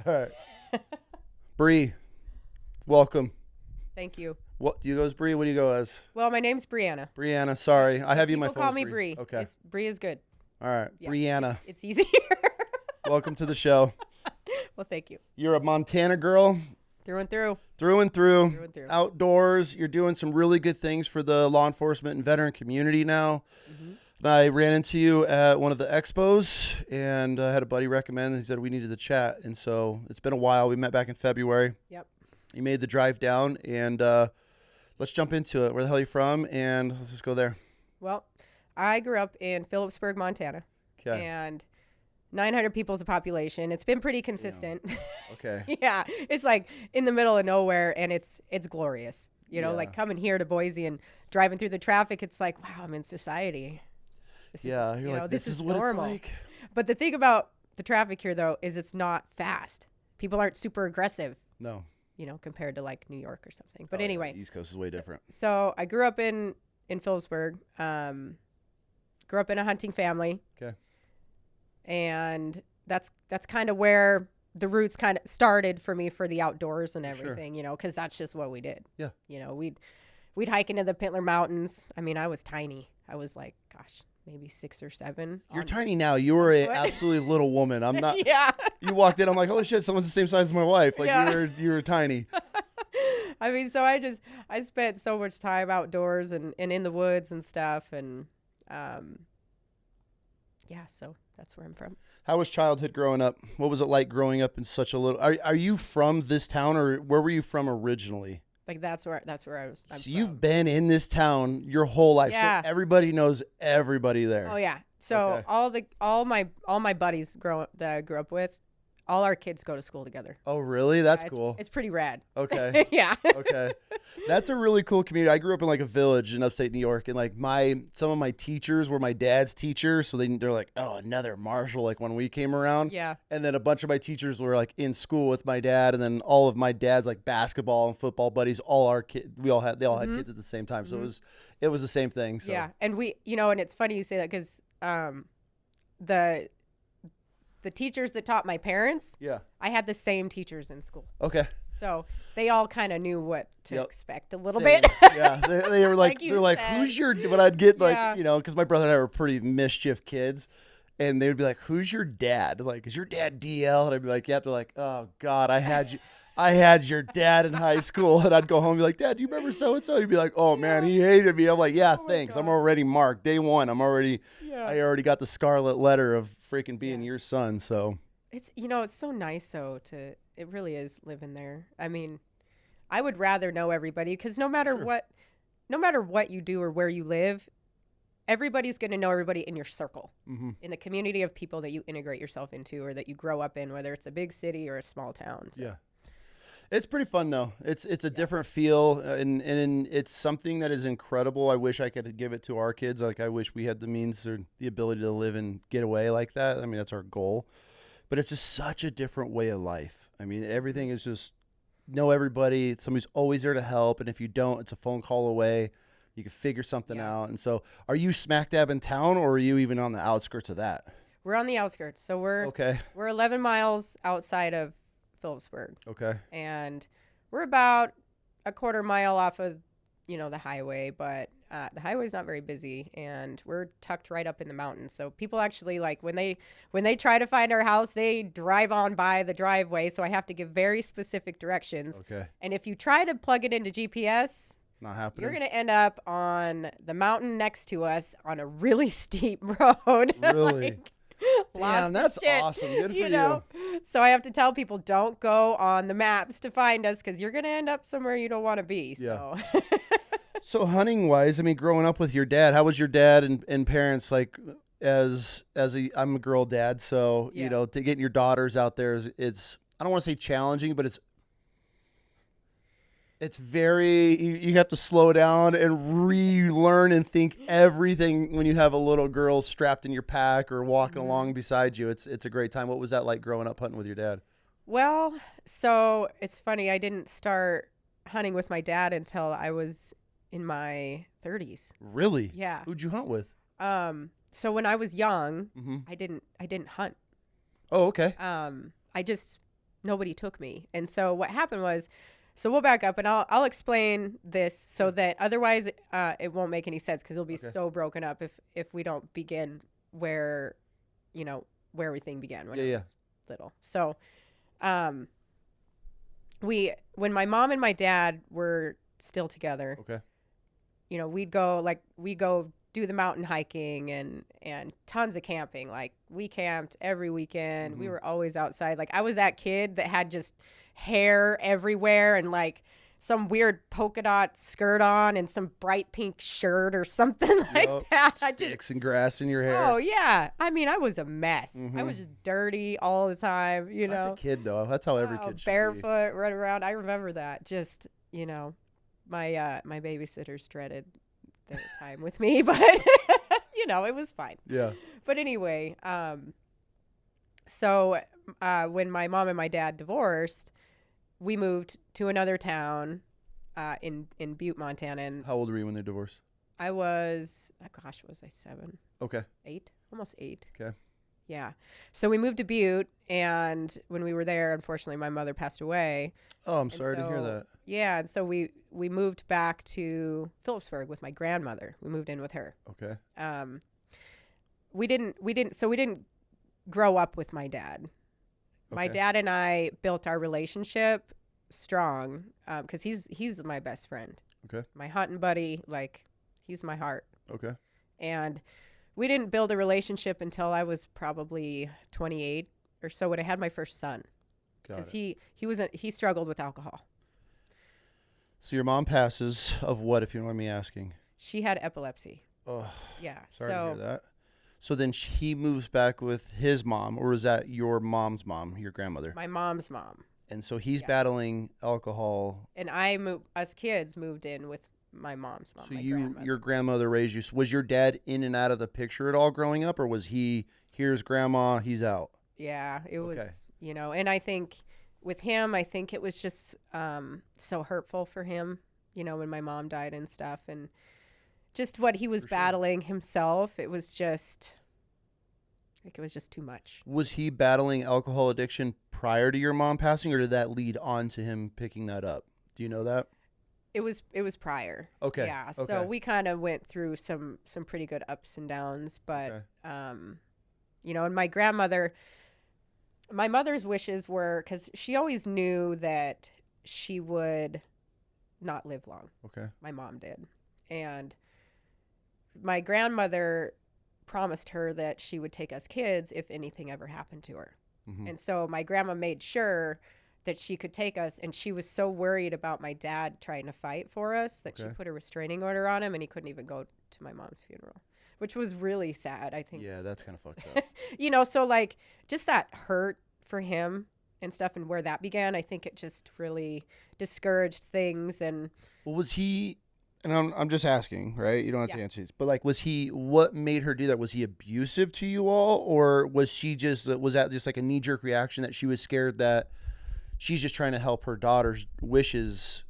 All right. Bree, welcome. Thank you. What do you go as Bree? What do you go as? Well, my name's Brianna. Brianna, sorry. I have you in my phone. People call me Bree. Bree. Okay. Bree is good. All right. Yeah, Brianna, It's easier. welcome to the show. Well, thank you. You're a Montana girl Through and through. through and through. Through and through. Outdoors. You're doing some really good things for the law enforcement and veteran community now. Mm-hmm. I ran into you at one of the expos, and I had a buddy recommend. He said we needed to chat, and so it's been a while. We met back in February. Yep. You made the drive down, and let's jump into it. Where the hell are you from? And let's just go there. Well, I grew up in Phillipsburg, Montana. Okay. And 900 people's a population. It's been pretty consistent. Okay. Yeah. It's like in the middle of nowhere, and it's glorious. You know, Yeah. like coming here to Boise and driving through the traffic, it's like, wow, I'm in society. Yeah, you're like, this is what normal. it's like. But the thing about the traffic here, though, is it's not fast. People aren't super aggressive, No. you know, compared to like New York or something. But Oh, yeah, anyway, the East Coast is way different. so I grew up in Phillipsburg, grew up in a hunting family. Okay. And that's kind of where the roots kind of started for me for the outdoors and everything, you know, because that's just what we did. Yeah. You know, we'd hike into the Pintler Mountains. I mean, I was tiny. I was like, gosh, maybe 6 or 7. You're tiny now. You were an absolutely little woman. I'm not. Yeah. You walked in. I'm like, holy shit, someone's the same size as my wife. Like Yeah. you were tiny. I mean, so I spent so much time outdoors and in the woods and stuff. And yeah, so that's where I'm from. How was childhood growing up? What was it like growing up in such a little? Are you from this town, or where were you from originally? Like I'm So from. you've been in this town your whole life. Yeah. So everybody knows everybody there. Oh yeah. So Okay. all my buddies that I grew up with, all our kids go to school together. Oh, really? That's Yeah, cool. It's pretty rad. Okay. Yeah. Okay. That's a really cool community. I grew up in like a village in upstate New York, and like some of my teachers were my dad's teachers, so they're like, oh, another marshal, like when we came around. Yeah. And then a bunch of my teachers were like in school with my dad, and then all of my dad's like basketball and football buddies, all our kids, they all had kids at the same time. So it was the same thing. So Yeah. And and it's funny you say that because the teachers that taught my parents, yeah. I had the same teachers in school. Okay. So they all kind of knew what to Yep. expect a little Same. bit. Yeah. They were like, Like you they're like, said. who's your, but I'd get like, Yeah. you know, because my brother and I were pretty mischief kids. And they would be like, who's your dad? Like, is your dad DL? And I'd be like, yeah. They're like, oh God, I had your dad in high school. And I'd go home and be like, Dad, do you remember so-and-so? He'd be like, oh man, he hated me. I'm like, yeah, Oh my thanks. I'm God. already marked. Day one. I Yeah. already got the scarlet letter of freaking being your son. So It's it's so nice though it really is living there. I mean, I would rather know everybody because no matter what you do or where you live, everybody's going to know everybody in your circle, in the community of people that you integrate yourself into or that you grow up in, whether it's a big city or a small town. So. yeah. It's pretty fun though. It's a different feel, and it's something that is incredible. I wish I could give it to our kids. Like I wish we had the means or the ability to live and get away like that. I mean, that's our goal. But it's just such a different way of life. I mean, everything is just know everybody. Somebody's always there to help, and if you don't, it's a phone call away. You can figure something out. And so, are you smack dab in town, or are you even on the outskirts of that? We're on the outskirts, so we're 11 miles outside of Phillipsburg. Okay. And we're about a quarter mile off of, the highway, but the highway's not very busy, and we're tucked right up in the mountains. So people actually like when they try to find our house, they drive on by the driveway. So I have to give very specific directions. Okay. And if you try to plug it into GPS, Not happening. you're going to end up on the mountain next to us on a really steep road. Really? Lost Damn, the that's shit, awesome. Good for you. So I have to tell people, don't go on the maps to find us because you're going to end up somewhere you don't want to be. So. Yeah. So hunting wise, I mean, growing up with your dad, how was your dad and parents like I'm a girl dad. So, Yeah. To get your daughters out there it's, I don't want to say challenging, but it's very, you have to slow down and relearn and think everything when you have a little girl strapped in your pack or walking along beside you. It's a great time. What was that like growing up hunting with your dad? Well, so it's funny. I didn't start hunting with my dad until I was in my 30s. Really? Yeah. Who'd you hunt with? So when I was young, Mm-hmm. I didn't hunt. Oh, okay. I just nobody took me. And so what happened was, so we'll back up and I'll explain this so that otherwise it won't make any sense because it'll be Okay. so broken up if we don't begin where, where everything began when I Yeah. was little. So, when my mom and my dad were still together, Okay. we'd go do the mountain hiking and tons of camping. Like we camped every weekend. We were always outside. Like I was that kid that had just hair everywhere and like some weird polka dot skirt on and some bright pink shirt or something like that. Sticks and grass in your hair. Oh yeah. I mean, I was a mess. I was just dirty all the time, That's a kid though. That's how every kid should barefoot, run around. I remember that. Just, my babysitters dreaded their time with me, but it was fine. Yeah. But anyway, so when my mom and my dad divorced, we moved to another town in Butte, Montana. And How old were you when they divorced? I was, was I 7, Okay. 8? Almost 8. Okay. Yeah. So we moved to Butte, and when we were there, unfortunately, my mother passed away. Oh, I'm sorry to hear that. Yeah, and so we moved back to Phillipsburg with my grandmother. We moved in with her. Okay. We didn't grow up with my dad. My Okay. dad and I built our relationship strong because he's my best friend. Okay. My hunting buddy, like he's my heart. Okay. And we didn't build a relationship until I was probably 28 or so when I had my first son. Got Because it. he struggled with alcohol. So your mom passes of what, if you don't mind me asking? She had epilepsy. Oh, Yeah. sorry to hear that. So then he moves back with his mom, or is that your mom's mom, your grandmother? My mom's mom. And so he's battling alcohol. And us kids moved in with my mom's mom. So my grandmother. your grandmother raised you. So was your dad in and out of the picture at all growing up, or was he, here's grandma, he's out? Yeah, it Okay. was, and I think with him, I think it was just so hurtful for him, when my mom died and stuff. And just what he was For sure. battling himself, it was just too much. Was he battling alcohol addiction prior to your mom passing, or did that lead on to him picking that up? Do you know that? It was prior. Okay. Yeah. Okay. So we kind of went through some pretty good ups and downs, but Okay. and my mother's wishes were, because she always knew that she would not live long. Okay. My mom did. And my grandmother promised her that she would take us kids if anything ever happened to her. Mhm. And so my grandma made sure that she could take us, and she was so worried about my dad trying to fight for us that she Okay. put a restraining order on him, and he couldn't even go to my mom's funeral, which was really sad, I think. Yeah, that's kind of fucked up. So like just that hurt for him and stuff, and where that began, I think it just really discouraged things. And Well, was he? And I'm just asking, right? You don't have to Yeah. answer these, but like, was he? What made her do that? Was he abusive to you all, or was that just like a knee jerk reaction that she was scared that she's just trying to help her daughter's wishes,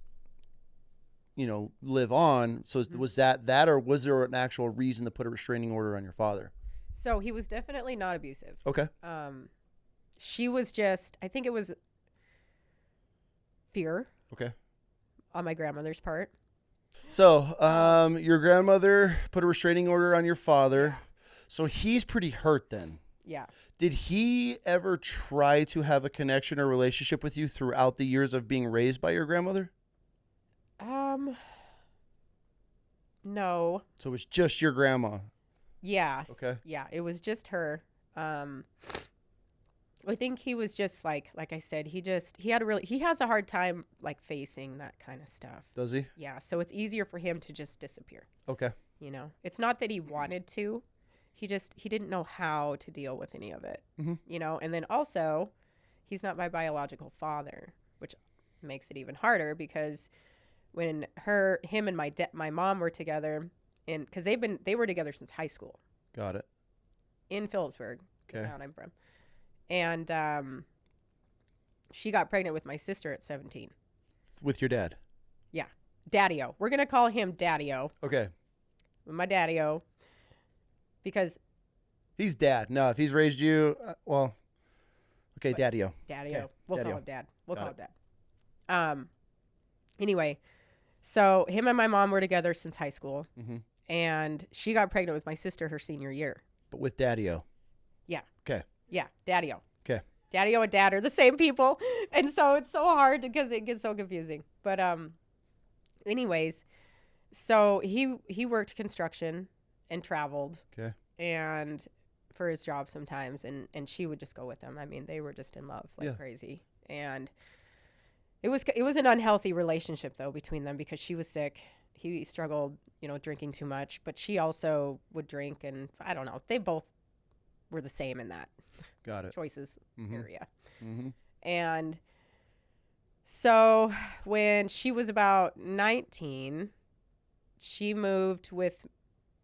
live on? So was that, or was there an actual reason to put a restraining order on your father? so he was definitely not abusive. Okay. She was just, I think it was fear Okay. on my grandmother's part. So, your grandmother put a restraining order on your father. So he's pretty hurt then. Yeah. Did he ever try to have a connection or relationship with you throughout the years of being raised by your grandmother? No. So it's just your grandma. Yes. Okay. Yeah, it was just her. I think he was just like I said, he has a hard time like facing that kind of stuff. Does he? Yeah, so it's easier for him to just disappear. Okay. It's not that he wanted to. He didn't know how to deal with any of it. Mhm. And then also he's not my biological father, which makes it even harder because when him and my mom were together, and because they were together since high school Got it. in Phillipsburg, the Okay. town I'm from. And she got pregnant with my sister at 17. With your dad. Yeah. Daddy-o. We're going to call him Daddy-o. Okay. My Daddy-o. Because He's dad. No, if he's raised you, Okay, Daddy-O. Daddy-O. Okay, We'll Daddy-O. call him Dad. We'll Got call him Dad. Anyway, so him and my mom were together since high school, Mm-hmm. and she got pregnant with my sister her senior year. But with Daddy-O. Yeah. Okay. Yeah, Daddy-O. Okay. Daddy-O and Dad are the same people, and so it's so hard because it gets so confusing. But anyways, so he worked construction and traveled. Okay. And for his job sometimes, and she would just go with him. I mean, they were just in love like crazy, and it was an unhealthy relationship though between them because she was sick. He struggled, drinking too much, but she also would drink, and I don't know. They both were the same in that Got it. choices area. Mm-hmm. And so when she was about 19, she moved with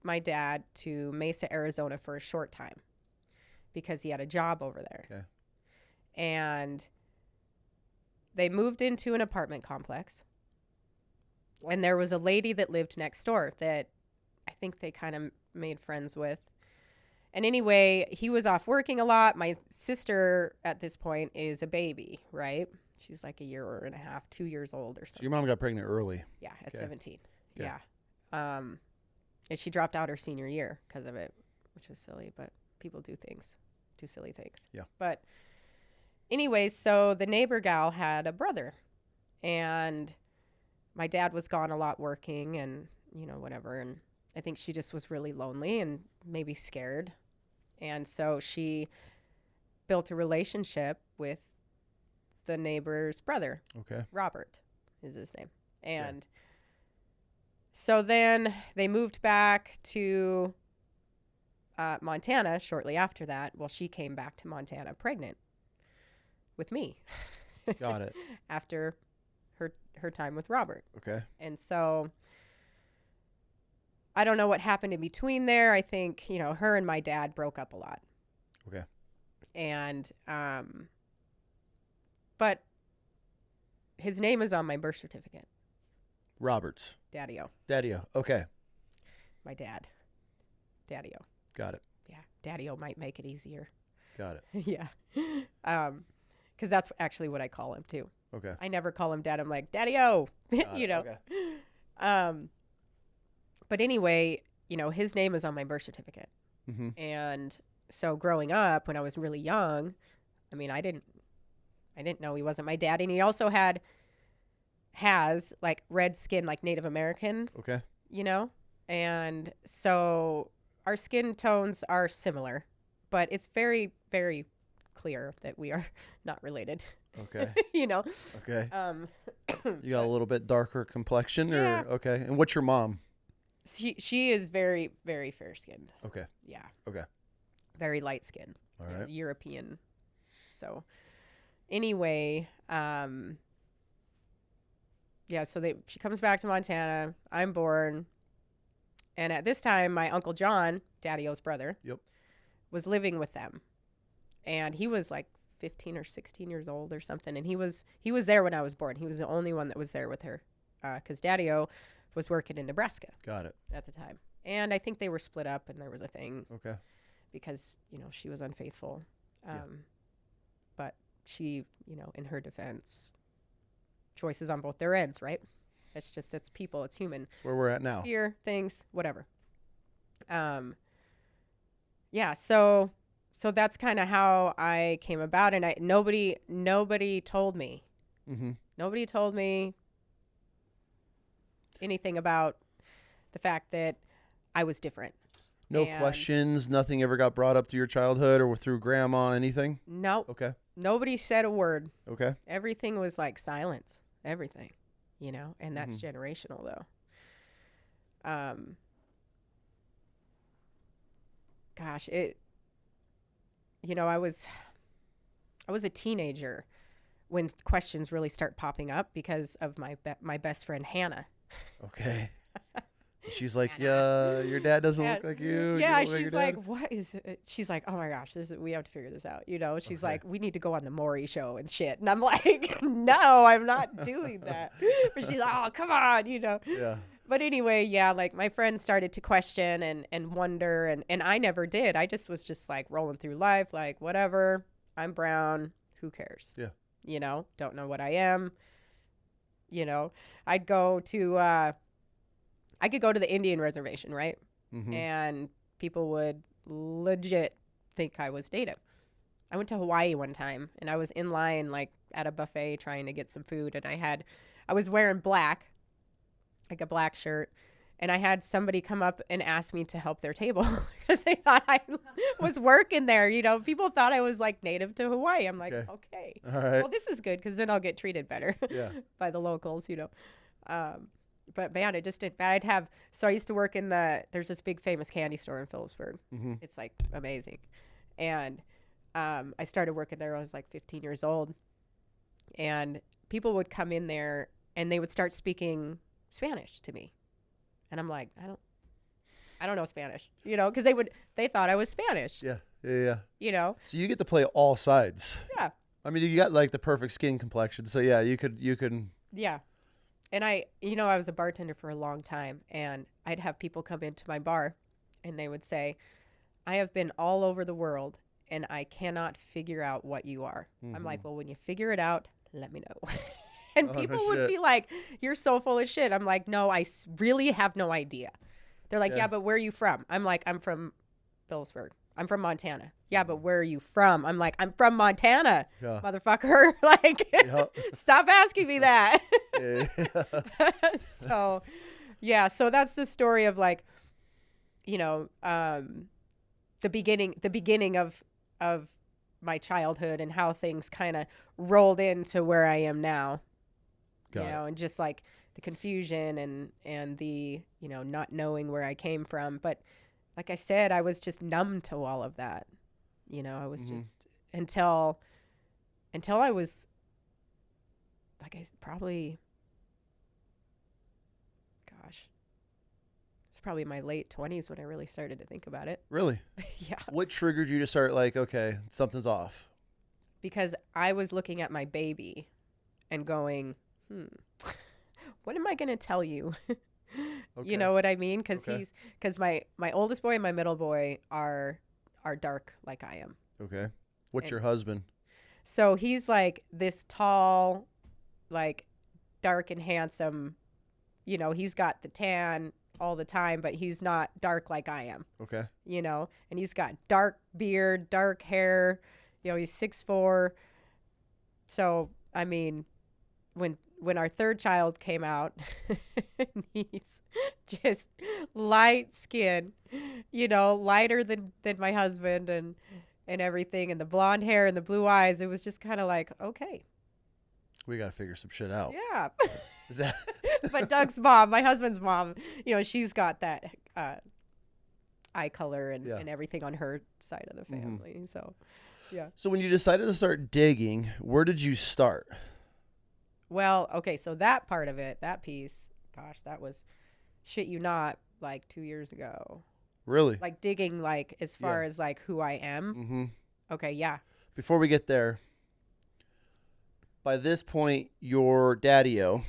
my dad to Mesa, Arizona for a short time because he had a job over there. Okay. And they moved into an apartment complex. And there was a lady that lived next door that I think they kind of made friends with. And anyway, he was off working a lot. My sister at this point is a baby, right? She's like a year and a half, 2 years old or So something. your mom got pregnant early. Yeah, at Okay. 17. Okay. Yeah. And she dropped out her senior year because of it, which is silly, but people do silly things. Yeah. But anyways, so the neighbor gal had a brother, and my dad was gone a lot working and, whatever. And I think she just was really lonely and maybe scared. And so she built a relationship with the neighbor's brother. Okay. Robert is his name. And so then they moved back to Montana shortly after that. Well, she came back to Montana pregnant with me. Got it. After her time with Robert. Okay. And so I don't know what happened in between there. I think, her and my dad broke up a lot. Okay. And but his name is on my birth certificate. Roberts. Daddy-O. Daddy-O. Okay. My dad. Daddy-O. Got it. Yeah. Daddy-O might make it easier. Got it. Yeah. Because that's actually what I call him too. Okay. I never call him Dad. I'm like, Daddy-O. Okay. But anyway, his name is on my birth certificate. Mm-hmm. And so growing up, when I was really young, I mean, I didn't know he wasn't my dad. And he also has like red skin, like Native American, Okay. And so our skin tones are similar, but it's very, very clear that we are not related. Okay. Okay. You got a little bit darker complexion, Yeah. or okay. And what's your mom? She is very, very fair skinned. Okay. Yeah. Okay. Very light skin. All right. European. So anyway, so she comes back to Montana. I'm born. And at this time, my Uncle John, Daddy-O's brother, Yep. was living with them. And he was like 15 or 16 years old or something. And he was there when I was born. He was the only one that was there with her because Daddy-O was working in Nebraska Got it. at the time. And I think they were split up and there was a thing Okay. because, she was unfaithful. Yeah. But she, in her defense, choices on both their ends, right? It's people, it's human. That's where we're at now. Fear, things, whatever. Yeah, so that's kind of how I came about, and nobody told me. Mm-hmm. Nobody told me anything about the fact that I was different. No And- questions. Nothing ever got brought up through your childhood or through grandma. Anything? No, Okay. nobody said a word. Okay. Everything was like silence. Everything, and that's generational though. Gosh, I was a teenager when questions really start popping up because of my best friend Hannah. Okay. She's like, yeah, your dad doesn't look like you. Yeah, You look she's your like, dad. what is it? She's like, oh my gosh, we have to figure this out. She's Okay. like, we need to go on the Maury show and shit. And I'm like, no, I'm not doing that. But she's like, oh, come on, Yeah. But anyway, yeah, like my friends started to question and wonder, and I never did. I was just like rolling through life, like, whatever, I'm brown, Who cares? Yeah. You know, don't know what I am. You know, I'd go to, I could go to the Indian reservation, right? Mm-hmm. And people would legit think I was native. I went to Hawaii one time and I was in line like at a buffet trying to get some food, and I was wearing black, like a black shirt, and I had somebody come up and ask me to help their table because they thought I was working there. You know, people thought I was like native to Hawaii. I'm like, okay. All right. Well, this is good because then I'll get treated better Yeah. by the locals, you know. But man, it just didn't. So I used to work there's this big famous candy store in Phillipsburg. Mm-hmm. It's like amazing. And I started working there. I was like 15 years old. And people would come in there and they would start speaking Spanish to me. And I'm like, I don't know Spanish, you know, because they thought I was Spanish. Yeah. Yeah. You know? So you get to play all sides. Yeah. I mean, you got like the perfect skin complexion. So yeah, you could. Yeah. And I was a bartender for a long time, and I'd have people come into my bar and they would say, I have been all over the world and I cannot figure out what you are. Mm-hmm. I'm like, well, when you figure it out, let me know. And people no would shit. be like, you're so full of shit. I'm like, no, really have no idea. They're like, yeah, but where are you from? I'm like, I'm from Phillipsburg. I'm from Montana. Yeah, but where are you from? I'm like, I'm from Montana, motherfucker. Like, stop asking me that. So, yeah. So that's the story of like, you know, the beginning of my childhood and how things kind of rolled into where I am now. You know, and just like the confusion and the, you know, not knowing where I came from. But like I said, I was just numb to all of that. You know, I was just until I was like, probably, gosh, it's probably my late 20s when I really started to think about it. Really? Yeah. What triggered you to start like, okay, something's off? Because I was looking at my baby and what am I going to tell you? Okay. You know what I mean? Because my oldest boy and my middle boy are dark like I am. Okay. What's your husband? So he's like this tall, like dark and handsome. You know, he's got the tan all the time, but he's not dark like I am. Okay. You know, and he's got dark beard, dark hair. You know, he's 6'4". So, I mean, when our third child came out, he's just light skin, you know, lighter than my husband and everything, and the blonde hair and the blue eyes. It was just kind of like, okay, we got to figure some shit out. Yeah. Is that? But Doug's mom, my husband's mom, you know, she's got that eye color and everything on her side of the family. Mm-hmm. So, yeah. So when you decided to start digging, where did you start? Well, okay, so that part of it, that piece, gosh, that was, shit you not, like 2 years ago. Really? Like digging, like, as far as, like, who I am. Mm-hmm. Okay, yeah. Before we get there, by this point, your daddy-o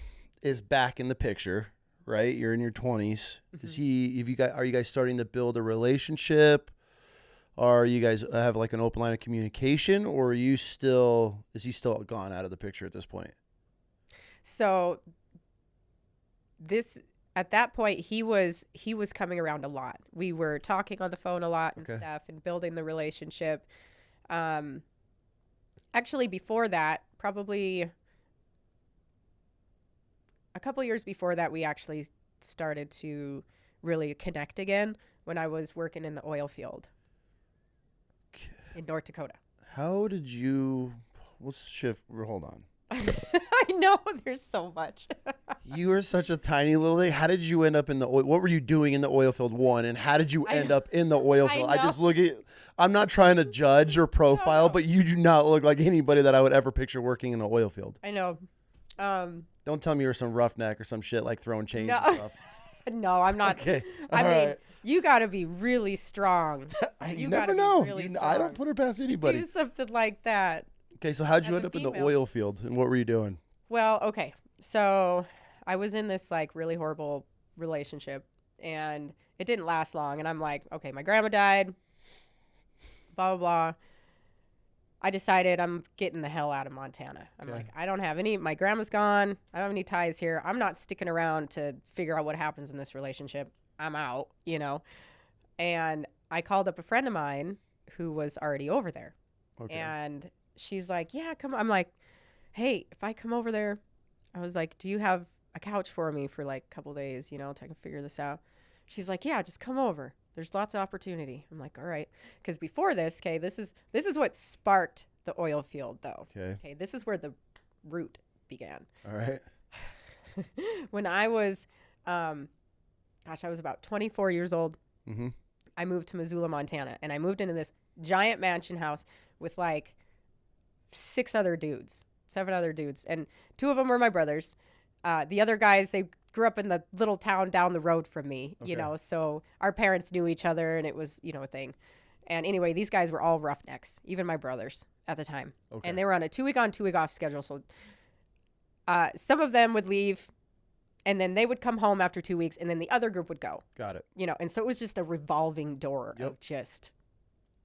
is back in the picture, right? You're in your 20s. Mm-hmm. Are you guys starting to build a relationship? Are you guys have, like, an open line of communication? Or is he still gone out of the picture at this point? So at that point, he was coming around a lot. We were talking on the phone a lot and stuff and building the relationship. Actually, before that, probably a couple years before that, we actually started to really connect again when I was working in the oil field in North Dakota. How did you, let's shift, hold on. I know, there's so much. You were such a tiny little thing. How did you end up in the oil? What were you doing in the oil field, one? And how did you end up in the oil field? I just look at, I'm not trying to judge or profile, but you do not look like anybody that I would ever picture working in an oil field. I know. Don't tell me you're some roughneck or some shit like throwing chains and stuff. No, I'm not. Okay. I mean, you got to be really strong. You never know. I don't put her past anybody. Do something like that. Okay, so how'd you end up in the oil field, and what were you doing? Well, okay, so I was in this like really horrible relationship, and it didn't last long. And I'm like, okay, my grandma died, blah blah blah. I decided I'm getting the hell out of Montana. I'm Okay. like, I don't have any, my grandma's gone. I don't have any ties here. I'm not sticking around to figure out what happens in this relationship. I'm out, And I called up a friend of mine who was already over there. Okay. And she's like, yeah, come on. I'm like, hey, if I come over there, I was like, do you have a couch for me for like a couple days, till I can figure this out? She's like, yeah, just come over. There's lots of opportunity. I'm like, all right. Because before this, okay, this is what sparked the oil field, though. Okay, this is where the root began. All right. When I was, I was about 24 years old. Mm-hmm. I moved to Missoula, Montana, and I moved into this giant mansion house with like 7 other dudes, and 2 of them were my brothers. The other guys, they grew up in the little town down the road from me, so our parents knew each other, and it was, a thing. And anyway, these guys were all roughnecks, even my brothers at the time. Okay. And they were on a 2-week on, 2-week off schedule. So some of them would leave, and then they would come home after 2 weeks, and then the other group would go. Got it. And so it was just a revolving door of just,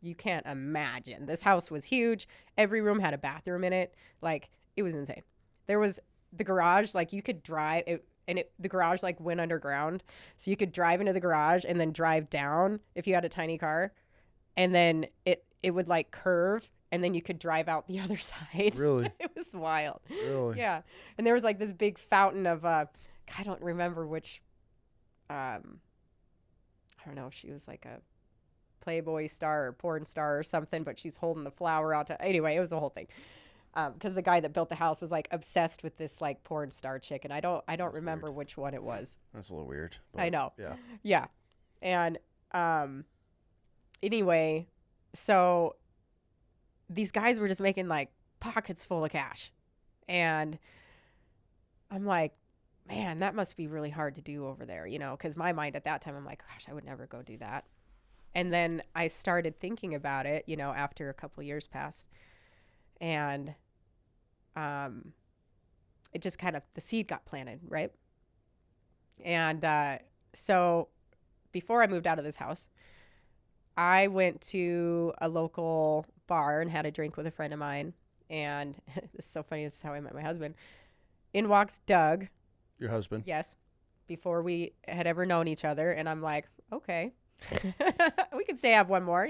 you can't imagine. This house was huge. Every room had a bathroom in it. Like, it was insane. There was the garage, like you could drive it, and the garage like went underground, so you could drive into the garage and then drive down if you had a tiny car, and then it would like curve, and then you could drive out the other side. Really? It was wild. Really? Yeah. And there was like this big fountain of I don't remember which I don't know if she was like a Playboy star or porn star or something, but she's holding the flower out to, anyway, it was a whole thing. Because the guy that built the house was like obsessed with this like porn star chick, and I don't remember which one it was. That's a little weird. I know. Yeah. Yeah. And anyway, so these guys were just making like pockets full of cash, and I'm like, man, that must be really hard to do over there, because my mind at that time, I'm like, gosh, I would never go do that. And then I started thinking about it, after a couple years passed, and it just kind of, the seed got planted, right? And so before I moved out of this house, I went to a local bar and had a drink with a friend of mine. And this is so funny. This is how I met my husband. In walks Doug. Your husband? Yes. Before we had ever known each other. And I'm like, okay, we could say I have one more,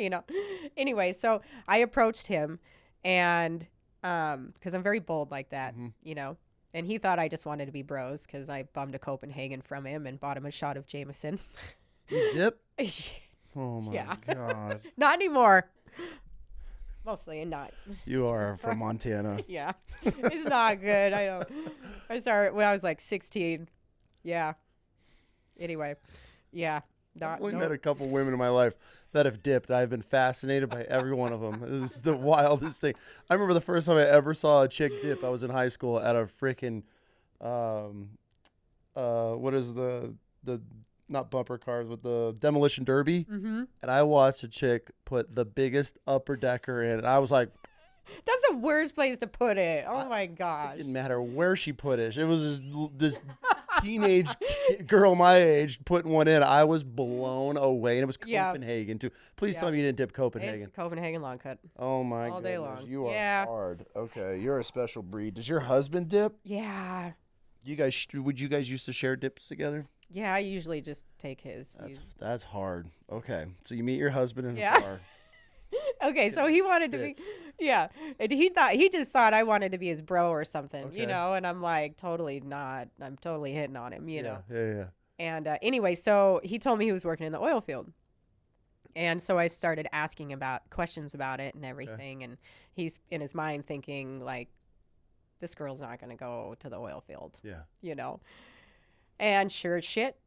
Anyway, so I approached him, and because I'm very bold like that, and he thought I just wanted to be bros because I bummed a Copenhagen from him and bought him a shot of Jameson. You dip? Oh my God. Not anymore. Mostly not. You are from Montana. Yeah. It's not good. I started when I was like 16. Yeah. Anyway. Yeah. I've only met a couple women in my life that have dipped. I've been fascinated by every one of them. This is the wildest thing. I remember the first time I ever saw a chick dip. I was in high school at a freaking, what is the not bumper cars, with the demolition derby. Mm-hmm. And I watched a chick put the biggest upper decker in, and I was like, that's the worst place to put it. Oh my gosh. It didn't matter where she put it. It was this teenage girl my age putting one in. I was blown away, and it was Copenhagen too. Please tell me you didn't dip Copenhagen. It's Copenhagen long cut. Oh my all goodness. Day long. You are hard. Okay, you're a special breed. Does your husband dip? Yeah. Would you guys used to share dips together? Yeah, I usually just take his. That's hard. Okay, so you meet your husband in a bar. Okay, so he wanted to be, and he just thought I wanted to be his bro or something, and I'm like, totally not. I'm totally hitting on him, know. Yeah. And anyway, so he told me he was working in the oil field, and so I started asking about questions about it and everything, and he's in his mind thinking like, this girl's not going to go to the oil field, and sure as shit,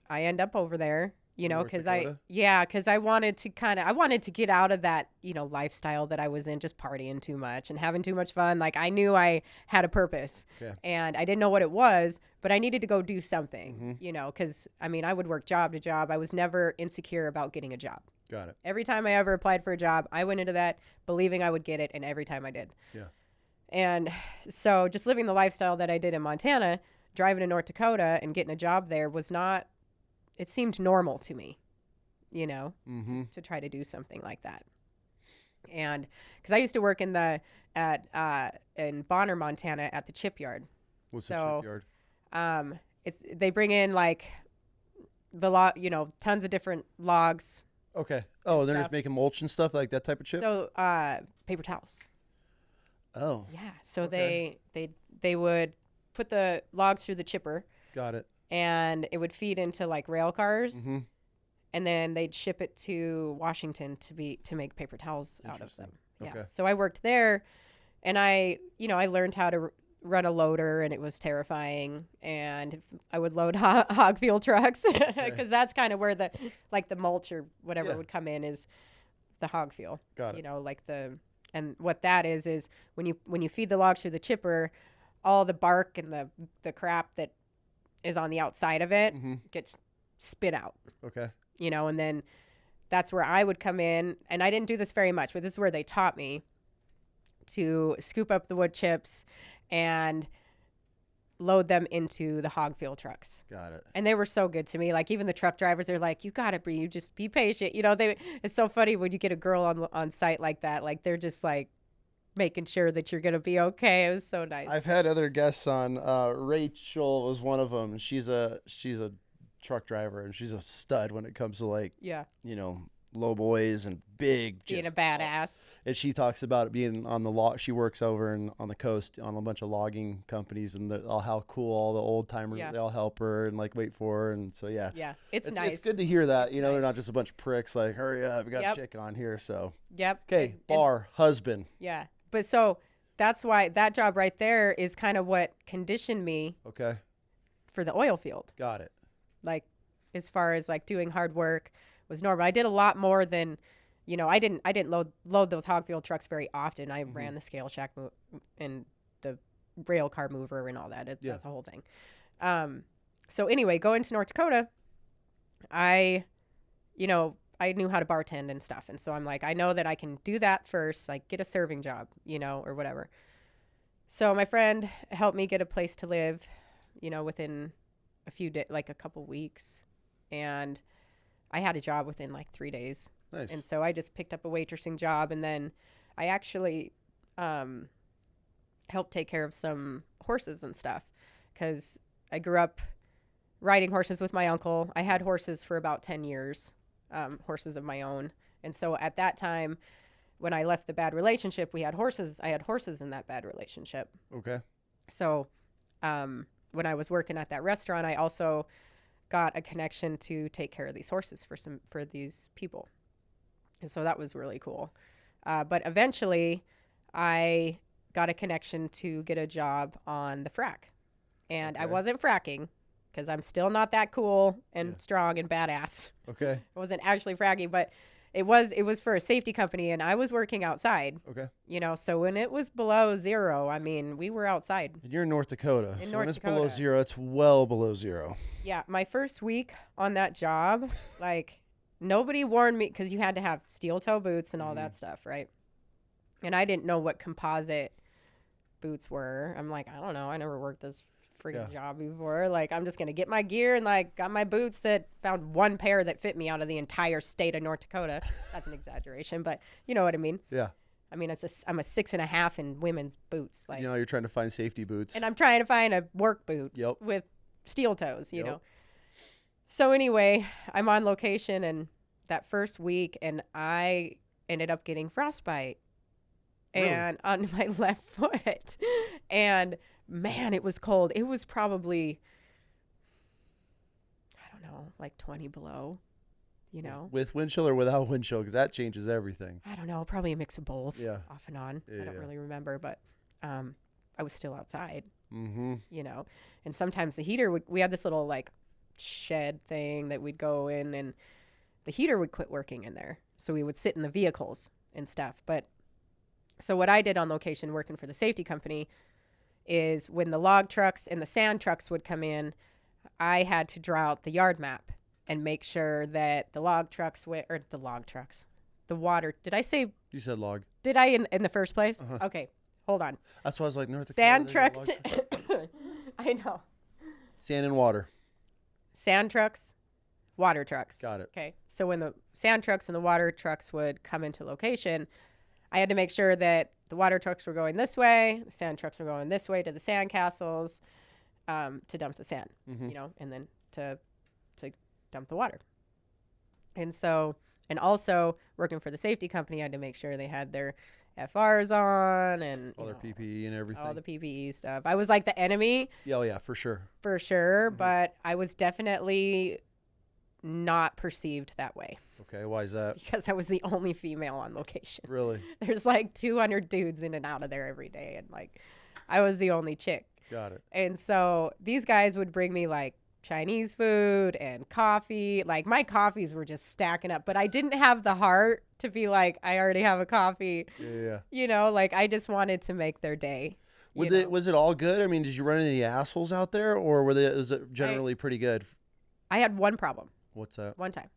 I end up over there. Because I wanted to get out of that, lifestyle that I was in, just partying too much and having too much fun. Like, I knew I had a purpose and I didn't know what it was, but I needed to go do something, because I would work job to job. I was never insecure about getting a job. Got it. Every time I ever applied for a job, I went into that believing I would get it. And every time I did. Yeah. And so just living the lifestyle that I did in Montana, driving to North Dakota and getting a job there was not, it seemed normal to me, to try to do something like that. And because I used to work in Bonner, Montana at the chipyard. What's the So shipyard? they bring in like tons of different logs. Okay. Oh, they're stuff. just making mulch and stuff like that type of chip. So paper towels. Oh, Yeah. So okay. they would put the logs through the chipper, Got it. and it would feed into like rail cars, Mm-hmm. and then they'd ship it to Washington to make paper towels out of them. Yeah. Okay. So I worked there, and I learned how to run a loader, and it was terrifying. And I would load hog fuel trucks because that's kind of where the mulch or whatever would come in, is the hog fuel. Got it. And what that is when you feed the logs through the chipper, all the bark and the crap that is on the outside of it gets spit out. Okay. And then that's where I would come in, and I didn't do this very much, but this is where they taught me to scoop up the wood chips and load them into the hog fuel trucks. Got it. And they were so good to me. Like, even the truck drivers, they're like, "You got it, Bree. You just be patient." It's so funny when you get a girl on site like that. Like, they're just like making sure that you're gonna be okay. It was so nice. I've had other guests on. Rachel was one of them. She's a truck driver, and she's a stud when it comes to low boys and big. Being a badass. And she talks about it being on the log. She works over on the coast on a bunch of logging companies, and how cool all the old timers, they all help her and like wait for her. And so, yeah, it's nice. It's good to hear that, they're not just a bunch of pricks like, hurry up, we got a chick on here. So, okay. Husband. Yeah. But so that's why that job right there is kind of what conditioned me. Okay. For the oil field. Got it. Like, as far as like doing hard work was normal. I did a lot more than, I didn't load those hog fuel trucks very often. I ran the scale shack and the rail car mover and all that. That's a whole thing. So anyway, going to North Dakota, I knew how to bartend and stuff. And so I'm like, I know that I can do that first, like get a serving job, or whatever. So my friend helped me get a place to live, within a few days, like a couple weeks. And I had a job within like 3 days. Nice. And so I just picked up a waitressing job, and then I actually helped take care of some horses and stuff, because I grew up riding horses with my uncle. I had horses for about 10 years, horses of my own. And so at that time, when I left the bad relationship, I had horses in that bad relationship. Okay. So when I was working at that restaurant, I also got a connection to take care of these horses for these people. And so that was really cool. But eventually I got a connection to get a job on the frack. And I wasn't fracking, because I'm still not that cool and strong and badass. Okay. I wasn't actually fracking, but it was for a safety company, and I was working outside. Okay. So when it was below zero, I mean, we were outside. And you're in North Dakota. In so North when it's Dakota. below zero, it's well below zero. Yeah. My first week on that job, like, nobody warned me, because you had to have steel toe boots and all that stuff, right? And I didn't know what composite boots were. I'm like, I don't know. I never worked this freaking job before. Like, I'm just going to get my gear, and like got my boots that found one pair that fit me out of the entire state of North Dakota. That's an exaggeration, but you know what I mean? Yeah. I mean, I'm a 6.5 in women's boots. Like, you're trying to find safety boots. And I'm trying to find a work boot with steel toes, you know? So anyway, I'm on location, and that first week, and I ended up getting frostbite. Really? And on my left foot. And man, it was cold. It was probably, I don't know, like 20 below, With wind chill or without wind chill? Because that changes everything. I don't know. Probably a mix of both. Yeah. Off and on. Yeah, I don't really remember, but I was still outside, mm-hmm. And sometimes the heater we had this little like shed thing that we'd go in, and the heater would quit working in there. So we would sit in the vehicles and stuff. But so what I did on location working for the safety company is, when the log trucks and the sand trucks would come in, I had to draw out the yard map and make sure that the water, did I say? You said log. Did I in the first place? Uh-huh. Okay, hold on. That's why I was like, North Dakota. Sand trucks. I know. Sand and water. Sand trucks, water trucks. Got it. Okay. So when the sand trucks and the water trucks would come into location, I had to make sure that the water trucks were going this way, the sand trucks were going this way to the sand castles, to dump the sand, and then to dump the water. And so, and also working for the safety company, I had to make sure they had their FRs on and all their PPE and everything. All the PPE stuff. I was like the enemy. Yeah, oh yeah, for sure. For sure, but I was definitely not perceived that way. Okay, why is that? Because I was the only female on location. Really? There's like 200 dudes in and out of there every day, and like I was the only chick. Got it. And so these guys would bring me like Chinese food and coffee. Like my coffees were just stacking up, but I didn't have the heart to be like, I already have a coffee. Yeah. Like I just wanted to make their day. Was it all good? I mean, did you run into any assholes out there, or was it generally pretty good? I had one problem. What's that? One time.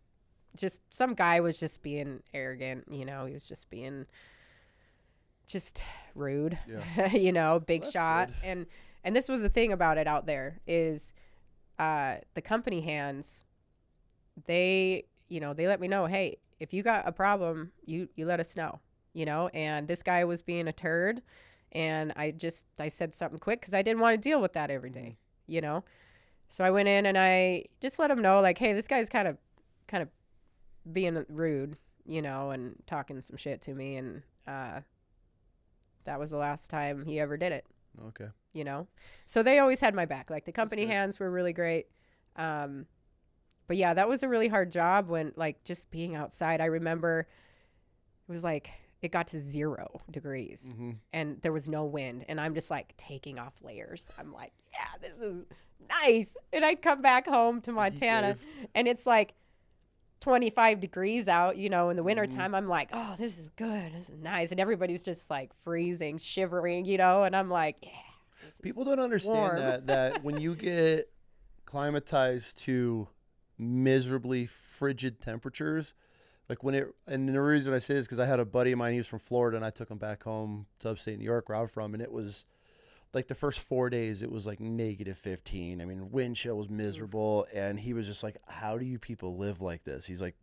Just some guy was just being arrogant, he was just being rude. Yeah. Big shot. Good. And this was the thing about it out there is the company hands, they let me know, hey, if you got a problem, you let us know, and this guy was being a turd, and I said something quick because I didn't want to deal with that every day, So I went in and I just let him know, like, hey, this guy's kind of being rude, and talking some shit to me, and that was the last time he ever did it. Okay. So they always had my back. Like the company hands were really great. But yeah, that was a really hard job when like just being outside. I remember it was like it got to 0 degrees and there was no wind, and I'm just like taking off layers. I'm like, yeah, this is nice. And I'd come back home to Montana and it's like 25 degrees out, in the wintertime. I'm like, oh, this is good. This is nice. And everybody's just like freezing, shivering, and I'm like, yeah. People don't understand that when you get climatized to miserably frigid temperatures, like and the reason I say this is because I had a buddy of mine, he was from Florida, and I took him back home to upstate New York where I'm from, and it was like the first 4 days it was like -15. I mean, wind chill was miserable, and he was just like, how do you people live like this? He's like,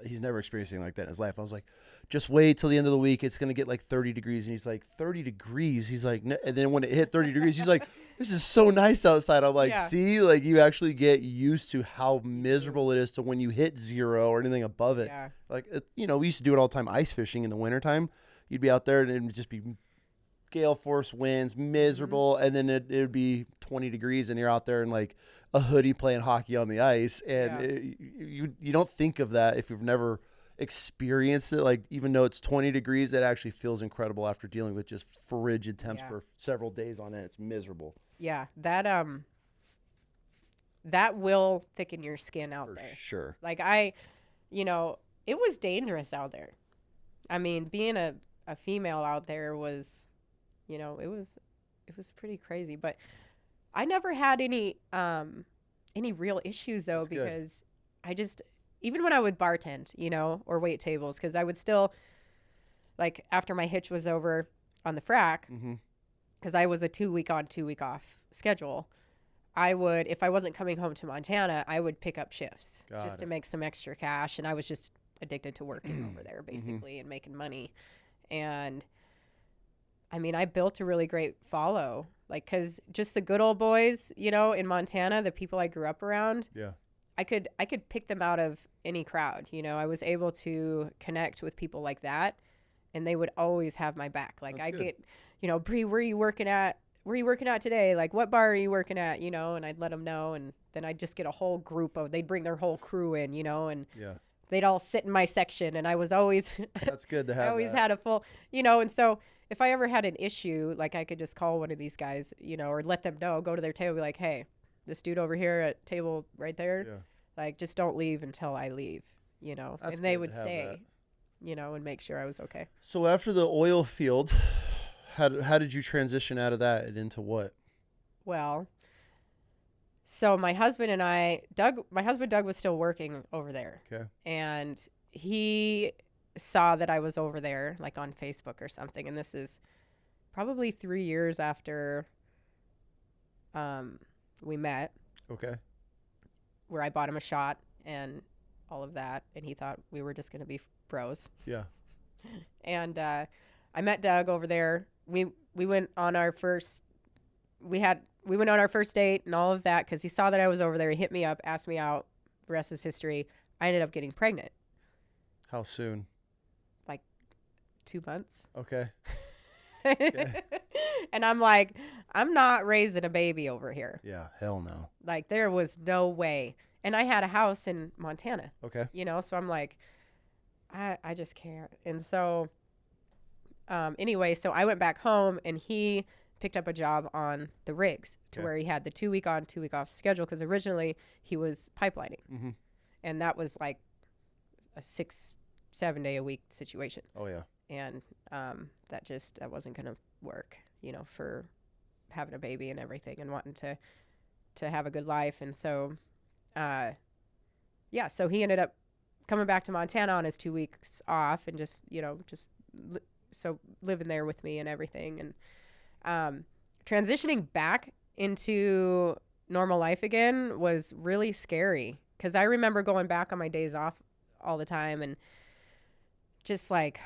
he's never experienced anything like that in his life. I was like, just wait till the end of the week, it's gonna get like 30 degrees. And he's like, 30 degrees? He's like, no. And then when it hit 30 degrees, he's like, this is so nice outside. I'm like, see, like you actually get used to how miserable it is to when you hit 0 or anything above it. Like, we used to do it all the time, ice fishing in the wintertime. You'd be out there and it would just be gale force winds, miserable, and then it would be 20 degrees and you're out there in like a hoodie playing hockey on the ice, and you don't think of that if you've never experienced it. Like, even though it's 20 degrees, it actually feels incredible after dealing with just frigid temps for several days on end. It's miserable. Yeah, that will thicken your skin out there. Sure. Like it was dangerous out there. I mean, being a female out there was, it was pretty crazy, but I never had any real issues though. That's because good. Even when I would bartend, or wait tables, cause I would still, like, after my hitch was over on the frack, cause I was a 2-week on, 2-week off schedule. I would, if I wasn't coming home to Montana, I would pick up shifts to make some extra cash. And I was just addicted to working over there basically and making money. And I mean, I built a really great follow, like, cause just the good old boys, in Montana, the people I grew up around, I could pick them out of any crowd. I was able to connect with people like that, and they would always have my back. Like, I'd get, Bree, where are you working at? Where are you working at today? Like, what bar are you working at? And I'd let them know, and then I'd just get a whole group they'd bring their whole crew in, and they'd all sit in my section, and I was always that's good to have. I always had a full, and so if I ever had an issue, like, I could just call one of these guys, or let them know, go to their table, be like, hey, this dude over here at table right there, like, just don't leave until I leave, That's and they would stay, and make sure I was okay. So after the oil field, how did you transition out of that and into what? Well, so my husband Doug was still working over there. Okay. And he saw that I was over there, like, on Facebook or something. And this is probably 3 years after we met. Okay. Where I bought him a shot and all of that. And he thought we were just going to be bros. Yeah. And I met Doug over there. We went on our first we went on our first date and all of that because he saw that I was over there. He hit me up, asked me out. The rest is history. I ended up getting pregnant. How soon? Like 2 months. Okay. And I'm like, I'm not raising a baby over here. Yeah, hell no. Like there was no way. And I had a house in Montana. Okay. You know, so I'm like, I just can't. And so anyway, so I went back home and he picked up a job on the rigs to where he had the 2 week on, 2 week off schedule because originally he was pipelining. Mm-hmm. And that was like a 6-7 day a week situation. Oh, yeah. And that wasn't going to work, you know, for having a baby and everything and wanting to have a good life. And so, so he ended up coming back to Montana on his 2 weeks off and just, you know, so living there with me and everything. And transitioning back into normal life again was really scary because I remember going back on my days off all the time and just like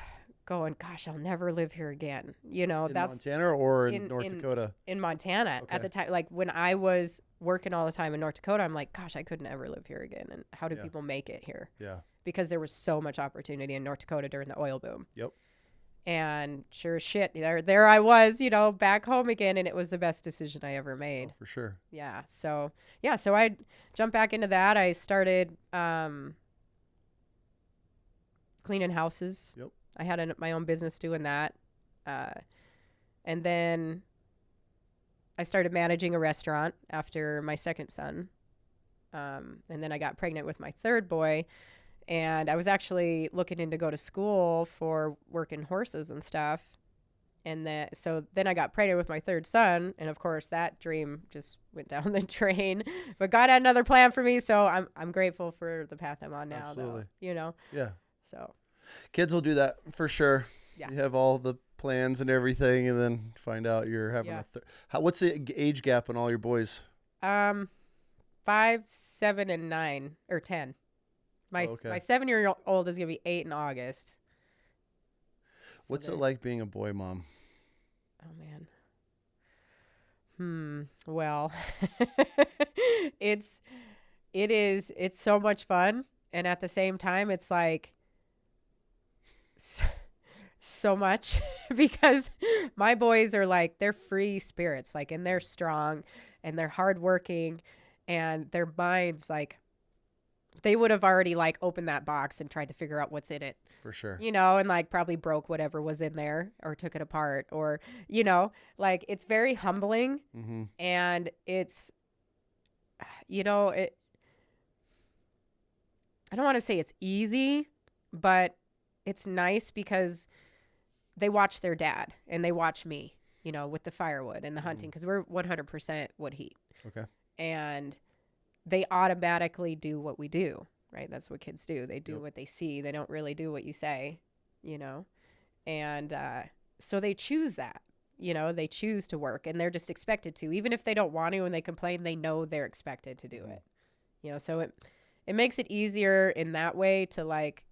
going, gosh, I'll never live here again. You know, That's Montana or in North in, Dakota? In Montana at the time. Like when I was working all the time in North Dakota, I'm like, gosh, I could never live here again. And how do people make it here? Yeah. Because there was so much opportunity in North Dakota during the oil boom. Yep. And sure as shit, there I was, you know, back home again, and it was the best decision I ever made. Oh, for sure. Yeah. So I jumped back into that. I started cleaning houses. Yep. I had my own business doing that. And then I started managing a restaurant after my second son. And then I got pregnant with my third boy. And I was actually looking in to go to school for working horses and stuff. And then I got pregnant with my third son. And of course, that dream just went down the drain. But God had another plan for me. So I'm grateful for the path I'm on now. Absolutely. Though, you know? Yeah. So kids will do that for sure. Yeah. You have all the plans and everything, and then find out you're having what's the age gap on all your boys? 5, 7, and 9 or 10. My 7-year-old is gonna be 8 in August. So what's it like being a boy mom? Oh man. Well, it's so much fun, and at the same time, it's like so much because my boys are like, they're free spirits, like, and they're strong and they're hardworking, and their minds, like, they would have already like opened that box and tried to figure out what's in it. For sure. You know, and like probably broke whatever was in there or took it apart, or, you know, like it's very humbling. Mm-hmm. And it's, you know, I don't want to say it's easy, but it's nice because they watch their dad and they watch me, you know, with the firewood and the hunting, because we're 100% wood heat. Okay. And they automatically do what we do, right? That's what kids do. They do what they see. They don't really do what you say, you know? And so they choose that, you know, they choose to work, and they're just expected to. Even if they don't want to and they complain, they know they're expected to do it, you know? So it makes it easier in that way to like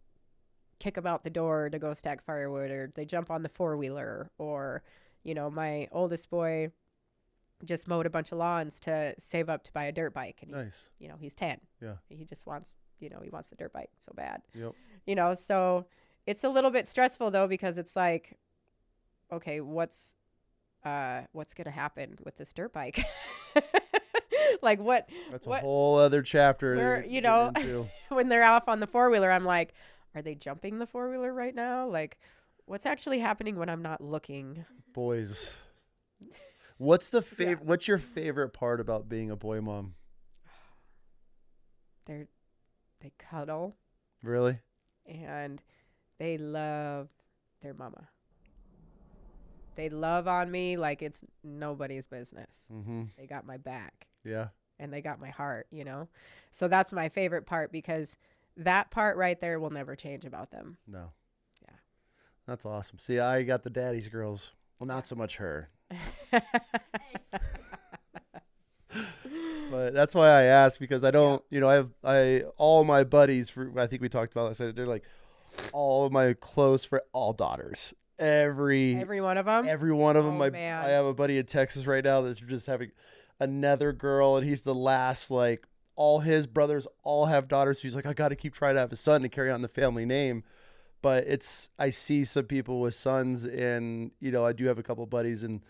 kick them out the door to go stack firewood, or they jump on the 4-wheeler, or, you know, my oldest boy just mowed a bunch of lawns to save up to buy a dirt bike. And nice. You know, he's 10. Yeah. He just wants, you know, he wants the dirt bike so bad. Yep. You know, so it's a little bit stressful though, because it's like, okay, what's going to happen with this dirt bike? Like what? That's a whole other chapter. Where, you know, when they're off on the 4-wheeler, I'm like, are they jumping the 4-wheeler right now? Like, what's actually happening when I'm not looking? Boys. What's What's your favorite part about being a boy mom? They cuddle. Really? And they love their mama. They love on me like it's nobody's business. Mm-hmm. They got my back. Yeah. And they got my heart, you know? So that's my favorite part, because that part right there will never change about them. No. Yeah. That's awesome. See, I got the daddy's girls. Well, not so much her. But that's why I asked, because I don't, you know, all my buddies, I think we talked about this, they're like all of my close all daughters. Every one of them. Every one of them. Oh, I man. have a buddy in Texas right now that's just having another girl, and he's the last. Like all his brothers all have daughters. So he's like, I got to keep trying to have a son to carry on the family name. But I see some people with sons, and I do have a couple buddies, and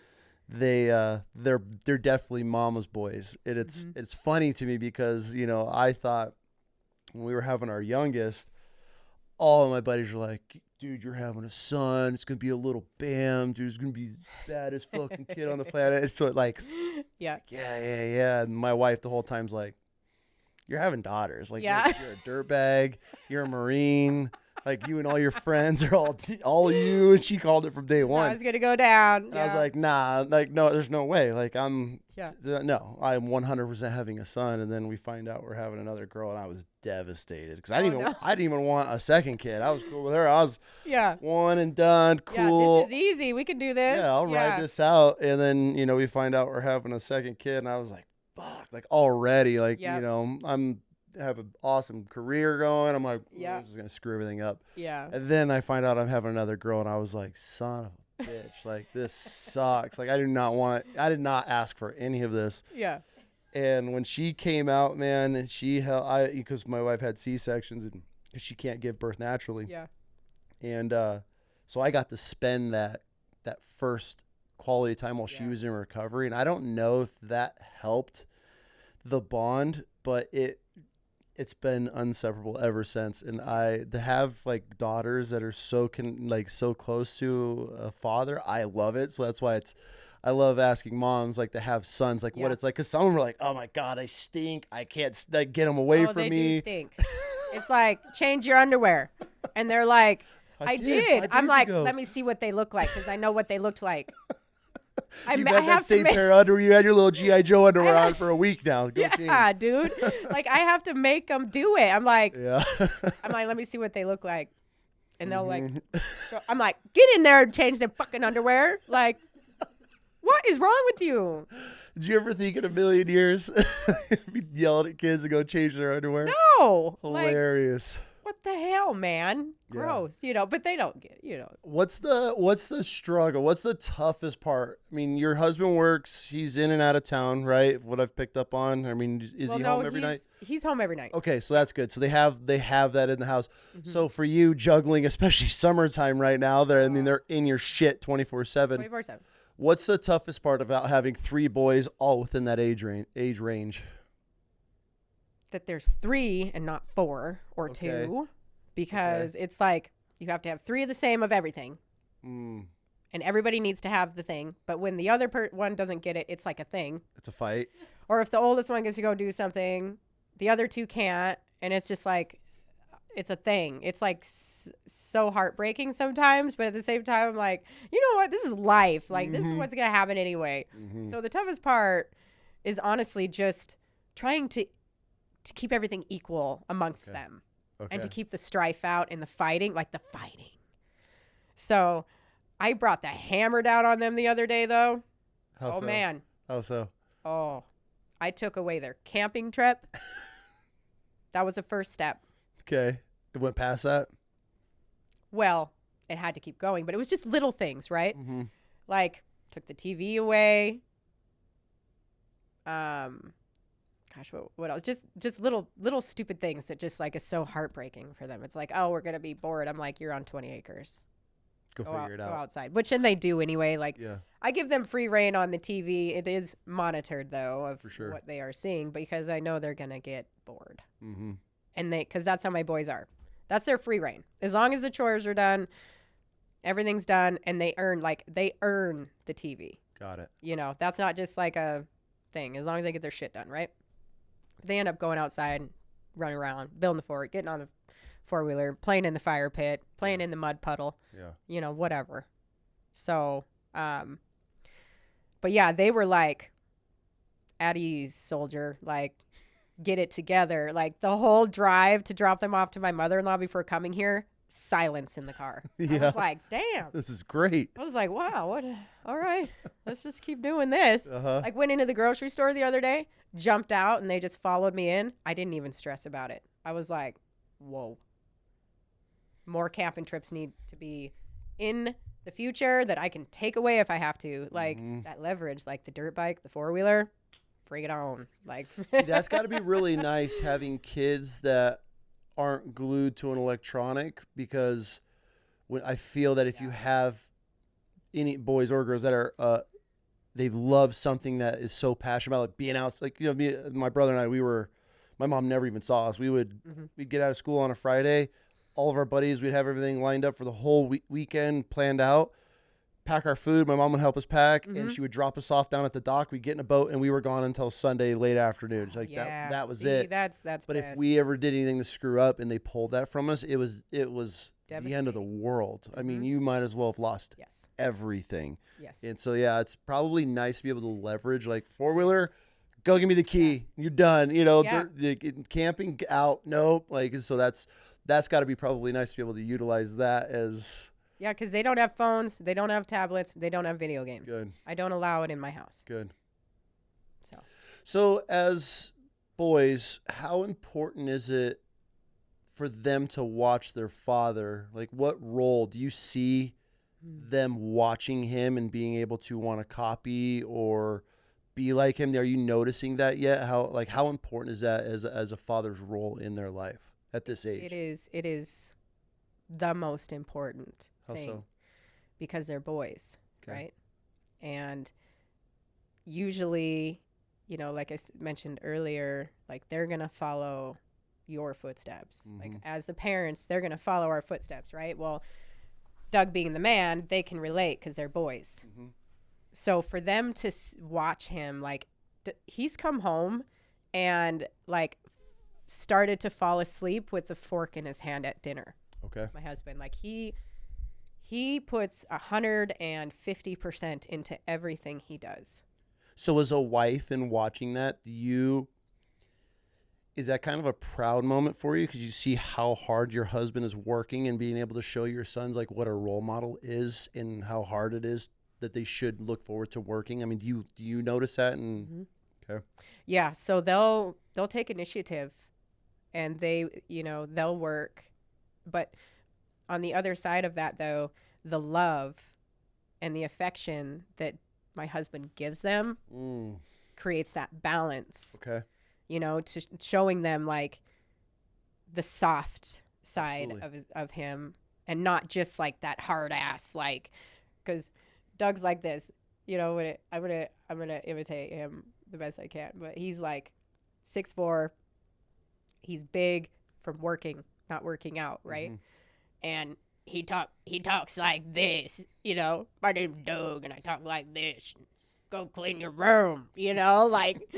they're definitely mama's boys. And it's funny to me because I thought when we were having our youngest, all of my buddies were like, dude, you're having a son. It's going to be a little Bam. Dude, it's going to be the baddest fucking kid on the planet. And so yeah. And my wife the whole time's like, you're having daughters. Like, Yeah. you're a dirtbag. You're a Marine. Like, you and all your friends are all you. And she called it from day one. I was going to go down. And I was like, nah, like, no, there's no way. Like, no, I'm 100% having a son. And then we find out we're having another girl, and I was devastated because I didn't even want a second kid. I was cool with her. I was one and done, cool. Yeah, this is easy. We can do this. Yeah, I'll ride this out. And then, we find out we're having a second kid, and I was like, fuck, like already, like, I'm have an awesome career going. I'm like, I'm just going to screw everything up. Yeah. And then I find out I'm having another girl, and I was like, son of a bitch, like this sucks. Like I did not ask for any of this. Yeah. And when she came out, man, and because my wife had C-sections and she can't give birth naturally. Yeah. And so I got to spend that first quality time while she was in recovery. And I don't know if that helped the bond, but it's been inseparable ever since. And to have like daughters that are so close to a father, I love it. So that's why I love asking moms like to have sons, like what it's like. Cause some of them were like, oh my God, I stink. I can't get them away from me. They do stink. It's like, change your underwear. And they're like, I did. I'm like, let me see what they look like. Cause I know what they looked like. You've had that same pair of underwear. You had your little G.I. Joe underwear on for a week now. Go change. Dude. Like, I have to make them do it. I'm like, let me see what they look like. And they'll I'm like, get in there and change their fucking underwear. Like, what is wrong with you? Did you ever think in a million years be yelling at kids to go change their underwear? No. Hilarious. What the hell, man? Gross, but they don't get, What's the struggle? What's the toughest part? I mean, your husband works, he's in and out of town, right? What I've picked up on. I mean, is he home every night? He's home every night. Okay, so that's good. So they have that in the house. Mm-hmm. So for you juggling, especially summertime right now, they're in your shit 24/7. 24/7. What's the toughest part about having 3 boys all within that age range? That there's 3 and not 4 or 2, because it's like you have to have 3 of the same of everything, and everybody needs to have the thing. But when the other one doesn't get it, it's like a thing. It's a fight. Or if the oldest one gets to go do something, the other 2 can't, and it's just like it's a thing. It's like so heartbreaking sometimes, but at the same time, I'm like, you know what? This is life. Like this is what's gonna happen anyway. Mm-hmm. So the toughest part is honestly just trying to keep everything equal amongst them, and to keep the strife out and the fighting. So I brought the hammer down on them the other day, though. How so? Man. How so? Oh, I took away their camping trip. That was the first step. Okay. It went past that? Well, it had to keep going, but it was just little things, right? Mm-hmm. Like, took the TV away. Gosh, what else? Just little stupid things that just like is so heartbreaking for them. It's like, oh, we're gonna be bored. I'm like, you're on 20 acres. Go figure it out. Go outside, which and they do anyway. Like, I give them free reign on the TV. It is monitored though of what they are seeing, because I know they're gonna get bored. Mm-hmm. And because that's how my boys are. That's their free reign. As long as the chores are done, everything's done, and they earn the TV. Got it. That's not just like a thing. As long as they get their shit done, right? They end up going outside, running around, building the fort, getting on the 4-wheeler, playing in the fire pit, playing in the mud puddle, whatever. So, but yeah, they were like, at ease, soldier, like, get it together. Like the whole drive to drop them off to my mother-in-law before coming here, silence in the car. I was like, damn. This is great. I was like, wow, all right, let's just keep doing this. Like went into the grocery store the other day, jumped out, and they just followed me in. I didn't even stress about it. I was like, whoa. More camping trips need to be in the future that I can take away if I have to. Like Mm-hmm. that leverage, like the dirt bike, the 4-wheeler, bring it on. Like, See, that's got to be really nice having kids that aren't glued to an electronic, because when I feel that if you have any boys or girls that are they love something that is so passionate about, like being out, like, you know, me, my brother and I, my mom never even saw us. We'd get out of school on a Friday, all of our buddies, we'd have everything lined up for the whole weekend planned out, pack our food. My mom would help us pack, and she would drop us off down at the dock. We'd get in a boat, and we were gone until Sunday late afternoon. It's like yeah, that was see, it. That's But best. if we ever did anything to screw up and they pulled that from us, it was the end of the world. I mean, you might as well have lost everything. Yes. And so, yeah, it's probably nice to be able to leverage, like, 4-wheeler, go give me the key. You're done. You know, camping out. Nope. Like, so that's got to be probably nice to be able to utilize that as. Yeah, because they don't have phones, they don't have tablets, they don't have video games. Good. I don't allow it in my house. Good. So as boys, how important is it for them to watch their father? Like, what role do you see them watching him and being able to want to copy or be like him? Are you noticing that yet? How important is that as a father's role in their life at this age? It is the most important thing. So? Because they're boys, Okay. right? And usually, you know, like I mentioned earlier, like they're going to follow your footsteps. Like as the parents, they're going to follow our footsteps, right? Well, Doug being the man, they can relate because they're boys. So for them to watch him, like he's come home and like started to fall asleep with the fork in his hand at dinner. Okay. My husband, like he puts 150% into everything he does. So as a wife and watching that, is that kind of a proud moment for you because you see how hard your husband is working and being able to show your sons like what a role model is and how hard it is that they should look forward to working? I mean, do you notice that? And okay. Yeah, so they'll take initiative and they'll work. But on the other side of that, though, the love and the affection that my husband gives them creates that balance. Okay. You know, to showing them like the soft side of him and not just like that hard ass, like, because Doug's like this, you know, I'm gonna imitate him the best I can, but he's like 6'4", he's big from not working out, right? And he talks like this, you know, my name's Doug and I talk like this. Go clean your room, you know, like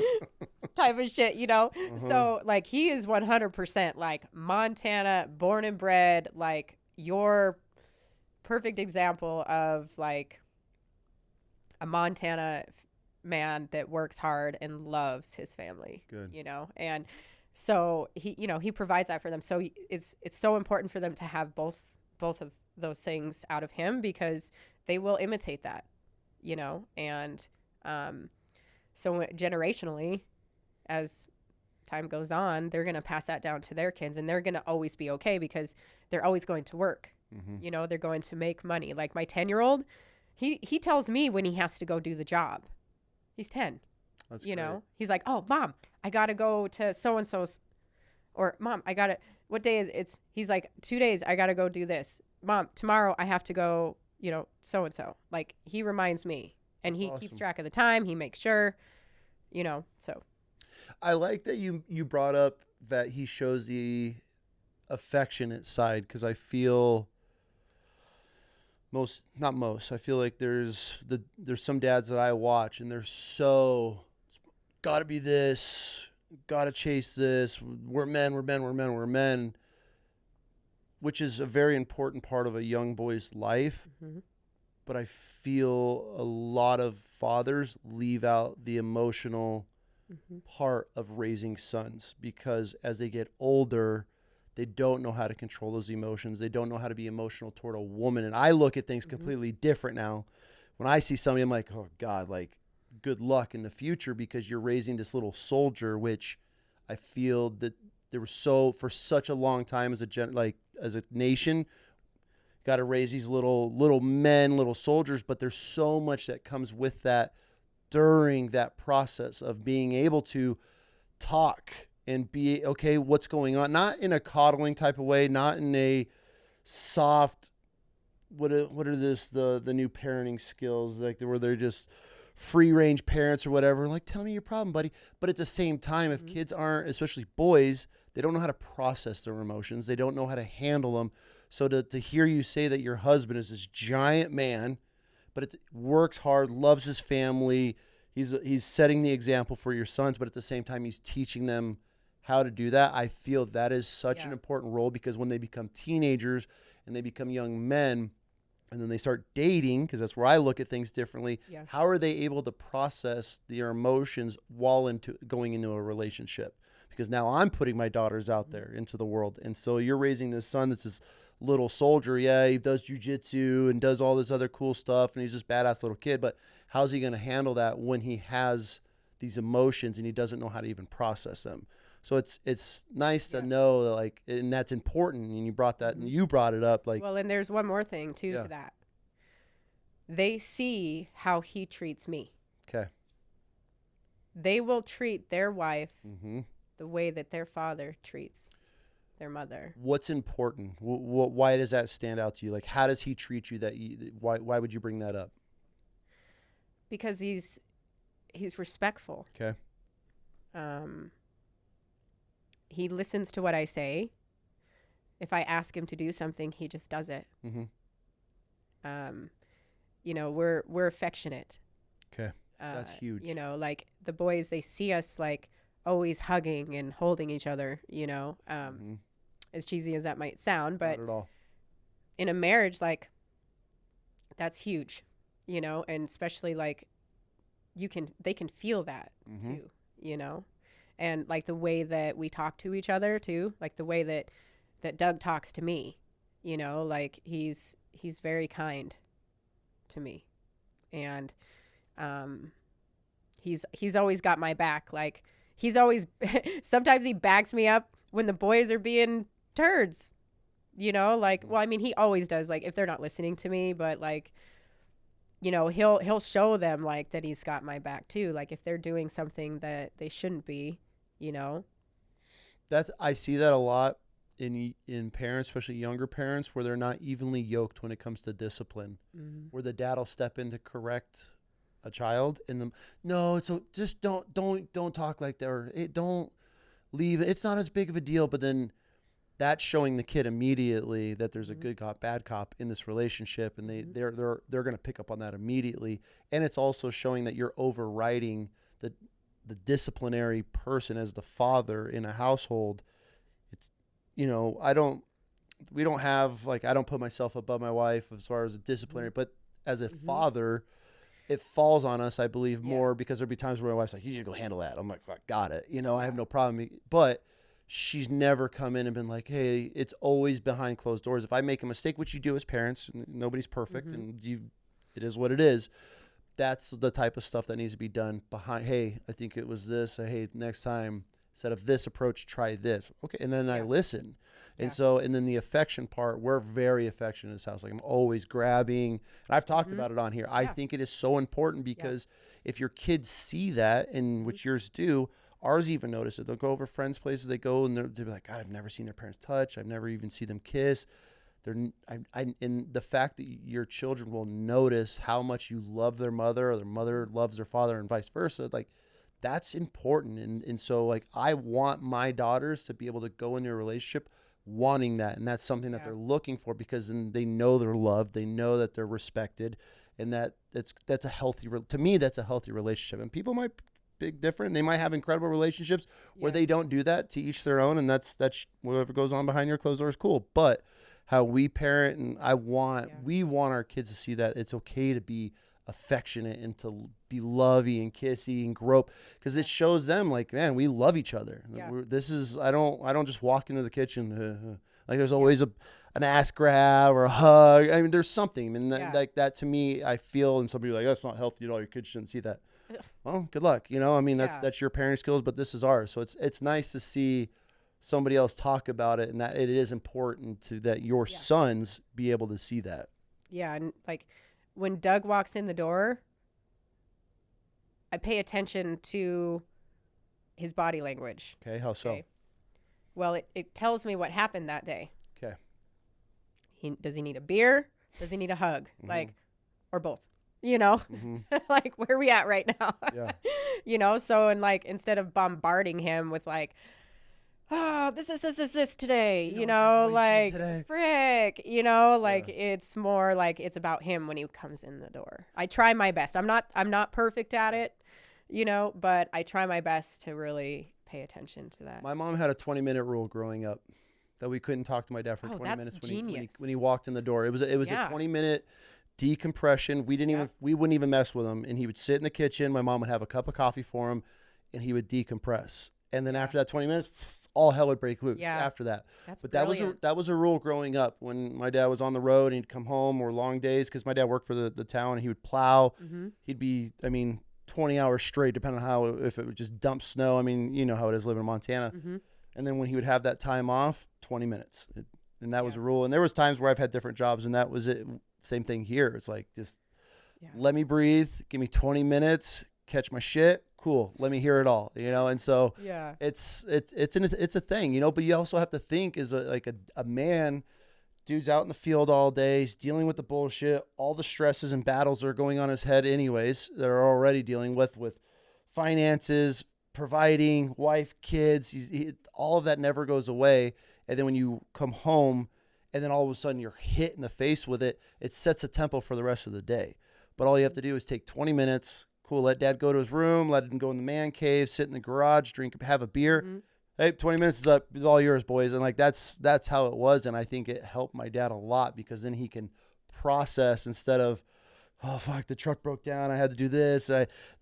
type of shit, you know? So like he is 100% like Montana, born and bred, like your perfect example of like a Montana man that works hard and loves his family. Good. You know? And so he provides that for them. So it's so important for them to have both of those things out of him because they will imitate that, you know? And so generationally, as time goes on, they're going to pass that down to their kids and they're going to always be okay because they're always going to work. You know, they're going to make money. Like my 10-year-old, he tells me when he has to go do the job. He's 10. That's you great. know, he's like, "Oh, Mom, I got to go to so-and-so's," or "Mom, I got to, what day is it?" He's like, 2 days, I got to go do this. "Mom, tomorrow I have to go, you know, so-and-so." Like he reminds me. And he keeps track of the time. He makes sure, you know, so. I like that you brought up that he shows the affectionate side because I feel I feel like there's some dads that I watch and they're so, gotta be this, gotta chase this, we're men, which is a very important part of a young boy's life. But I feel a lot of fathers leave out the emotional part of raising sons because as they get older, they don't know how to control those emotions. They don't know how to be emotional toward a woman. And I look at things completely different now. When I see somebody, I'm like, oh God, like good luck in the future because you're raising this little soldier, which I feel that there was for such a long time as a nation, got to raise these little men, little soldiers, but there's so much that comes with that during that process of being able to talk and be okay, what's going on, not in a coddling type of way, not in a soft what are the new parenting skills like where they're just free range parents or whatever, like tell me your problem, buddy. But at the same time, if kids aren't, especially boys, they don't know how to process their emotions, they don't know how to handle them. So to hear you say that your husband is this giant man, but it works hard, loves his family, he's setting the example for your sons, but at the same time he's teaching them how to do that. I feel that is such an important role, because when they become teenagers and they become young men and then they start dating, because that's where I look at things differently, how are they able to process their emotions while going into a relationship? Because now I'm putting my daughters out there into the world, and so you're raising this son that's this little soldier. Yeah, he does jujitsu and does all this other cool stuff, and he's just badass little kid, but how's he going to handle that when he has these emotions and he doesn't know how to even process them? So it's nice to know that, like, and that's important. And you brought that, and you brought it up, like. Well, and there's one more thing too to that. They see how he treats me. Okay. They will treat their wife the way that their father treats their mother. What's important? Why does that stand out to you? Like, how does he treat you? Why would you bring that up? Because he's respectful. Okay. He listens to what I say. If I ask him to do something, he just does it. You know, we're affectionate. Okay. That's huge. You know, like the boys, they see us like always hugging and holding each other, you know, as cheesy as that might sound, but not at all. In a marriage, like that's huge, you know, and especially like they can feel that too, you know. And like the way that we talk to each other too, like the way that Doug talks to me, you know, like he's very kind to me, and he's always got my back. Like he's always sometimes he backs me up when the boys are being turds, you know, like, well, I mean, he always does, like if they're not listening to me, but like, you know, he'll show them like that he's got my back too, like if they're doing something that they shouldn't be. You know, I see that a lot in parents, especially younger parents, where they're not evenly yoked when it comes to discipline, where the dad will step in to correct a child and just don't talk like that, or don't leave. It's not as big of a deal. But then that's showing the kid immediately that there's a good cop, bad cop in this relationship, and they're going to pick up on that immediately. And it's also showing that you're overriding the disciplinary person as the father in a household. It's, you know, we don't have, like, I don't put myself above my wife as far as a disciplinary, but as a father, it falls on us, I believe, more, because there'll be times where my wife's like, you need to go handle that. I'm like, fuck, got it. You know, I have no problem. But she's never come in and been like, hey, it's always behind closed doors. If I make a mistake, which you do as parents, nobody's perfect, and it is what it is. That's the type of stuff that needs to be done behind. Hey, I think it was this. Hey, next time, instead of this approach, try this. Okay. And then I listen. And and then the affection part, we're very affectionate in this house. Like, I'm always grabbing, and I've talked about it on here. I think it is so important, because if your kids see that, and which yours do, ours even notice it. They'll go over friends' places. They go and they'll be like, God, I've never seen their parents touch. I've never even seen them kiss. And the fact that your children will notice how much you love their mother, or their mother loves their father, and vice versa, like, that's important. And so, like, I want my daughters to be able to go into a relationship wanting that, and that's something that they're looking for, because then they know they're loved, they know that they're respected, and that's a healthy, to me, that's a healthy relationship. And people might be different. They might have incredible relationships where they don't do that. To each their own, and that's whatever goes on behind your closed doors, cool. But how we parent, and we want our kids to see that it's okay to be affectionate and to be lovey and kissy and grope, because it shows them, like, man, we love each other. I don't just walk into the kitchen like there's always an ass grab or a hug. I mean, there's something, and like that to me, I feel, and somebody like, that's not healthy at all, your kids shouldn't see that. Well, good luck, you know. I mean, that's your parenting skills, but this is ours. So it's nice to see somebody else talk about it, and that it is important to that your Yeah. sons be able to see that. Yeah, and like when Doug walks in the door, I pay attention to his body language. Okay, how so? Okay. Well, it tells me what happened that day. Okay. Does he need a beer? Does he need a hug? Mhm. Like, or both? You know, like where are we at right now? Yeah. You know, so and like instead of bombarding him with like, oh, this today, you know, like frick, you know, like it's more like it's about him when he comes in the door. I try my best. I'm not perfect at it, you know, but I try my best to really pay attention to that. My mom had a 20-minute rule growing up that we couldn't talk to my dad for 20 that's minutes genius. when he walked in the door. It was a 20-minute decompression. We wouldn't even mess with him, and he would sit in the kitchen. My mom would have a cup of coffee for him, and he would decompress. And then after that 20 minutes, all hell would break loose after that. But that was a rule growing up when my dad was on the road and he'd come home or long days because my dad worked for the town and he would plow. He'd be, 20 hours straight, depending on how, if it would just dump snow. I mean, you know how it is living in Montana. And then when he would have that time off, 20 minutes. And that was a rule. And there was times where I've had different jobs and that was it. Same thing here. It's like, just let me breathe. Give me 20 minutes, catch my shit. Cool. Let me hear it all, you know? And so it's a thing, you know, but you also have to think as a man, dude's out in the field all day. He's dealing with the bullshit, all the stresses and battles that are going on in his head anyways, that are already dealing with finances, providing, wife, kids, all of that never goes away. And then when you come home and then all of a sudden you're hit in the face with it, it sets a tempo for the rest of the day. But all you have to do is take 20 minutes. Cool. Let dad go to his room. Let him go in the man cave, sit in the garage, have a beer. Hey, 20 minutes is up. It's all yours, boys. And like, that's how it was. And I think it helped my dad a lot because then he can process instead of, oh, fuck, the truck broke down. I had to do this.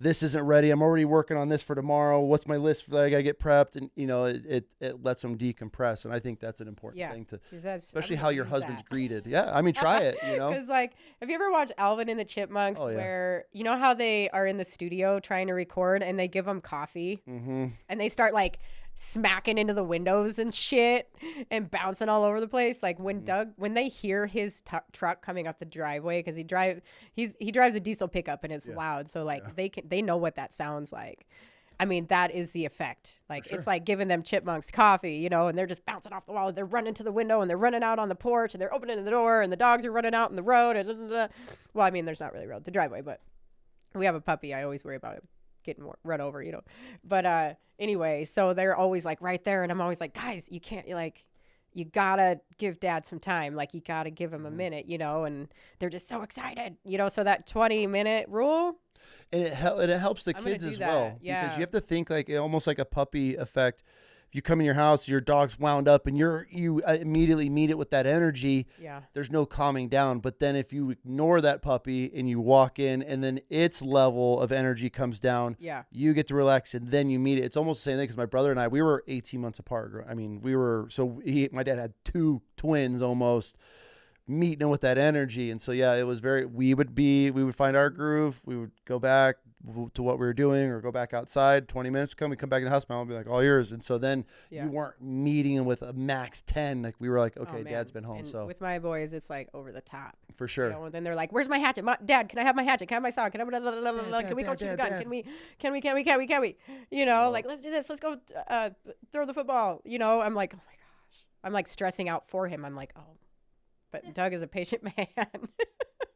This isn't ready. I'm already working on this for tomorrow. What's my list? I got to get prepped. And, you know, it lets them decompress. And I think that's an important thing especially how your husband's greeted. Yeah. I mean, try it, you know? Because, like, have you ever watched Alvin and the Chipmunks where, you know how they are in the studio trying to record and they give them coffee and they start, like, smacking into the windows and shit and bouncing all over the place. Like when they hear his truck coming up the driveway, because he drives a diesel pickup and it's loud, so like they know what that sounds like. I mean, that is the effect. Like it's like giving them chipmunks coffee, you know, and they're just bouncing off the wall. They're running to the window and they're running out on the porch and they're opening the door and the dogs are running out in the road. And well, I mean, there's not really a road, the driveway, but we have a puppy. I always worry about him getting run over, you know. But anyway, so they're always like right there, and I'm always like, guys, you can't, you gotta give dad some time, like you gotta give him a minute, you know. And they're just so excited, you know. So that 20-minute rule, and it helps the kids as well, because you have to think like almost like a puppy effect. If you come in your house, your dog's wound up and you immediately meet it with that energy. There's no calming down. But then if you ignore that puppy and you walk in and then its level of energy comes down, you get to relax and then you meet it. It's almost the same thing because my brother and I, we were 18 months apart. I mean, my dad had 2 twins almost meeting with that energy. And so, it was we would find our groove. We would go back to what we were doing or go back outside 20 minutes. We come back in the house. My mom would be like, all yours. And so then you weren't meeting with a max 10. Like we were like, okay, dad's been home. And so with my boys, it's like over the top. For sure. You know, and then they're like, where's my hatchet? Dad, can I have my hatchet? Can I have my saw? Can we go shoot a gun? Can we? You know, like, let's do this. Let's go throw the football. You know, I'm like, oh my gosh. I'm like stressing out for him. I'm like, oh. But Doug is a patient man.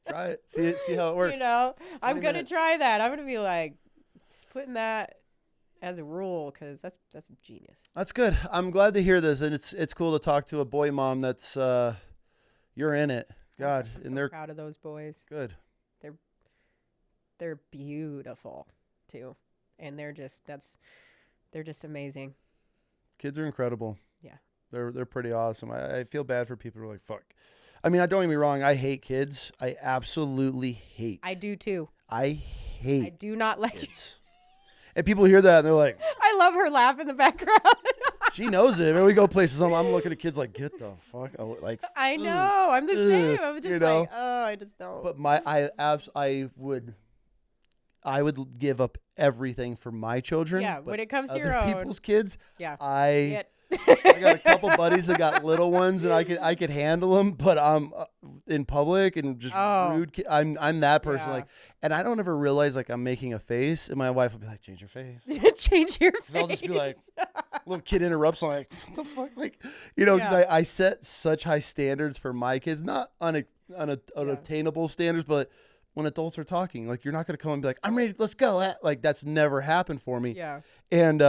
Try it. See how it works. You know, I'm going to try that. I'm going to be like putting that as a rule because that's genius. That's good. I'm glad to hear this. And it's cool to talk to a boy mom that's you're in it. God. I'm so proud of those boys. Good. They're beautiful too. And they're just amazing. Kids are incredible. Yeah. They're pretty awesome. I feel bad for people who are like, fuck. I mean, don't get me wrong. I hate kids. I absolutely hate. I do too. I hate. I do not like kids. And people hear that and they're like, I love her laugh in the background. She knows it. When we go places, I'm looking at kids like, get the fuck out. Like, I know. I'm the same. I'm just like, oh, I just don't. But I would give up everything for my children. Yeah, when it comes to other your own people's kids, I got a couple buddies that got little ones, and I could handle them. But I'm in public and just Oh, rude. I'm that person. yeah. Like, and I don't ever realize like I'm making a face, and my wife will be like, "Change your face." Change your 'Cause I'll just be like, face. little kid interrupts. I'm like, "What the fuck?" Like, you know, because Yeah. I set such high standards for my kids, not unattainable standards, but when adults are talking, like you're not gonna come and be like, "I'm ready, let's go." Like that's never happened for me. Yeah. And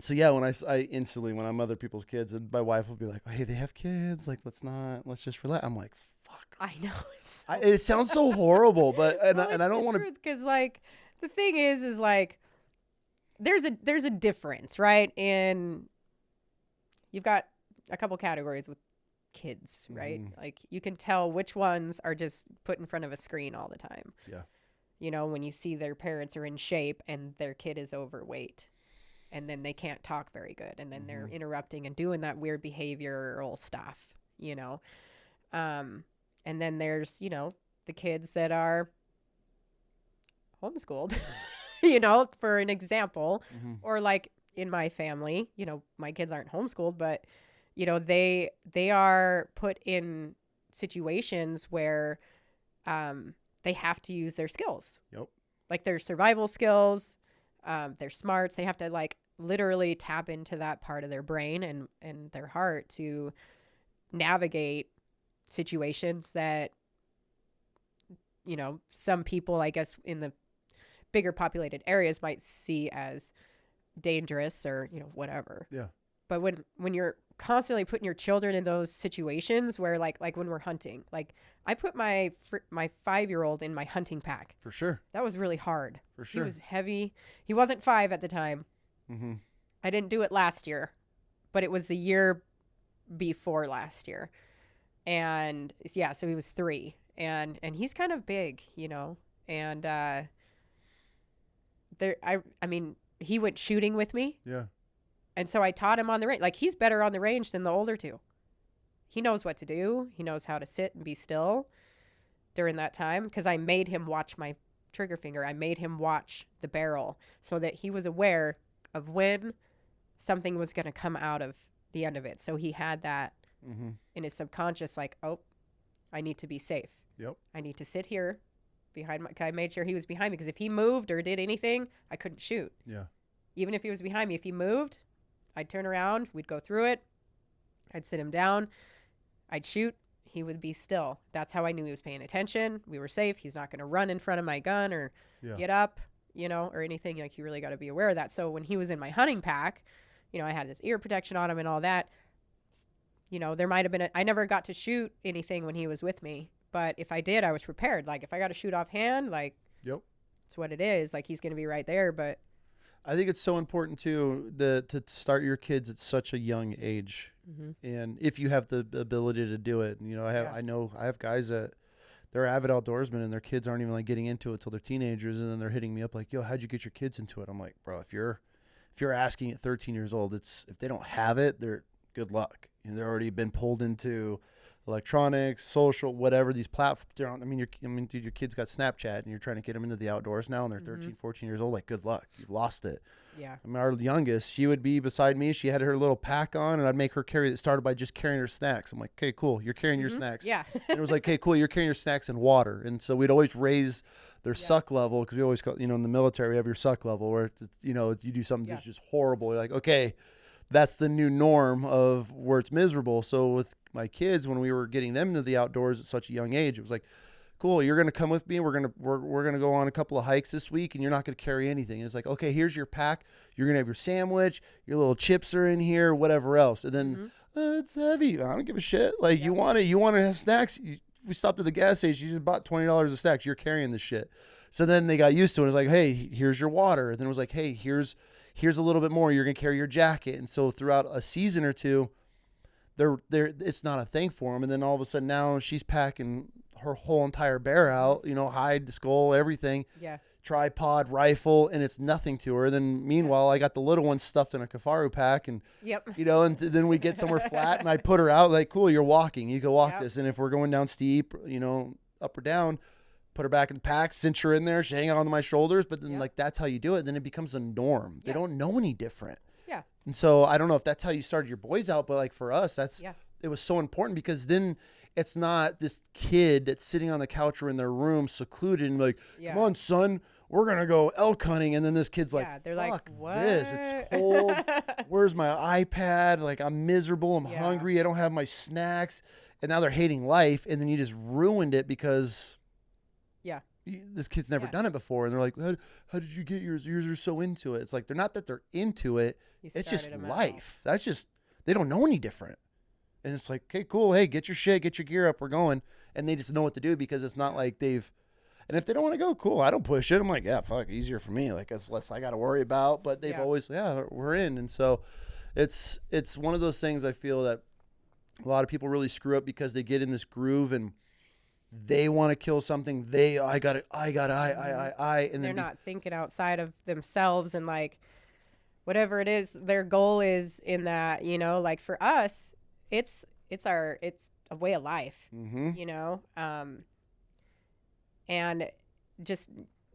so yeah, when I instantly when I'm other people's kids, and my wife will be like, "Hey, they have kids. Like, let's just relax." I'm like, "Fuck." I know. It sounds so horrible, but and I don't want to. because like the thing is like there's a difference, right? And you've got a couple categories with kids, right? Like you can tell which ones are just put in front of a screen all the time. Yeah. You know, when you see their parents are in shape and their kid is overweight and then they can't talk very good and then they're interrupting and doing that weird behavioral stuff, you know. And then there's, you know, the kids that are homeschooled, you know, for an example, or like in my family, you know, my kids aren't homeschooled, but you know, they are put in situations where they have to use their skills. Yep. Like their survival skills, their smarts. They have to like literally tap into that part of their brain and their heart to navigate situations that, you know, some people, I guess, in the bigger populated areas might see as dangerous or, you know, whatever. Yeah. But when you're constantly putting your children in those situations where like when we're hunting, like I put my 5-year-old in my hunting pack. For sure. That was really hard. For sure. He was heavy. He wasn't 5 at the time. I didn't do it last year, but it was the year before last year. And yeah, so he was 3 and he's kind of big, you know, and I mean, he went shooting with me. Yeah. And so I taught him on the range. Like he's better on the range than the older two. He knows what to do. He knows how to sit and be still during that time because I made him watch my trigger finger. I made him watch the barrel so that he was aware of when something was going to come out of the end of it. So he had that in his subconscious, like, oh, I need to be safe. Yep. I need to sit here behind I made sure he was behind me because if he moved or did anything, I couldn't shoot. Yeah. Even if he was behind me, if he moved, I'd turn around, we'd go through it. I'd sit him down. I'd shoot. He would be still. That's how I knew he was paying attention. We were safe. He's not going to run in front of my gun or get up, you know, or anything. Like, you really got to be aware of that. So when he was in my hunting pack, you know, I had this ear protection on him and all that. You know, there might have been I never got to shoot anything when he was with me. But if I did, I was prepared. Like, if I got to shoot offhand, like, it's what it is. Like, he's going to be right there. But I think it's so important too to start your kids at such a young age, and if you have the ability to do it, you know, I have guys that they're avid outdoorsmen and their kids aren't even like getting into it till they're teenagers, and then they're hitting me up like, "Yo, how'd you get your kids into it?" I'm like, "Bro, if you're asking at 13 years old, if they don't have it, they're good luck. And they're already been pulled into electronics, social, whatever these platforms. I mean, dude, your kid's got Snapchat and you're trying to get them into the outdoors now and they're 13, 14 years old. Like, good luck. You've lost it. yeah. I mean, our youngest, she would be beside me. She had her little pack on and I'd make her carry it. Started by just carrying her snacks. I'm like, okay, cool. You're carrying your snacks. Yeah. And it was like, okay, cool. You're carrying your snacks and water. And so we'd always raise their suck level because we always call, you know, in the military, we have your suck level where, it's, you know, you do something that's just horrible. You're like, okay, that's the new norm of where it's miserable. So with my kids, when we were getting them into the outdoors at such a young age, it was like, cool, you're going to come with me. We're going to go on a couple of hikes this week and you're not going to carry anything. And it's like, okay, here's your pack. You're going to have your sandwich, your little chips are in here, whatever else. And then it's heavy. I don't give a shit. Like you want to have snacks. We stopped at the gas station. You just bought $20 of snacks. You're carrying this shit. So then they got used to it. It was like, hey, here's your water. And then it was like, hey, here's a little bit more. You're going to carry your jacket. And so throughout a season or two, it's not a thing for them. And then all of a sudden now she's packing her whole entire bear out, you know, hide, skull, everything. Yeah. Tripod, rifle, and it's nothing to her. Then meanwhile, I got the little one stuffed in a Kafaru pack and, you know, and then we get somewhere flat and I put her out like, cool, you're walking. You can walk this. And if we're going down steep, you know, up or down, put her back in the pack, cinch her in there, she hang out on my shoulders. But then like, that's how you do it. Then it becomes a norm. They don't know any different. Yeah. And so I don't know if that's how you started your boys out, but like for us, Yeah. it was so important because then it's not this kid that's sitting on the couch or in their room secluded and like, Yeah. come on, son, we're going to go elk hunting. And then this kid's like, Yeah, they're fuck like, what? this. It's cold. Where's my iPad? Like, I'm miserable. I'm Yeah. hungry. I don't have my snacks. And now they're hating life. And then you just ruined it because Yeah. this kid's never done it before. And they're like, how did you get yours? Yours are so into it. It's like, they're not that they're into it. You It's just started 'em life. That's just, they don't know any different. And it's like, okay, cool. Hey, get your shit, get your gear up. We're going. And they just know what to do because it's not like they've, and if they don't want to go, cool. I don't push it. I'm like, yeah, fuck, easier for me. Like, it's less I got to worry about. But they've always, we're in. And so it's one of those things I feel that a lot of people really screw up because they get in this groove and they want to kill something. And they're not thinking outside of themselves and like whatever it is their goal is in that, you know, like for us, it's a way of life, you know, and just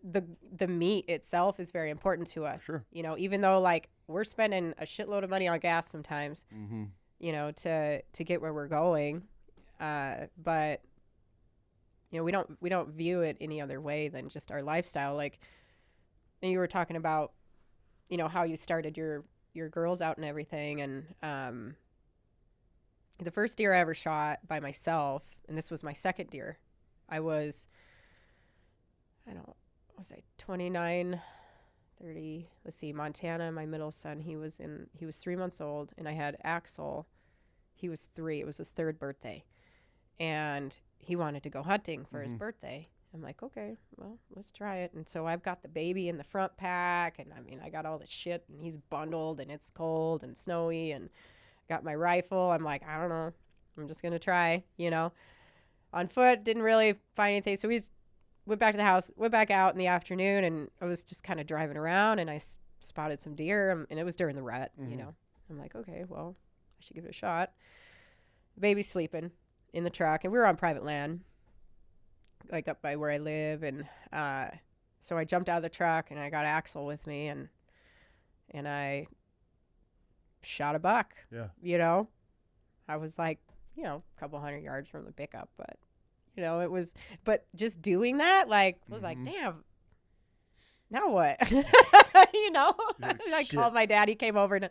the meat itself is very important to us. Sure. You know, even though like we're spending a shitload of money on gas sometimes, you know, to get where we're going, but you know, we don't view it any other way than just our lifestyle. Like you were talking about, you know, how you started your girls out and everything, and the first deer I ever shot by myself, and this was my second deer. I was 29, 30, let's see, Montana, my middle son, he was 3 months old, and I had Axel, he was 3, it was his 3rd birthday, and he wanted to go hunting for his birthday. I'm like, okay, well, let's try it. And so I've got the baby in the front pack, and I mean, I got all the shit, and he's bundled, and it's cold and snowy, and got my rifle. I'm like, I don't know, I'm just gonna try, you know. On foot, didn't really find anything, so we just went back to the house, went back out in the afternoon, and I was just kind of driving around, and I spotted some deer, and it was during the rut, you know. I'm like, okay, well, I should give it a shot. The baby's sleeping in the truck, and we were on private land, like up by where I live, and so I jumped out of the truck, and I got Axel with me, and I shot a buck. Yeah. You know, I was like, you know, a couple 100 yards from the pickup, but you know, but just doing that, like, was like, damn, now what? You know, and I called my dad. He came over and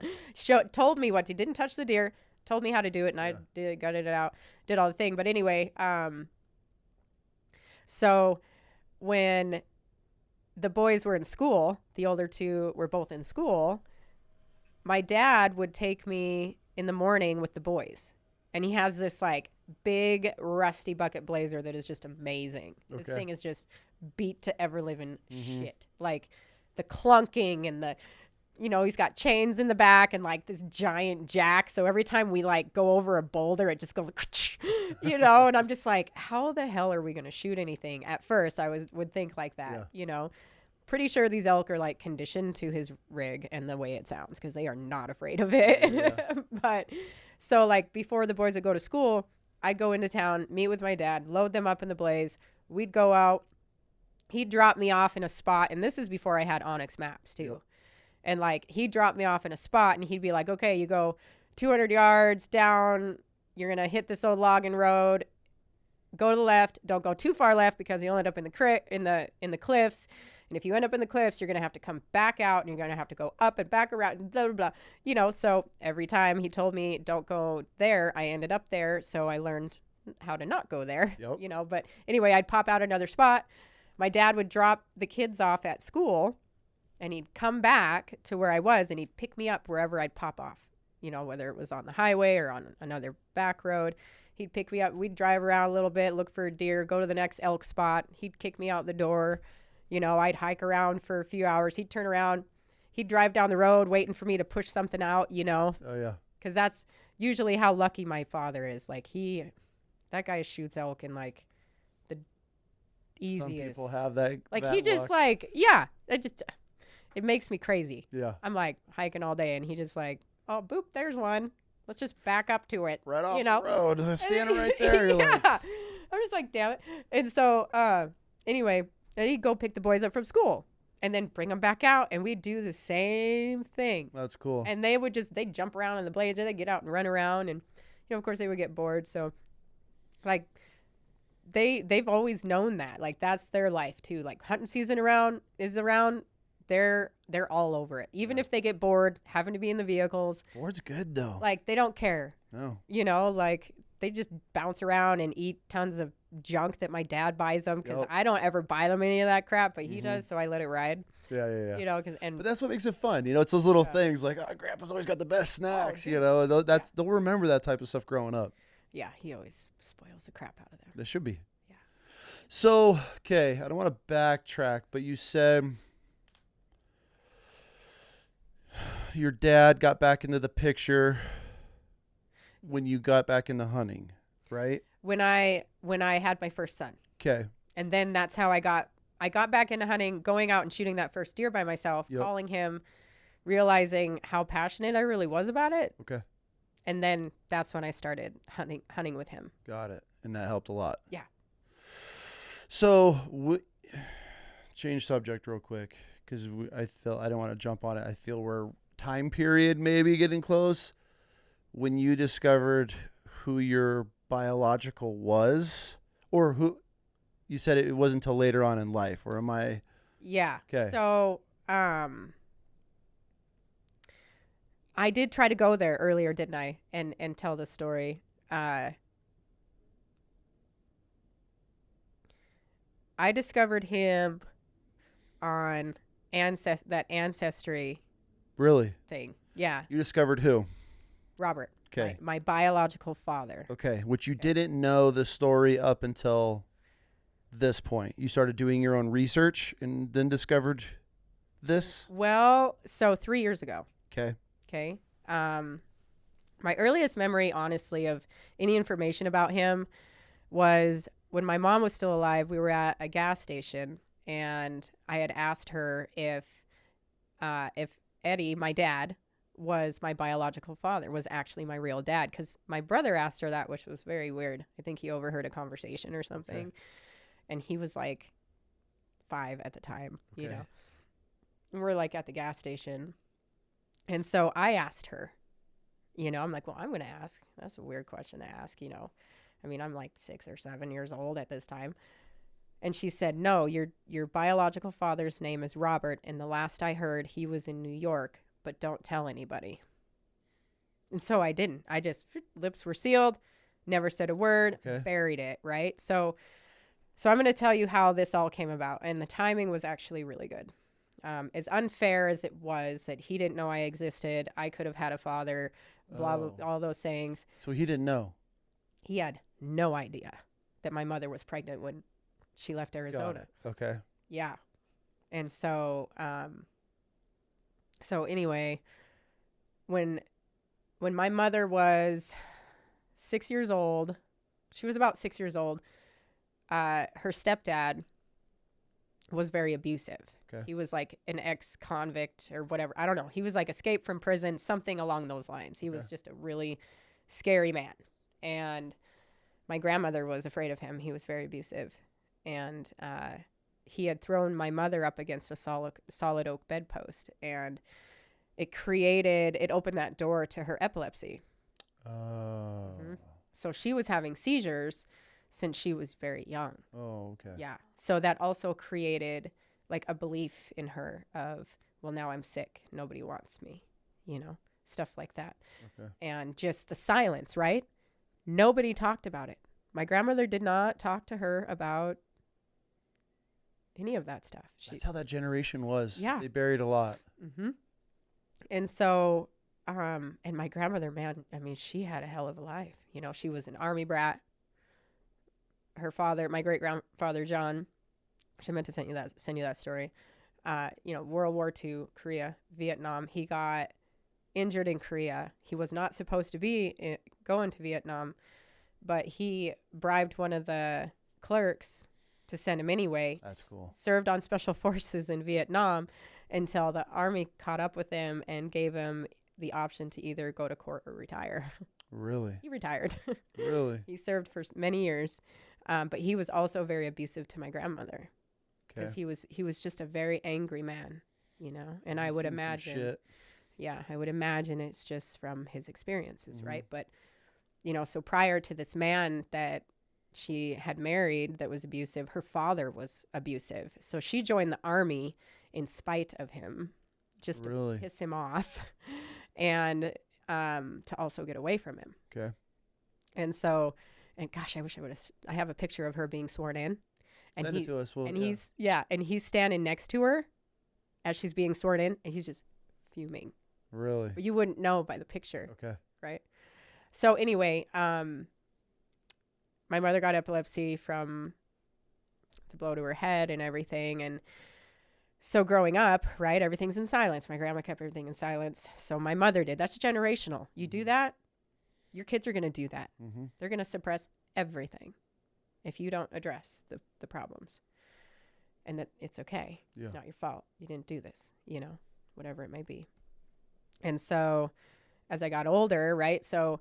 told me what to, didn't touch the deer, told me how to do it, and I got it out, did all the thing. But anyway, so when the boys were in school, the older two were both in school, my dad would take me in the morning with the boys. And he has this like big rusty bucket blazer that is just amazing. Okay. This thing is just beat to ever living shit. Like the clunking and the, you know, he's got chains in the back and like this giant jack. So every time we like go over a boulder, it just goes, you know, and I'm just like, how the hell are we going to shoot anything? At first I would think like that, you know. Pretty sure these elk are like conditioned to his rig and the way it sounds because they are not afraid of it. But so like before the boys would go to school, I'd go into town, meet with my dad, load them up in the blaze. We'd go out. He'd drop me off in a spot. And this is before I had Onyx maps too. And like he'd drop me off in a spot and he'd be like, okay, you go 200 yards down. You're going to hit this old logging road. Go to the left. Don't go too far left because you'll end up in the cliffs. And if you end up in the cliffs, you're going to have to come back out and you're going to have to go up and back around and blah, blah, blah. You know, so every time he told me don't go there, I ended up there. So I learned how to not go there, you know. But anyway, I'd pop out another spot. My dad would drop the kids off at school and he'd come back to where I was and he'd pick me up wherever I'd pop off, you know, whether it was on the highway or on another back road. He'd pick me up. We'd drive around a little bit, look for a deer, go to the next elk spot. He'd kick me out the door. You know, I'd hike around for a few hours. He'd turn around. He'd drive down the road waiting for me to push something out, you know. Oh, yeah. Because that's usually how lucky my father is. Like, that guy shoots elk in, like, the easiest. Some people have that. Like, that he just, luck. like, it makes me crazy. Yeah. I'm, like, hiking all day, and he just, like, oh, boop, there's one. Let's just back up to it. Right off the road. Standing right there. You're like. I'm just like, damn it. And so, anyway. And he'd go pick the boys up from school. and then bring them back out, and we'd do the same thing. That's cool. And they'd jump around in the blazer, they'd get out and run around, and of course they would get bored. So like they've always known that, like, that's their life too. Like, hunting season is around, they're all over it. Even if they get bored having to be in the vehicles. Bored's good though. Like, they don't care. No. Like, they just bounce around and eat tons of junk that my dad buys them, because I don't ever buy them any of that crap, but he does, so I let it ride. Yeah. But that's what makes it fun. It's those little things like, oh, Grandpa's always got the best snacks. They'll remember that type of stuff growing up. Yeah, he always spoils the crap out of them. They should be. Yeah. So, okay, I don't want to backtrack, but you said your dad got back into the picture when you got back into hunting, right? When I had my first son. Okay. And then that's how I got back into hunting, going out and shooting that first deer by myself, calling him, realizing how passionate I really was about it. Okay. And then that's when I started hunting with him. Got it. And that helped a lot. Yeah. So, change subject real quick, because I don't want to jump on it. I feel we're time period maybe getting close. When you discovered who your biological was, or who you said it wasn't until later on in life, or am I? Yeah. Okay. So, I did try to go there earlier, didn't I? And tell the story. I discovered him on that ancestry Really? thing. Yeah. You discovered who? Robert. Okay. My biological father. Okay. Which you didn't know the story up until this point. You started doing your own research and then discovered this? Well, so 3 years ago. Okay. Okay. My earliest memory, honestly, of any information about him was when my mom was still alive. We were at a gas station, and I had asked her if Eddie, my dad, was my biological father, was actually my real dad, because my brother asked her that, which was very weird. I think he overheard a conversation or something, and he was like 5 at the time, And we're like at the gas station. And so I asked her, I'm like, well, I'm going to ask. That's a weird question to ask, I mean, I'm like 6 or 7 years old at this time. And she said, no, your biological father's name is Robert. And the last I heard, he was in New York, but don't tell anybody. And so I didn't. I just, lips were sealed, never said a word, buried it, right? So I'm going to tell you how this all came about. And the timing was actually really good. As unfair as it was that he didn't know I existed, I could have had a father, blah, blah, all those things. So he didn't know? He had no idea that my mother was pregnant when she left Arizona. Got it. Okay. Yeah. And so, anyway, when my mother was 6 years old, she was about 6 years old, her stepdad was very abusive. Okay. He was like an ex-convict or whatever. I don't know. He was like escaped from prison, something along those lines. He was just a really scary man. And my grandmother was afraid of him. He was very abusive. And he had thrown my mother up against a solid oak bedpost. And it opened that door to her epilepsy. Oh. Mm-hmm. So she was having seizures since she was very young. Oh, okay. Yeah. So that also created like a belief in her of, well, now I'm sick. Nobody wants me, stuff like that. Okay. And just the silence, right? Nobody talked about it. My grandmother did not talk to her about any of that stuff. That's how that generation was. Yeah. They buried a lot. Mm-hmm. And so, and my grandmother, man, I mean, she had a hell of a life. She was an Army brat. Her father, my great grandfather, John, I meant to send you that story. World War II, Korea, Vietnam. He got injured in Korea. He was not supposed to be going to Vietnam, but he bribed one of the clerks to send him anyway. That's cool. Served on special forces in Vietnam until the Army caught up with him and gave him the option to either go to court or retire. Really? He retired. Really? He served for many years, but he was also very abusive to my grandmother. because he was just a very angry man, you know. And I would Seen some imagine, shit. yeah, I would imagine it's just from his experiences, right? But you know, so prior to this man that she had married that was abusive, her father was abusive. So she joined the army in spite of him, just Really? to piss him off, and to also get away from him. Okay. And so, and gosh, I wish I would have. I have a picture of her being sworn in, and Send it to us. Well, and he's standing next to her as she's being sworn in, and he's just fuming. Really? But you wouldn't know by the picture, Okay. right? So anyway, my mother got epilepsy from the blow to her head and everything, and so growing up, right, everything's in silence. My grandma kept everything in silence. So my mother did. That's generational. You do that, your kids are going to do that. Mm-hmm. They're going to suppress everything if you don't address the problems. And that it's okay. Yeah. It's not your fault. You didn't do this, you know, whatever it may be. And so as I got older, right, so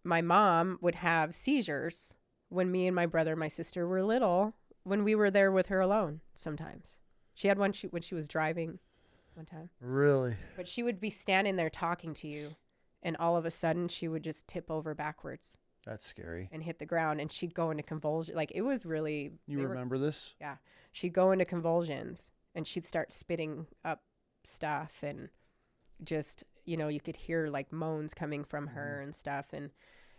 my mom would have seizures when me and my brother and my sister were little, when we were there with her alone sometimes. She had one when she was driving one time. Really? But she would be standing there talking to you, and all of a sudden she would just tip over backwards That's scary. and hit the ground, and she'd go into convulsion. Like, it was really... You remember this? Yeah. She'd go into convulsions, and she'd start spitting up stuff, and just, you know, you could hear like moans coming from her and stuff. And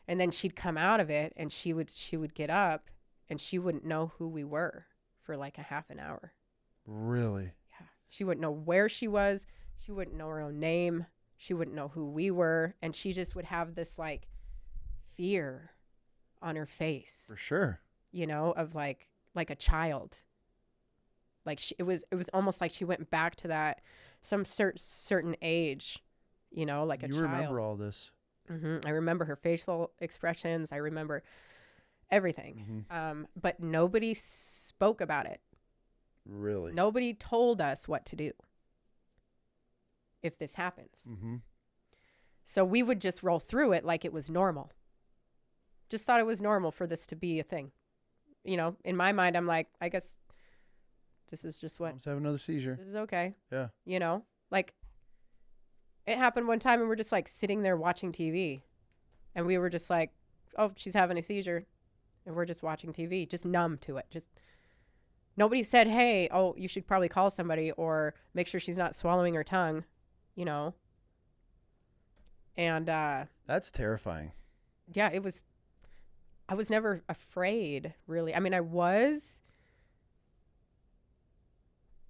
then she'd come out of it, and she would get up, and she wouldn't know who we were for like a half an hour. Really? Yeah. She wouldn't know where she was. She wouldn't know her own name. She wouldn't know who we were. And she just would have this like fear on her face, For sure. you know, of like a child. Like it was almost like she went back to that some certain age, you know, like a child. You remember all this. I remember her facial expressions. I remember everything. But nobody spoke about it. Really? Nobody told us what to do if this happens. So we would just roll through it like it was normal. Just thought it was normal for this to be a thing. You know, in my mind, I'm like, I guess this is just what... Mom's having another seizure. This is okay. Yeah. You know, like it happened one time and we're just like sitting there watching TV. And we were just like, oh, she's having a seizure. And we're just watching TV, just numb to it. Just nobody said, hey, oh, you should probably call somebody or make sure she's not swallowing her tongue, you know. And That's terrifying. yeah, I was never afraid, really. I mean, I was,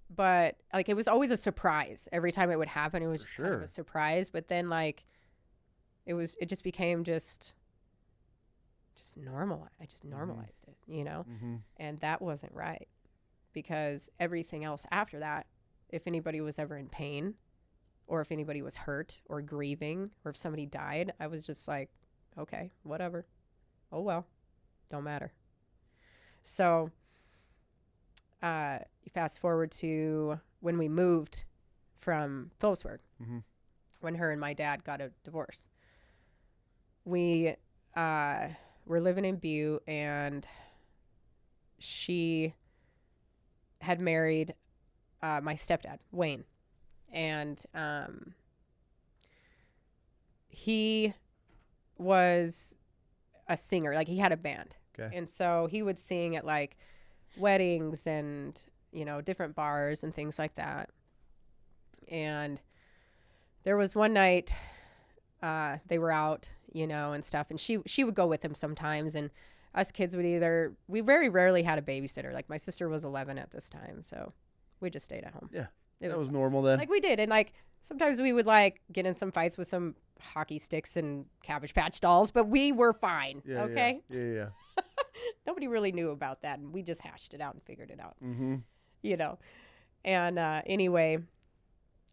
but like it was always a surprise. Every time it would happen, it was just kind of a surprise. But then like it just became just normal. I just normalized it, you know? And that wasn't right, because everything else after that, if anybody was ever in pain or if anybody was hurt or grieving or if somebody died, I was just like, okay, whatever. Oh, well, don't matter. So fast forward to when we moved from Phillipsburg, when her and my dad got a divorce. We were living in Brea, and she had married my stepdad, Wayne. And he was a singer. Like, he had a band. Okay. And so he would sing at like weddings and, you know, different bars and things like that. And there was one night they were out, you know, and stuff, and she would go with him sometimes, and us kids would we very rarely had a babysitter. Like, my sister was 11 at this time, so we just stayed at home. Yeah. That was normal then. Like, we did. And like sometimes we would like get in some fights with some hockey sticks and Cabbage Patch dolls, but we were fine. Yeah, okay. Yeah. Nobody really knew about that, and we just hashed it out and figured it out. You know. And anyway,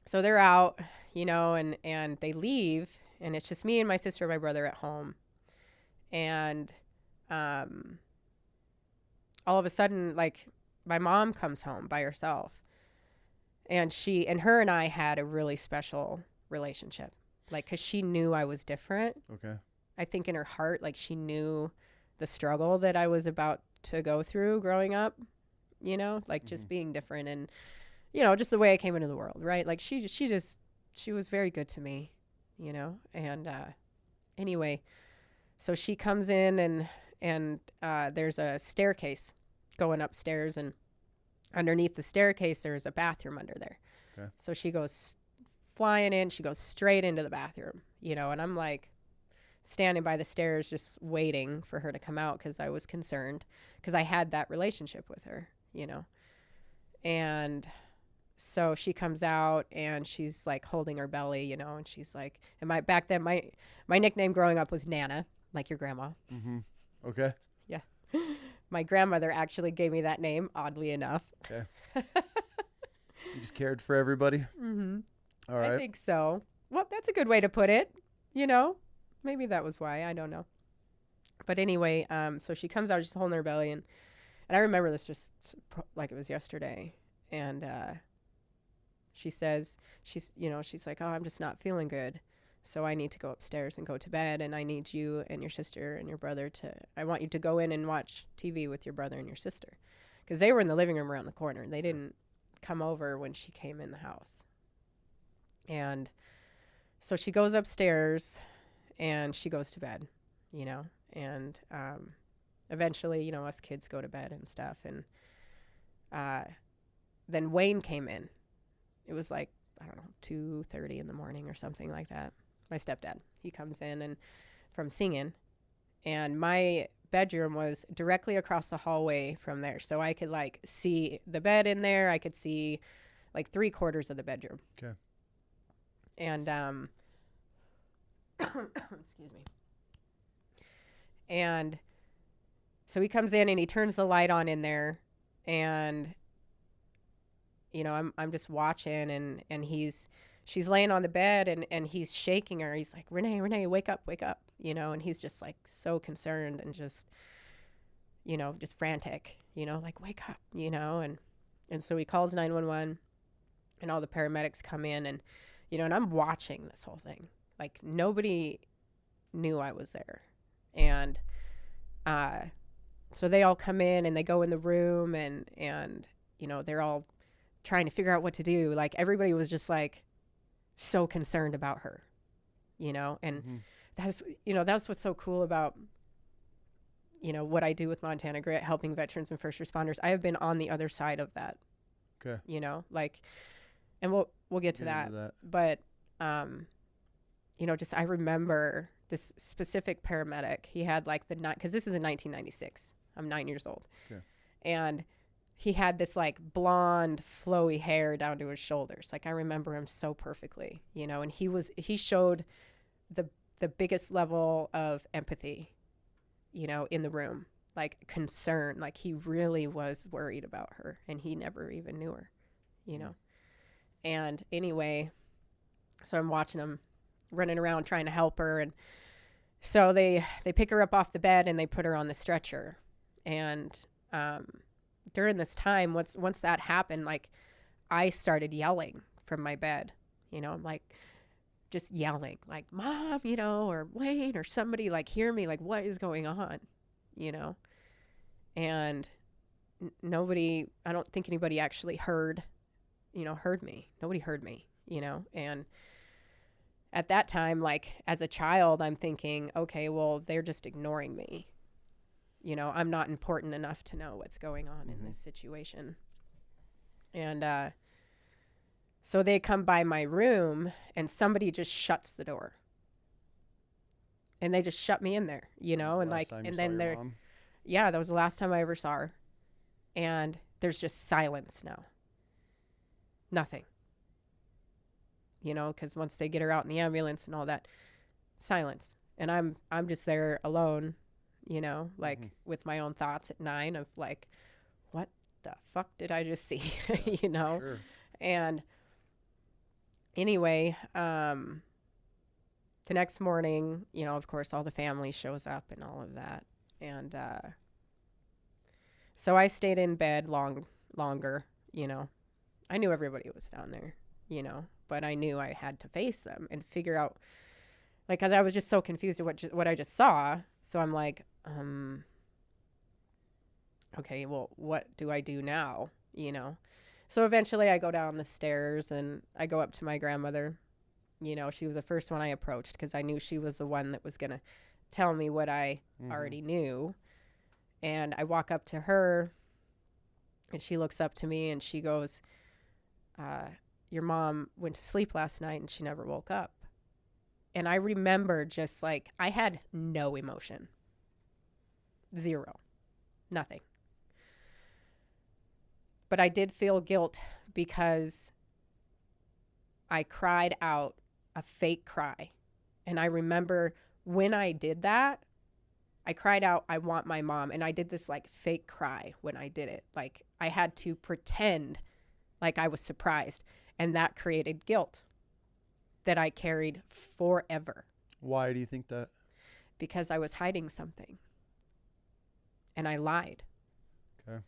so they're out, you know, and they leave, and it's just me and my sister and my brother at home. And all of a sudden, like, my mom comes home by herself, and her and I had a really special relationship, like, because she knew I was different. Okay. I think in her heart, like, she knew the struggle that I was about to go through growing up, you know, like just being different and, you know, just the way I came into the world, right? Like she was very good to me, you know, and anyway, so she comes in and there's a staircase going upstairs, and underneath the staircase there's a bathroom under there. Okay. So she goes flying in, she goes straight into the bathroom, you know, and I'm like standing by the stairs just waiting for her to come out because I was concerned because I had that relationship with her, you know. And so she comes out and she's like holding her belly, you know, and she's like, and back then my nickname growing up was Nana, like your grandma. Mm-hmm. Okay. Yeah. My grandmother actually gave me that name, oddly enough. Okay. You just cared for everybody? Mm-hmm. All right. I think so. Well, that's a good way to put it, you know. Maybe that was why. I don't know. But anyway, so she comes out, she's holding her belly, and I remember this just like it was yesterday. And she says, she's like, oh, I'm just not feeling good. So I need to go upstairs and go to bed, and I need you and your sister and your brother I want you to go in and watch TV with your brother and your sister. Because they were in the living room around the corner. They didn't come over when she came in the house. And so she goes upstairs and she goes to bed, you know, and eventually, you know, us kids go to bed and stuff. And then Wayne came in. It was like, I don't know, 2:30 in the morning or something like that. My stepdad, he comes in and from singing, and my bedroom was directly across the hallway from there. So I could like see the bed in there. I could see like 3/4 of the bedroom. Okay. And excuse me. And so he comes in and he turns the light on in there, and you know, I'm just watching, and she's laying on the bed, and he's shaking her. He's like, Renee, wake up, you know, and he's just like so concerned and just, you know, just frantic, you know, like wake up, you know, and so he calls 911, and all the paramedics come in, and you know, and I'm watching this whole thing. Like nobody knew I was there. And so they all come in and they go in the room, and you know, they're all trying to figure out what to do. Like everybody was just like so concerned about her, you know, and that's what's so cool about, you know, what I do with Montana Grit, helping veterans and first responders. I have been on the other side of that. Okay. You know, like, and we'll get to that. But, you know, just, I remember this specific paramedic. He had like cause this is in 1996. I'm 9 years old. Okay. And he had this like blonde flowy hair down to his shoulders. Like I remember him so perfectly, you know, and he showed the biggest level of empathy, you know, in the room, like concern, like he really was worried about her, and he never even knew her, you know? And anyway, so I'm watching him running around trying to help her. And so they pick her up off the bed and they put her on the stretcher. And, during this time, once that happened, like I started yelling from my bed, you know, I'm like just yelling like, Mom, you know, or Wayne or somebody, like hear me, like what is going on, you know? And nobody, I don't think anybody actually heard me. Nobody heard me, you know? And at that time, like as a child, I'm thinking, okay, well, they're just ignoring me. You know, I'm not important enough to know what's going on in this situation. And so they come by my room and somebody just shuts the door. And they just shut me in there, you know, and like, and then they're, yeah, that was the last time I ever saw her. And there's just silence now. Nothing. You know, because once they get her out in the ambulance and all that, silence. And I'm just there alone, you know, like with my own thoughts at 9 of like, what the fuck did I just see? You know? Sure. And anyway, the next morning, you know, of course, all the family shows up and all of that. And so I stayed in bed longer, you know. I knew everybody was down there, you know, but I knew I had to face them and figure out, like, because I was just so confused at what I just saw. So I'm like, okay, well, what do I do now? You know? So eventually I go down the stairs and I go up to my grandmother. You know, she was the first one I approached because I knew she was the one that was going to tell me what I Mm-hmm. already knew. And I walk up to her and she looks up to me and she goes, your mom went to sleep last night and she never woke up. And I remember just like I had no emotion, zero, nothing. But I did feel guilt because I cried out a fake cry. And I remember when I did that, I cried out, I want my mom. And I did this like fake cry when I did it. Like I had to pretend like I was surprised. And that created guilt that I carried forever Why do you think that? because I was hiding something and I lied, Okay.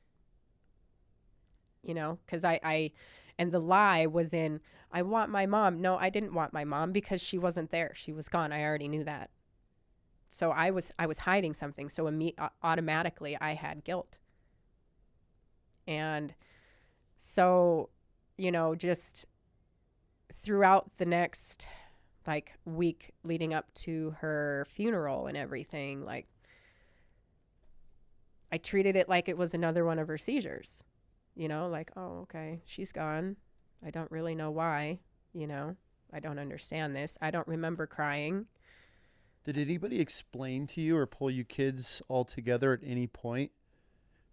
you know, because and the lie was in, I want my mom. No, I didn't want my mom because she wasn't there. She was gone. I already knew that. So I was hiding something. So automatically I had guilt. And so, you know, just throughout the next like week leading up to her funeral and everything, like I treated it like it was another one of her seizures. You know, like, oh, okay, she's gone. I don't really know why, you know. I don't understand this. I don't remember crying. Did anybody explain to you or pull you kids all together at any point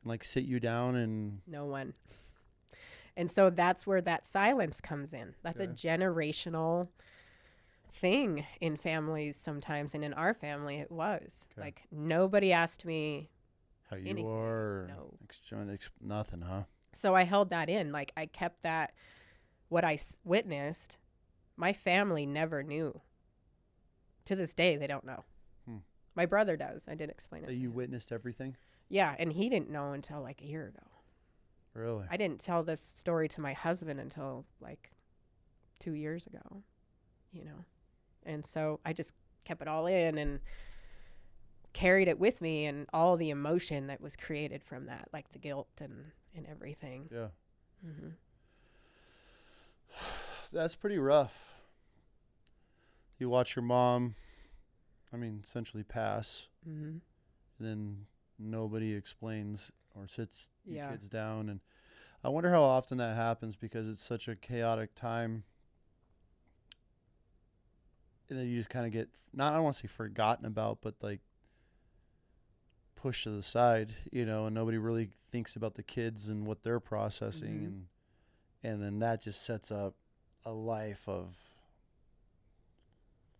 and like sit you down and No one. And so that's where that silence comes in. That's a okay, generational thing in families sometimes, and in our family it was. okay. Like nobody asked me How you anything. are? No. Nothing, huh? So I held that in. Like I kept that what I witnessed, my family never knew. To this day they don't know. Hmm. My brother does. I did explain it That to you him. witnessed everything? Yeah, and he didn't know until like a year ago. Really? I didn't tell this story to my husband until like 2 years ago, you know. And so I just kept it all in and carried it with me and all the emotion that was created from that, like the guilt and everything. Yeah. Hmm. That's pretty rough. You watch your mom, I mean, essentially pass, Hmm. and then nobody explains or sits you Yeah. kids down. And I wonder how often that happens because it's such a chaotic time. And then you just kind of get, not, I don't want to say forgotten about, but like pushed to the side, and nobody really thinks about the kids and what they're processing. Hmm. And then that just sets up a life of,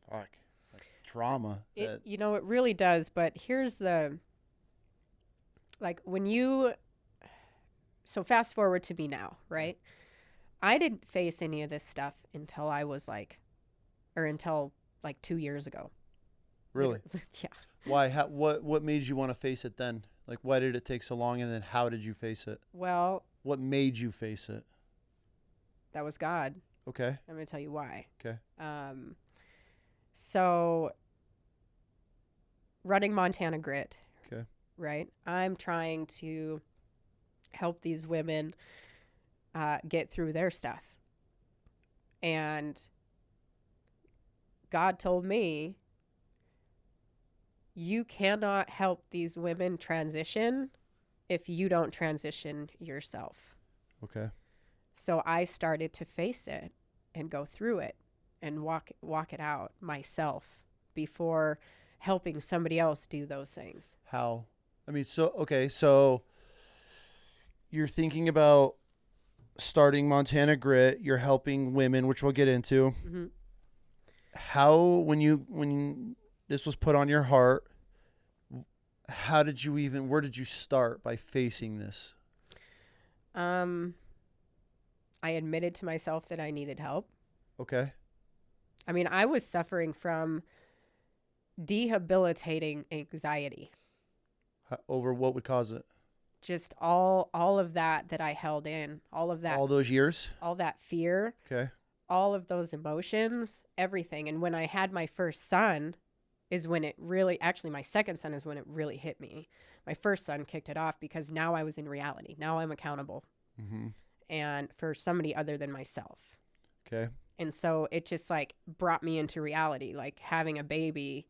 fuck, like trauma that, You know, it really does. But here's the, like when you, so fast forward to me now, right? I didn't face any of this stuff until I was like, or until like 2 years ago. really. Yeah. Why? What made you want to face it then? Like, why did it take so long? And then how did you face it? Well, What made you face it? that was God. Okay. I'm going to tell you why. Okay. So running Montana Grit, Okay. right? I'm trying to help these women get through their stuff. And God told me, you cannot help these women transition if you don't transition yourself. Okay. So I started to face it and go through it and walk it out myself before helping somebody else do those things. How? I mean, so you're thinking about starting Montana Grit. You're helping women, which we'll get into. Mm-hmm. How, when this was put on your heart, where did you start by facing this? I admitted to myself that I needed help. Okay. I mean, I was suffering from debilitating anxiety. Over what would cause it? Just all of that I held in, all of that, All those years? all that fear, Okay. all of those emotions, everything. And when I had my first son is when it really, actually my second son is when it really hit me. my first son kicked it off because now I was in reality. Now I'm accountable. Mm-hmm. And for somebody other than myself. Okay. And so it just like brought me into reality. Like having a baby,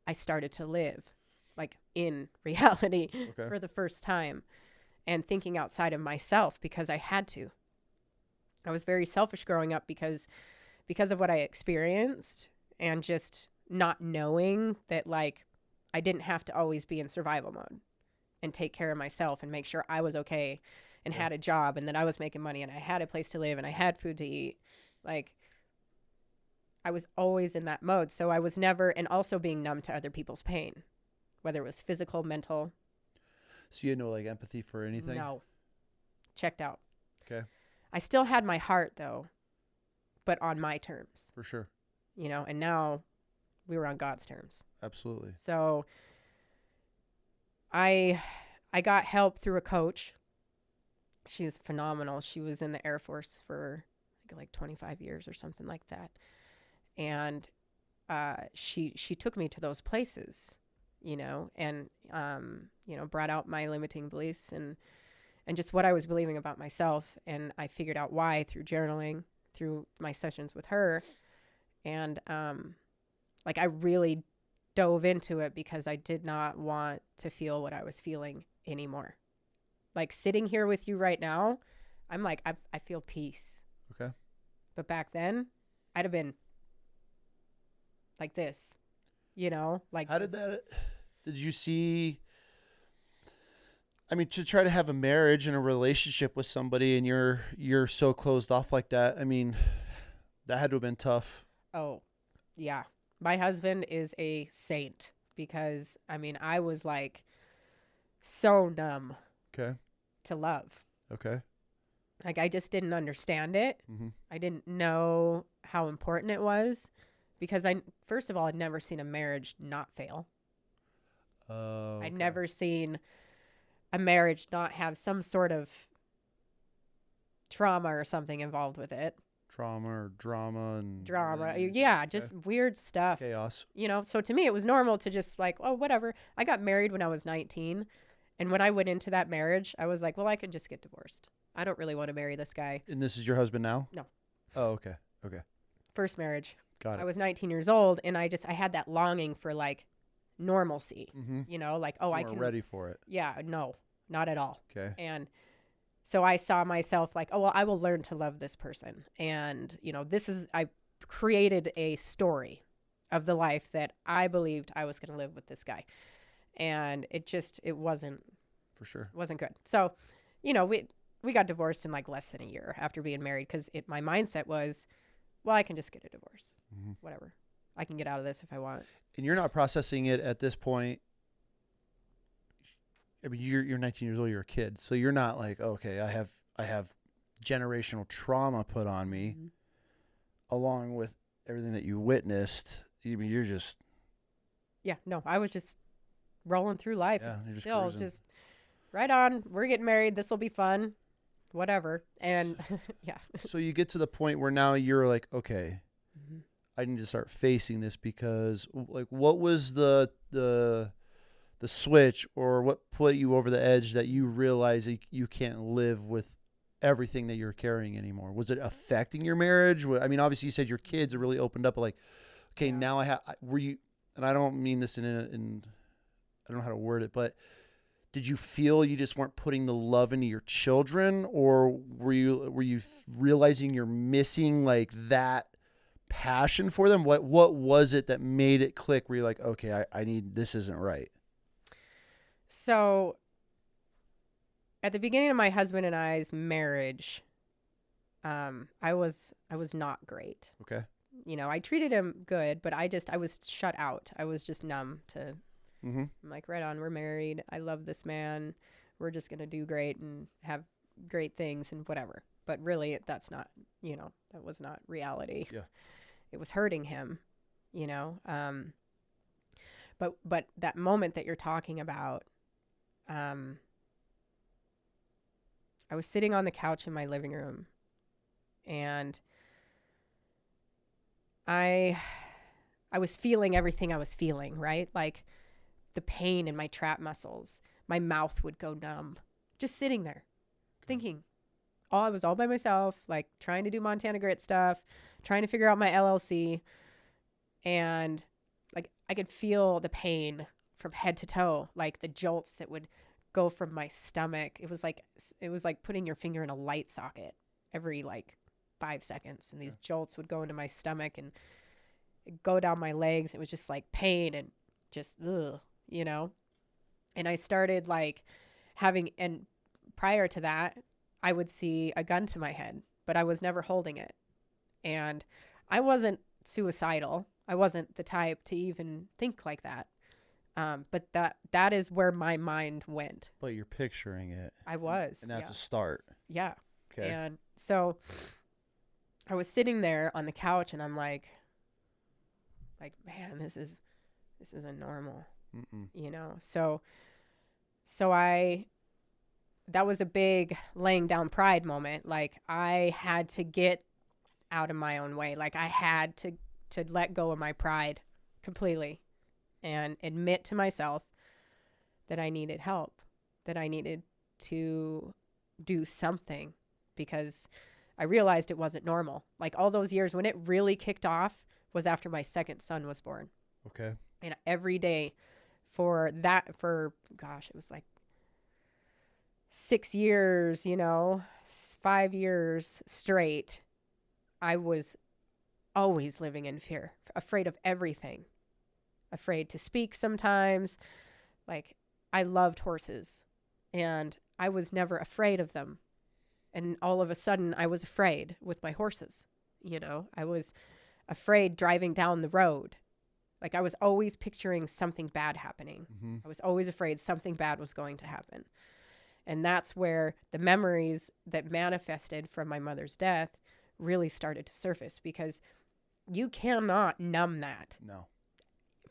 I started to live like in reality for the first time and thinking outside of myself because I had to. I was very selfish growing up because of what I experienced and just not knowing that like I didn't have to always be in survival mode and take care of myself and make sure I was okay and had a job and that I was making money and I had a place to live and I had food to eat. Like I was always in that mode. So I was never, and also being numb to other people's pain, whether it was physical, mental. So you had no like empathy for anything? No. Checked out. Okay. I still had my heart though, but on my terms. For sure. You know, and now we were on God's terms. Absolutely. So I got help through a coach. She's phenomenal. She was in the Air Force for like 25 years or something like that. And she took me to those places, you know, and, you know, brought out my limiting beliefs and just what I was believing about myself. And I figured out why through journaling, through my sessions with her. And like I really dove into it because I did not want to feel what I was feeling anymore. Like sitting here with you right now, I'm like, I feel peace. Okay. But back then, I'd have been like this, you know? Like how did you see, I mean, to try to have a marriage and a relationship with somebody and you're so closed off like that, I mean, that had to have been tough. Oh, yeah. My husband is a saint because, I mean, I was like so numb. Okay. To love. Okay. Like I just didn't understand it. Mm-hmm. I didn't know how important it was because first of all, I'd never seen a marriage not fail. Okay. I'd never seen a marriage not have some sort of trauma or something involved with it. Trauma or drama and yeah, just weird stuff. Chaos. You know, so to me it was normal to just like, oh, whatever. I got married when I was 19. And when I went into that marriage, I was like, well, I can just get divorced. I don't really want to marry this guy. And this is your husband now? No. Oh, okay. Okay. First marriage. Got it. I was 19 years old and I had that longing for like normalcy, mm-hmm. you know, like, oh, so I can. ready for it. Yeah, no, not at all. Okay. And so I saw myself like, oh, well, I will learn to love this person. And, you know, I created a story of the life that I believed I was going to live with this guy. And it wasn't. For sure. Wasn't good. So, you know, we got divorced in like less than a year after being married because my mindset was, well, I can just get a divorce. Mm-hmm. Whatever. I can get out of this if I want. And you're not processing it at this point. I mean, you're 19 years old, you're a kid. So you're not like, okay, I have generational trauma put on me mm-hmm. along with everything that you witnessed. I mean, you're just. Yeah, no, I was just rolling through life. Yeah, you're just still cruising. Just right on. We're getting married. This will be fun. Whatever. And yeah. So you get to the point where now you're like, okay, mm-hmm. I need to start facing this because like, what was the switch or what put you over the edge that you realize that you can't live with everything that you're carrying anymore? Was it affecting your marriage? I mean, obviously you said your kids are really opened up, but like, okay, yeah. Now were you, and I don't mean this in I don't know how to word it, but did you feel you just weren't putting the love into your children, or were you realizing you're missing like that passion for them? What was it that made it click where you're like, okay, this isn't right? So at the beginning of my husband and I's marriage, I was not great. Okay. You know, I treated him good, but I was shut out. I was just numb to, mm-hmm. I'm like, right on, we're married. I love this man. We're just going to do great and have great things and whatever. But really that's not, you know, that was not reality. Yeah. It was hurting him, you know? But that moment that you're talking about, I was sitting on the couch in my living room and I was feeling everything I was feeling, right? Like the pain in my trap muscles, my mouth would go numb, just sitting there thinking. I was all by myself, like trying to do Montana Grit stuff, trying to figure out my LLC. And like I could feel the pain from head to toe, like the jolts that would go from my stomach. It was like putting your finger in a light socket every like 5 seconds. And these jolts would go into my stomach and go down my legs. It was just like pain and just, ugh, you know? And I started like and prior to that, I would see a gun to my head, but I was never holding it. And I wasn't suicidal. I wasn't the type to even think like that. But that is where my mind went. But you're picturing it. I was. And that's a start. Yeah. Okay. And so I was sitting there on the couch and I'm like, man, this isn't normal. Mm-mm. You know? So that was a big laying down pride moment. Like I had to get out of my own way. Like I had to let go of my pride completely and admit to myself that I needed help, that I needed to do something, because I realized it wasn't normal. Like all those years when it really kicked off was after my second son was born. Okay. And every day for gosh, it was like 6 years, 5 years straight, I was always living in fear, afraid of everything, afraid to speak sometimes. Like I loved horses and I was never afraid of them. And all of a sudden I was afraid with my horses. I was afraid driving down the road. Like I was always picturing something bad happening. Mm-hmm. I was always afraid something bad was going to happen. And that's where the memories that manifested from my mother's death really started to surface, because you cannot numb that. No.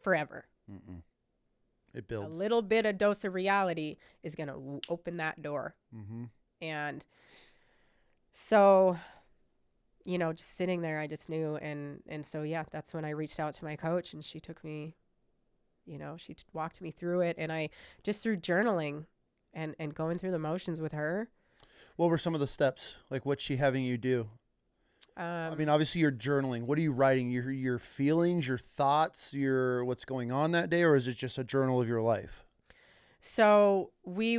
Forever. Mm-mm. It builds. A little bit of dose of reality is going to open that door. Mm-hmm. And so, just sitting there, I just knew. And so, yeah, that's when I reached out to my coach and she took me, she walked me through it. And I just through journaling and going through the motions with her. What were some of the steps? Like what's she having you do? I mean, obviously you're journaling. What are you writing? Your feelings, your thoughts, what's going on that day, or is it just a journal of your life? So she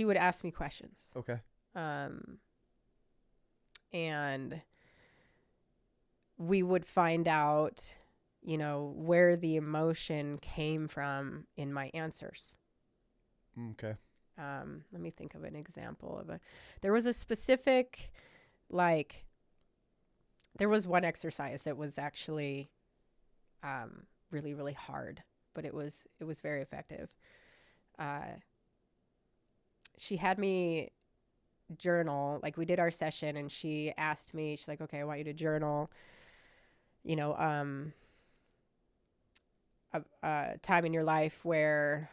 would ask me questions. Okay. And we would find out, where the emotion came from in my answers. Okay. Let me think of an example there was a specific, there was one exercise that was actually, really, really hard, but it was very effective. She had me journal, like we did our session and she asked me, she's like, okay, I want you to journal, a time in your life where,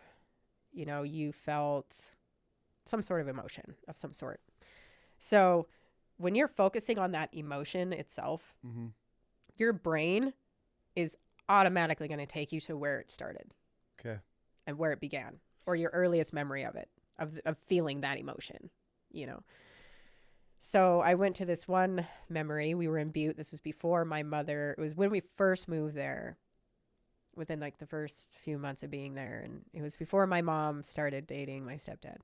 you felt some sort of emotion of some sort. So when you're focusing on that emotion itself, mm-hmm. your brain is automatically going to take you to where it started. Okay. And where it began, or your earliest memory of it, of feeling that emotion, So I went to this one memory. We were in Butte. This was before my mother. It was when we first moved there, within like the first few months of being there. And it was before my mom started dating my stepdad.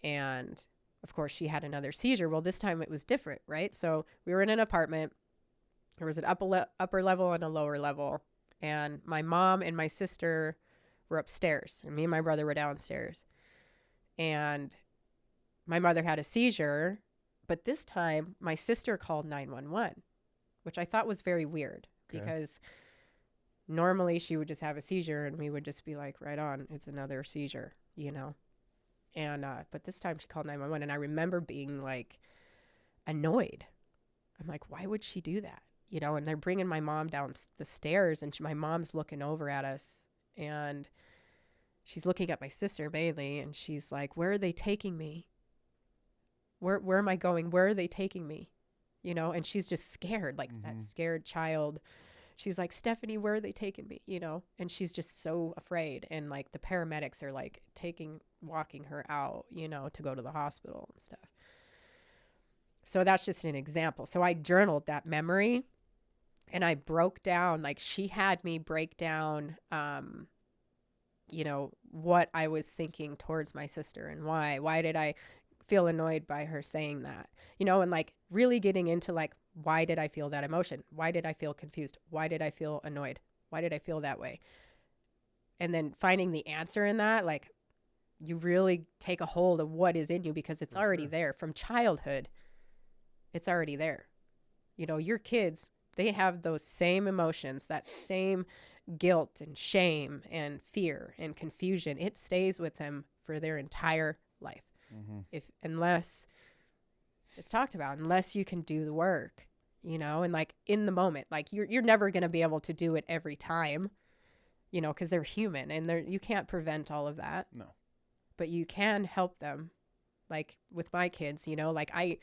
And of course she had another seizure. Well, this time it was different, right? So we were in an apartment. There was an upper level and a lower level. And my mom and my sister were upstairs and me and my brother were downstairs. And my mother had a seizure, but this time my sister called 911, which I thought was very weird. Okay. Because normally she would just have a seizure and we would just be like, right on, it's another seizure, And, but this time she called 911 and I remember being like annoyed. I'm like, why would she do that? And they're bringing my mom down the stairs and my mom's looking over at us and she's looking at my sister mainly. And she's like, where are they taking me? Where am I going? Where are they taking me? And she's just scared, like that scared child. she's like, Stephanie, where are they taking me? You know, and she's just so afraid. And like the paramedics are like walking her out, you know, to go to the hospital and stuff. So that's just an example. So I journaled that memory and I broke down, like she had me break down, you know, what I was thinking towards my sister and why did I feel annoyed by her saying that, you know, and like really getting into like, why did I feel that emotion? Why did I feel confused? Why did I feel annoyed? Why did I feel that way? And then finding the answer in that, like you really take a hold of what is in you because it's already there from childhood. It's already there. You know, your kids, they have those same emotions, that same guilt and shame and fear and confusion. It stays with them for their entire life. Unless it's talked about, unless you can do the work, you know, and like in the moment, like you're never going to be able to do it every time, you know, because they're human and you can't prevent all of that. No. But you can help them. Like with my kids, you know, like I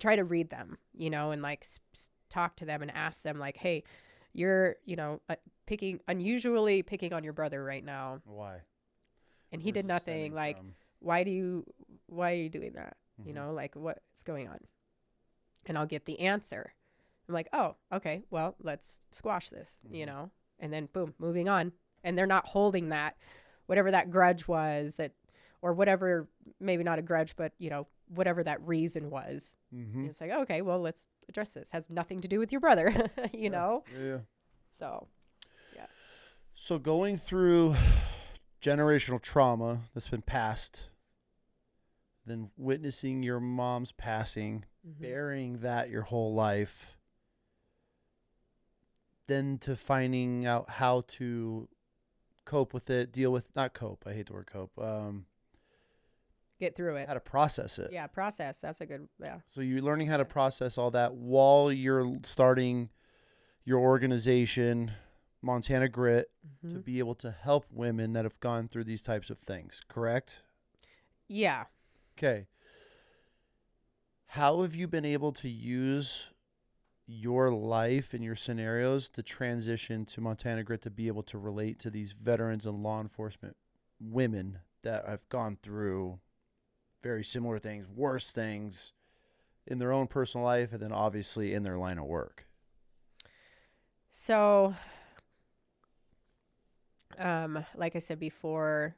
try to read them, you know, and like talk to them and ask them like, hey, you're, you know, unusually picking on your brother right now. Why? And he did nothing. Like, why are you doing that? You know, like what's going on? And I'll get the answer. I'm like, oh, okay, well, let's squash this, you know, and then boom, moving on. And they're not holding that, whatever that grudge was that, or whatever, maybe not a grudge, but you know, whatever that reason was. It's like, okay, well, let's address this. Has nothing to do with your brother, you know? Yeah. So, yeah. So going through generational trauma that's been passed, then witnessing your mom's passing, bearing that your whole life, then to finding out how to cope with it, not cope, I hate the word cope, get through it. How to process it. Yeah, process. That's a good, yeah. So you're learning how to process all that while you're starting your organization, Montana Grit, to be able to help women that have gone through these types of things, correct? Yeah. Okay. How have you been able to use your life and your scenarios to transition to Montana Grit to be able to relate to these veterans and law enforcement women that have gone through very similar things, worse things in their own personal life and then obviously in their line of work? So, like I said before,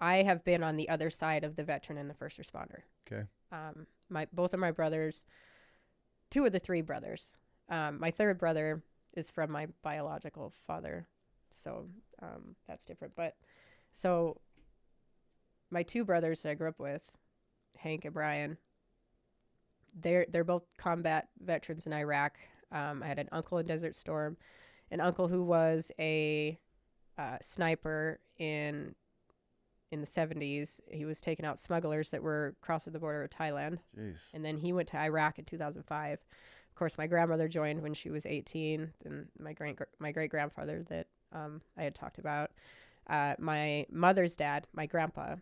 I have been on the other side of the veteran and the first responder. Okay. Both of my brothers, two of the three brothers, my third brother is from my biological father. So, that's different. But so my two brothers that I grew up with, Hank and Brian, they're both combat veterans in Iraq. I had an uncle in Desert Storm, an uncle who was a sniper in the 70s. He was taking out smugglers that were crossing the border of Thailand. Jeez. And then he went to Iraq in 2005. Of course, my grandmother joined when she was 18. And my great grandfather that I had talked about. My mother's dad, my grandpa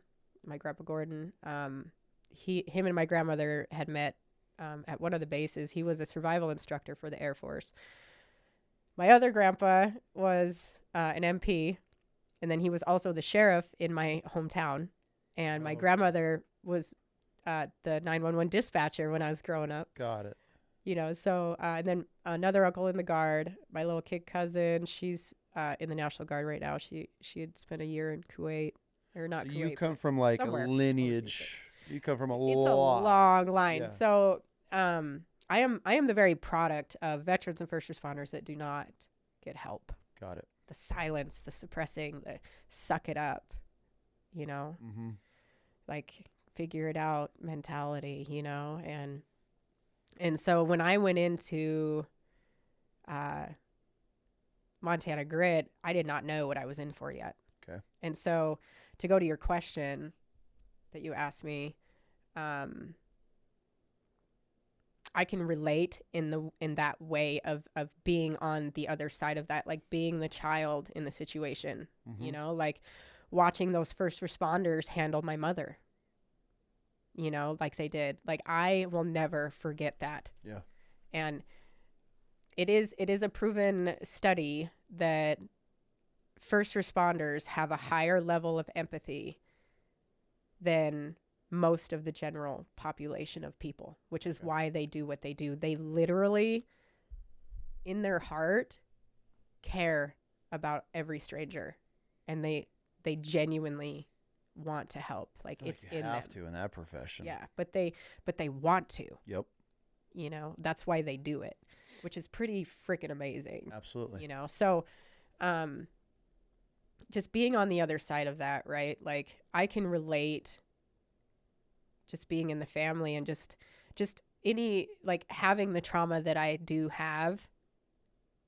Gordon. Him and my grandmother had met at one of the bases. He was a survival instructor for the Air Force. My other grandpa was an MP, and then he was also the sheriff in my hometown. And my grandmother was the 911 dispatcher when I was growing up. Got it. You know, so and then another uncle in the Guard. My little kid cousin, she's in the National Guard right now. She had spent a year in Kuwait, or not. So Kuwait, you come from like a lineage. You come from a long line. Yeah. So I am the very product of veterans and first responders that do not get help. Got it. The silence, the suppressing, the suck it up, you know, like figure it out mentality, you know, and so when I went into Montana Grit, I did not know what I was in for yet. Okay. And so to go to your question that you asked me, I can relate in that way of being on the other side of that, like being the child in the situation, you know, like watching those first responders handle my mother, you know, like they did. Like I will never forget that. Yeah. And it is a proven study that first responders have a higher level of empathy than most of the general population of people, which is why they do what they do. They literally, in their heart, care about every stranger, and they genuinely want to help. Like, it's you in have them. to in that profession. Yeah, but they want to. Yep. You know, that's why they do it, which is pretty freaking amazing. Absolutely. You know, so just being on the other side of that, right? Like, I can relate just being in the family and just any, like, having the trauma that I do have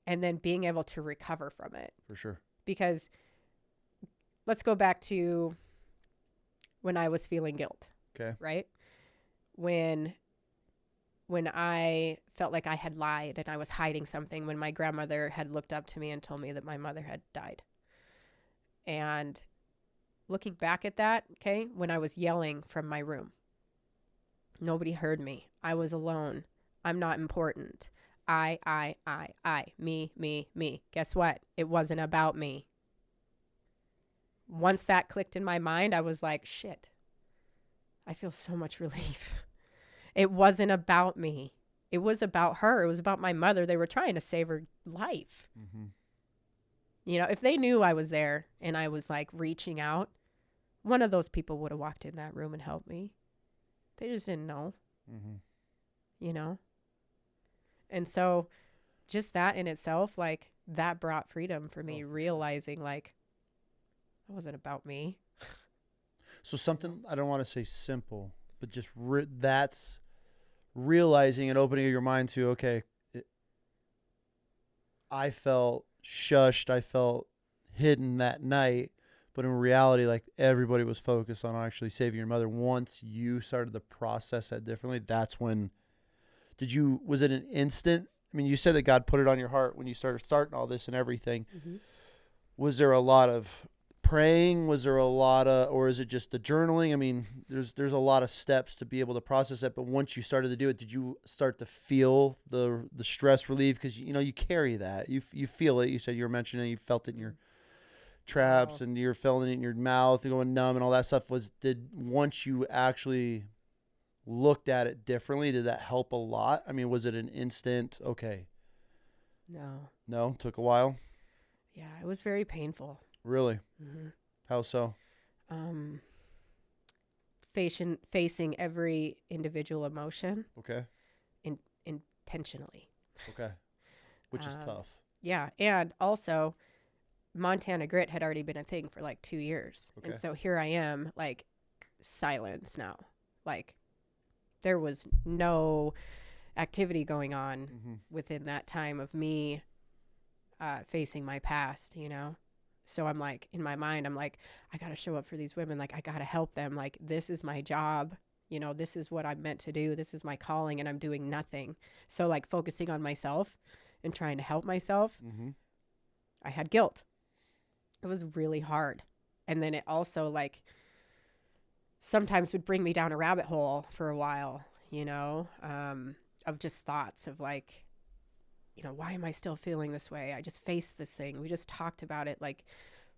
and then being able to recover from it. For sure. Because let's go back to when I was feeling guilt. Okay. Right? When I felt like I had lied and I was hiding something, when my grandmother had looked up to me and told me that my mother had died. And looking back at that, okay, when I was yelling from my room, nobody heard me. I was alone. I'm not important. I, me. Guess what? It wasn't about me. Once that clicked in my mind, I was like, shit, I feel so much relief. It wasn't about me. It was about her. It was about my mother. They were trying to save her life. Mm-hmm. You know, if they knew I was there and I was like reaching out, one of those people would have walked in that room and helped me. They just didn't know. Mm-hmm. You know? And so just that in itself, like, that brought freedom for me, realizing like it wasn't about me. So something, I don't want to say simple, but just that's realizing and opening your mind to, okay, I felt shushed, I felt hidden that night, but in reality, like, everybody was focused on actually saving your mother. Once you started to process that differently, that's when, was it an instant? I mean, you said that God put it on your heart when you starting all this and everything. Mm-hmm. Was there a lot of praying? Was there a lot of, or is it just the journaling? I mean, there's a lot of steps to be able to process that. But once you started to do it, did you start to feel the stress relief? Because, you know, you carry that. You feel it. You said you were mentioning you felt it in your traps and you're feeling it in your mouth and going numb and all that stuff. Once you actually looked at it differently, did that help a lot? I mean, was it an instant, okay? No, took a while? Yeah, it was very painful. Really? Mm-hmm. How so? Facing every individual emotion. Okay. Intentionally. Okay. Which is tough. Yeah. And also, Montana Grit had already been a thing for like 2 years. Okay. And so here I am, like, silence now. Like, there was no activity going on within that time of me facing my past, you know? So I'm like, in my mind, I'm like, I got to show up for these women. Like, I got to help them. Like, this is my job. You know, this is what I'm meant to do. This is my calling, and I'm doing nothing. So, like, focusing on myself and trying to help myself, I had guilt. It was really hard. And then it also, like, sometimes would bring me down a rabbit hole for a while, you know, of just thoughts of, like, you know, why am I still feeling this way? I just faced this thing. We just talked about it. Like,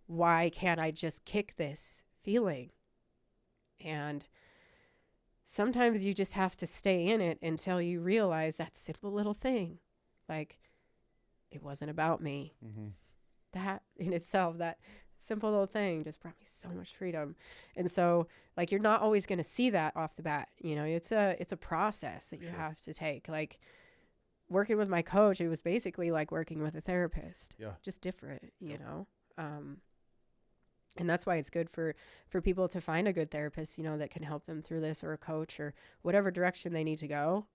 why can't I just kick this feeling? And sometimes you just have to stay in it until you realize that simple little thing. Like, it wasn't about me. That in itself, that simple little thing just brought me so much freedom. And so, like, you're not always going to see that off the bat. You know, it's a process that you have to take. Like, working with my coach, it was basically like working with a therapist. Yeah. Just different, you know? And that's why it's good for people to find a good therapist, you know, that can help them through this, or a coach, or whatever direction they need to go.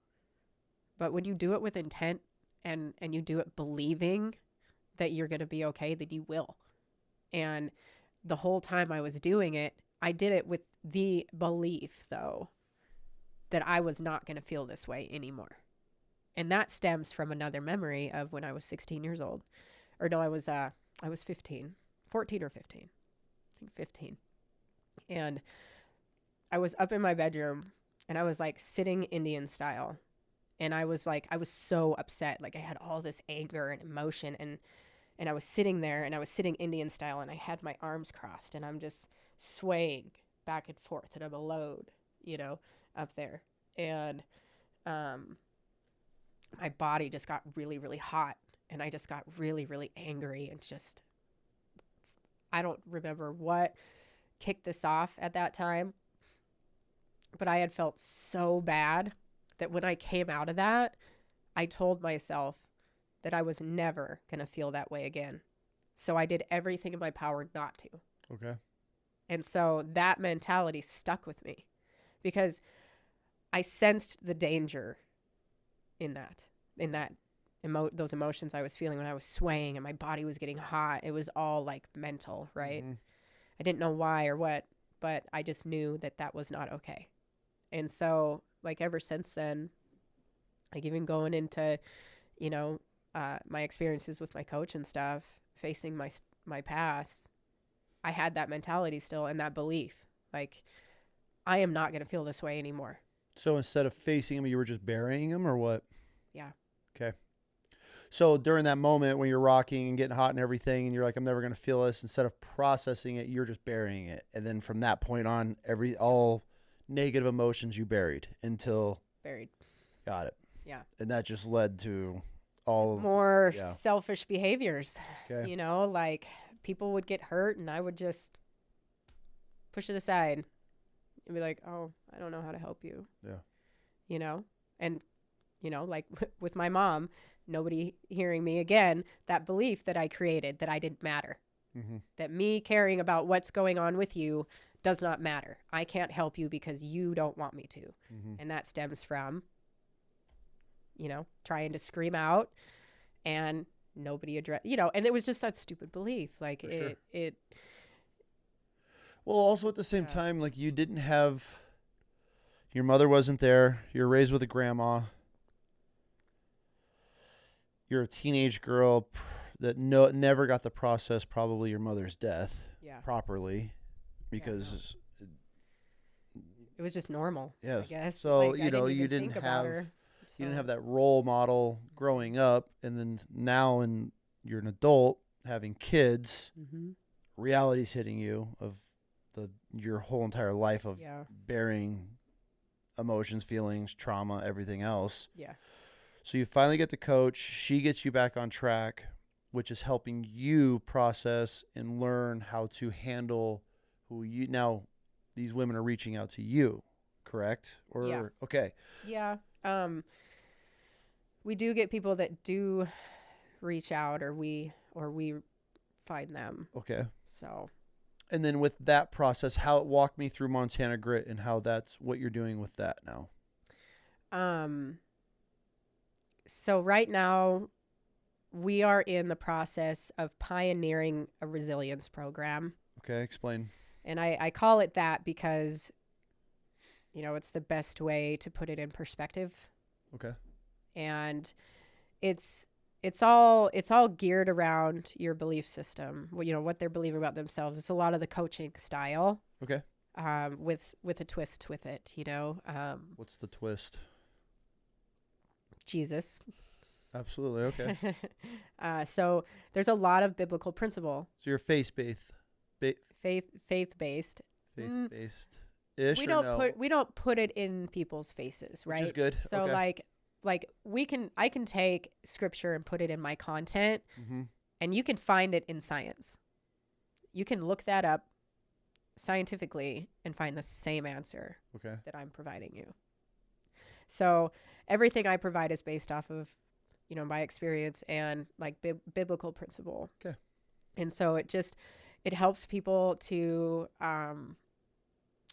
But when you do it with intent and you do it believing that you're going to be okay, then you will. And the whole time I was doing it, I did it with the belief, though, that I was not going to feel this way anymore. And that stems from another memory of when I was 16 years old. Or no, I was 15, 14 or 15. I think 15. And I was up in my bedroom and I was like sitting Indian style. And I was so upset. Like I had all this anger and emotion, and I was sitting there, and I was sitting Indian style, and I had my arms crossed, and I'm just swaying back and forth, and I'm a load, up there. And my body just got really, really hot, and I just got really, really angry, and just, I don't remember what kicked this off at that time, but I had felt so bad that when I came out of that, I told myself that I was never going to feel that way again. So I did everything in my power not to. Okay. And so that mentality stuck with me because I sensed the danger in those emotions I was feeling when I was swaying and my body was getting hot. It was all like mental, right? Mm-hmm. I didn't know why or what, but I just knew that that was not okay. And so like ever since then, like even going into, my experiences with my coach and stuff, facing my past, I had that mentality still and that belief, like I am not going to feel this way anymore. So instead of facing him, you were just burying him or what? Yeah. Okay. So during that moment when you're rocking and getting hot and everything, and you're like, I'm never going to feel this, instead of processing it, you're just burying it. And then from that point on, all negative emotions you buried until... Buried. Got it. Yeah. And that just led to all... more selfish behaviors. Okay. Like people would get hurt and I would just push it aside and be like, oh, I don't know how to help you. Yeah. And, like with my mom, nobody hearing me again, that belief that I created that I didn't matter, mm-hmm. that me caring about what's going on with you does not matter. I can't help you because you don't want me to. Mm-hmm. And that stems from, trying to scream out and nobody address, and it was just that stupid belief. Like it. Well, also at the same time, like you didn't have, your mother wasn't there. You're raised with a grandma. You're a teenage girl that never got to process probably your mother's death properly because it was just normal. Yes. I guess. So, like, you didn't have that role model growing up, and then now you're an adult having kids, mm-hmm. reality's hitting you of your whole entire life of bearing emotions, feelings, trauma, everything else. Yeah. So you finally get the coach. She gets you back on track, which is helping you process and learn how to handle who you now. These women are reaching out to you, correct? Or okay. Yeah. We do get people that do reach out, or we find them. Okay. So. And then with that process, walk me through Montana Grit and how that's what you're doing with that now. So right now, we are in the process of pioneering a resilience program. Okay, explain. And I call it that because, it's the best way to put it in perspective. Okay. And it's all geared around your belief system. What they're believing about themselves. It's a lot of the coaching style. Okay. With a twist with it, What's the twist? Jesus. Absolutely. Okay. So there's a lot of biblical principle. So you're faith-based. Faith-based. Faith-based-ish. We don't put it in people's faces, right? Which is good. So okay. like I can take scripture and put it in my content, mm-hmm. and you can find it in science. You can look that up scientifically and find the same answer that I'm providing you. So everything I provide is based off of, my experience and like biblical principle. Okay. And so it helps people to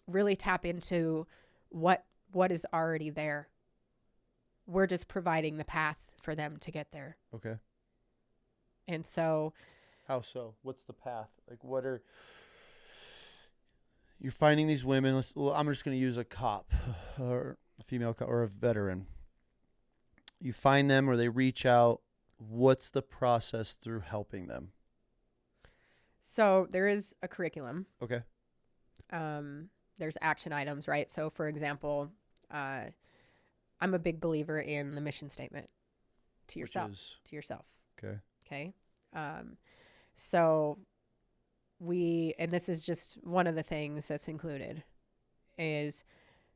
really tap into what is already there. We're just providing the path for them to get there. Okay. And so. How so? What's the path? Like, you're finding these women. I'm just going to use a cop or a female cop or a veteran. You find them or they reach out. What's the process through helping them? So there is a curriculum. Okay. There's action items, right? So for example, I'm a big believer in the mission statement to yourself. To yourself. Okay. Okay. So and this is just one of the things that's included, is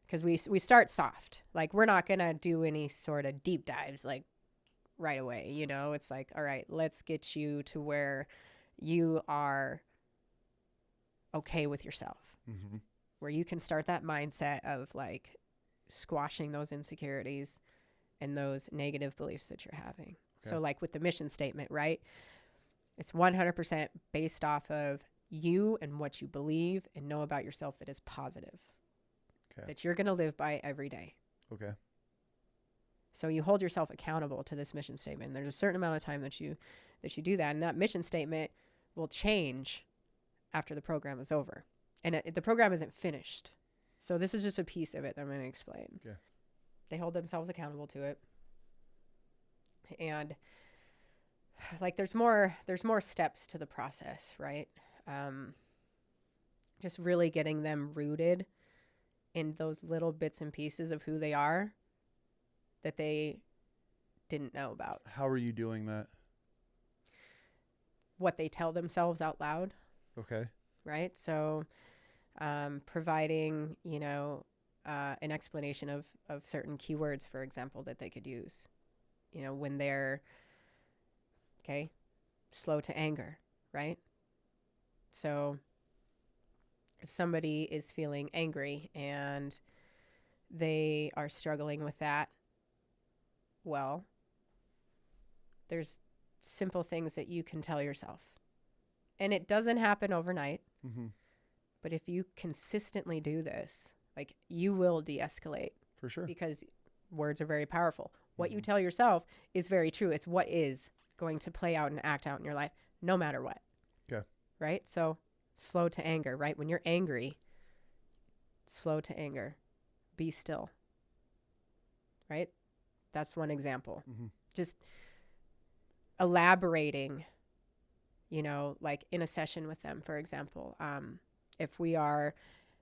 because we start soft. Like, we're not going to do any sort of deep dives like right away. You know, it's like, all right, let's get you to where you are okay with yourself, where you can start that mindset of like squashing those insecurities and those negative beliefs that you're having. Okay. So like with the mission statement, right? It's 100% based off of you and what you believe and know about yourself that is positive. Okay. That you're going to live by every day. Okay. So you hold yourself accountable to this mission statement. There's a certain amount of time that you do that, and that mission statement will change after the program is over. And the program isn't finished. So this is just a piece of it that I'm going to explain. Okay. They hold themselves accountable to it. And like there's more steps to the process, right? Just really getting them rooted in those little bits and pieces of who they are that they didn't know about. How are you doing that? What they tell themselves out loud. Okay. Right? So providing, an explanation of certain keywords, for example, that they could use, when they're, slow to anger, right? So if somebody is feeling angry and they are struggling with that, well, there's simple things that you can tell yourself. And it doesn't happen overnight. Mm-hmm. But if you consistently do this, like, you will de-escalate. For sure. Because words are very powerful. What you tell yourself is very true. It's what is going to play out and act out in your life, no matter what. Okay. Right? So slow to anger, right? When you're angry, slow to anger. Be still. Right? That's one example. Mm-hmm. Just elaborating, like in a session with them, for example. If we are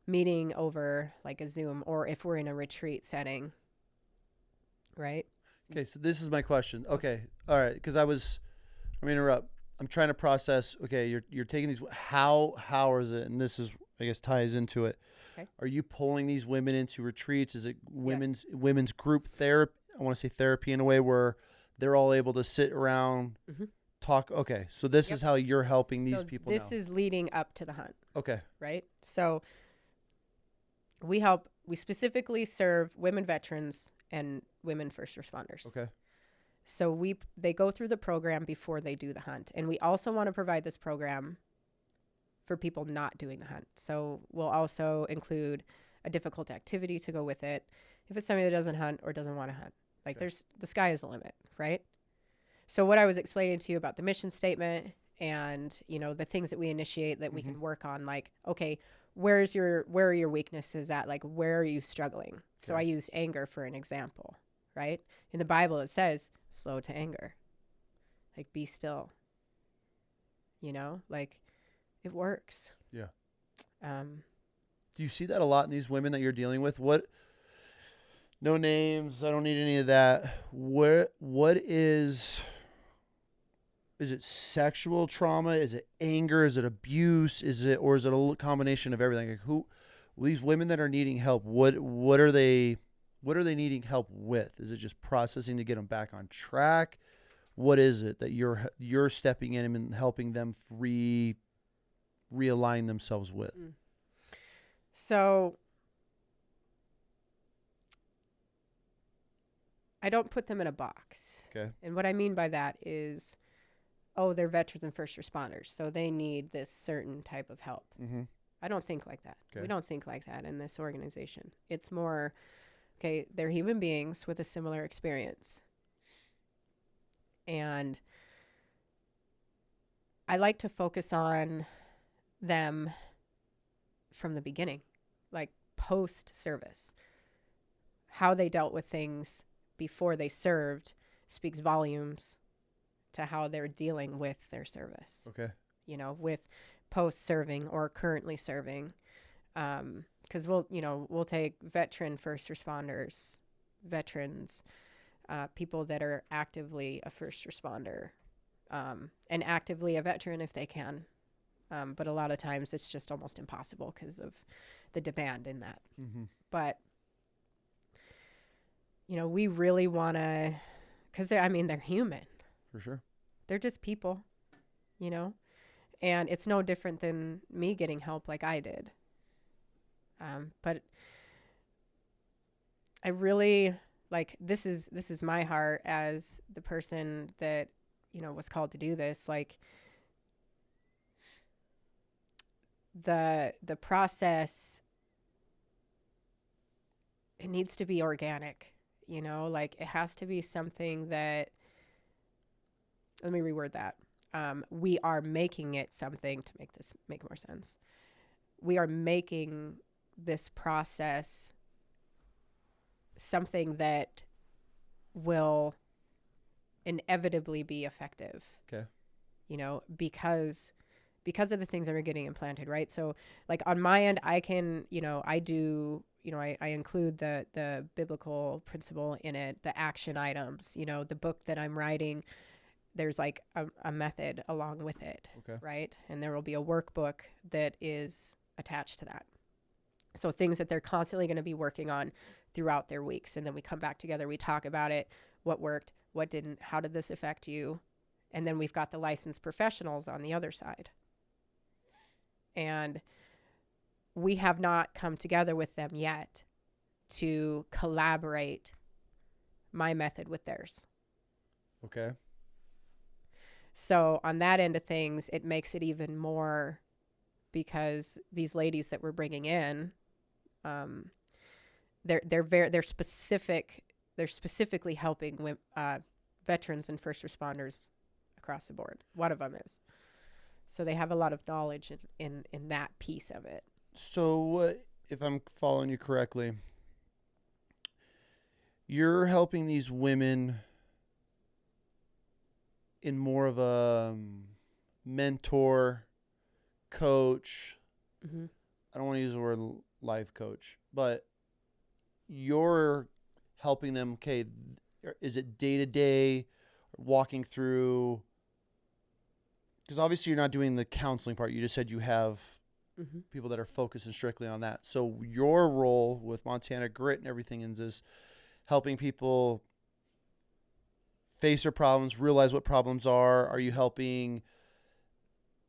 meeting over like a Zoom, or if we're in a retreat setting, right? Okay, so this is my question. Okay, all right, because I'm gonna interrupt. I'm trying to process. Okay, you're taking these. How is it? And this is, I guess, ties into it. Okay. Are you pulling these women into retreats? Is it women's group therapy? I want to say therapy in a way where they're all able to sit around, talk. Okay, so this is how you're helping these people. This is leading up to the hunt. Okay. Right? So we specifically serve women veterans and women first responders. Okay. So they go through the program before they do the hunt. And we also want to provide this program for people not doing the hunt. So we'll also include a difficult activity to go with it if it's somebody that doesn't hunt or doesn't want to hunt. Like, the sky is the limit, right? So what I was explaining to you about the mission statement and, the things that we initiate that we can work on, like, okay, where are your weaknesses at? Like, where are you struggling? Okay. So I used anger for an example, right? In the Bible, it says slow to anger, like, be still, like, it works. Yeah. Do you see that a lot in these women that you're dealing with? No names. I don't need any of that. What is it sexual trauma? Is it anger? Is it abuse? Or is it a combination of everything? Like, these women that are needing help, what are they needing help with? Is it just processing to get them back on track? What is it that you're stepping in and helping them realign themselves with? So I don't put them in a box. Okay. And what I mean by that is, they're veterans and first responders, so they need this certain type of help. Mm-hmm. I don't think like that. Okay. We don't think like that in this organization. It's more, they're human beings with a similar experience. And I like to focus on them from the beginning, like post-service. How they dealt with things before they served speaks volumes to how they're dealing with their service. Okay. With post-serving or currently serving. Because we'll take veteran first responders veterans, people that are actively a first responder, and actively a veteran if they can. But a lot of times it's just almost impossible because of the demand in that. Mm-hmm. But, we really want to, because they're human. For sure. They're just people, and it's no different than me getting help like I did. But I really this is my heart as the person that, was called to do this. Like, the process, it needs to be organic, it has to be something that, let me reword that. We are making it something to make this make more sense. We are making this process something that will inevitably be effective. Okay. Because of the things that are getting implanted, right? So like on my end, I can, I do, I include the biblical principle in it, the action items, the book that I'm writing, there's like a method along with it. Okay. Right? And there will be a workbook that is attached to that. So things that they're constantly going to be working on throughout their weeks. And then we come back together, we talk about it, what worked, what didn't, how did this affect you? And then we've got the licensed professionals on the other side. And we have not come together with them yet to collaborate my method with theirs. Okay. So on that end of things, it makes it even more, because these ladies that we're bringing in, they're specifically helping veterans and first responders across the board. One of them is. So they have a lot of knowledge in that piece of it. So if I'm following you correctly, you're helping these women in more of a mentor, coach. Mm-hmm. I don't want to use the word life coach, but you're helping them. Okay, is it day to day, walking through? Because obviously you're not doing the counseling part. You just said you have people that are focusing strictly on that. So your role with Montana Grit and everything is just helping people face their problems, realize what problems are. Are you helping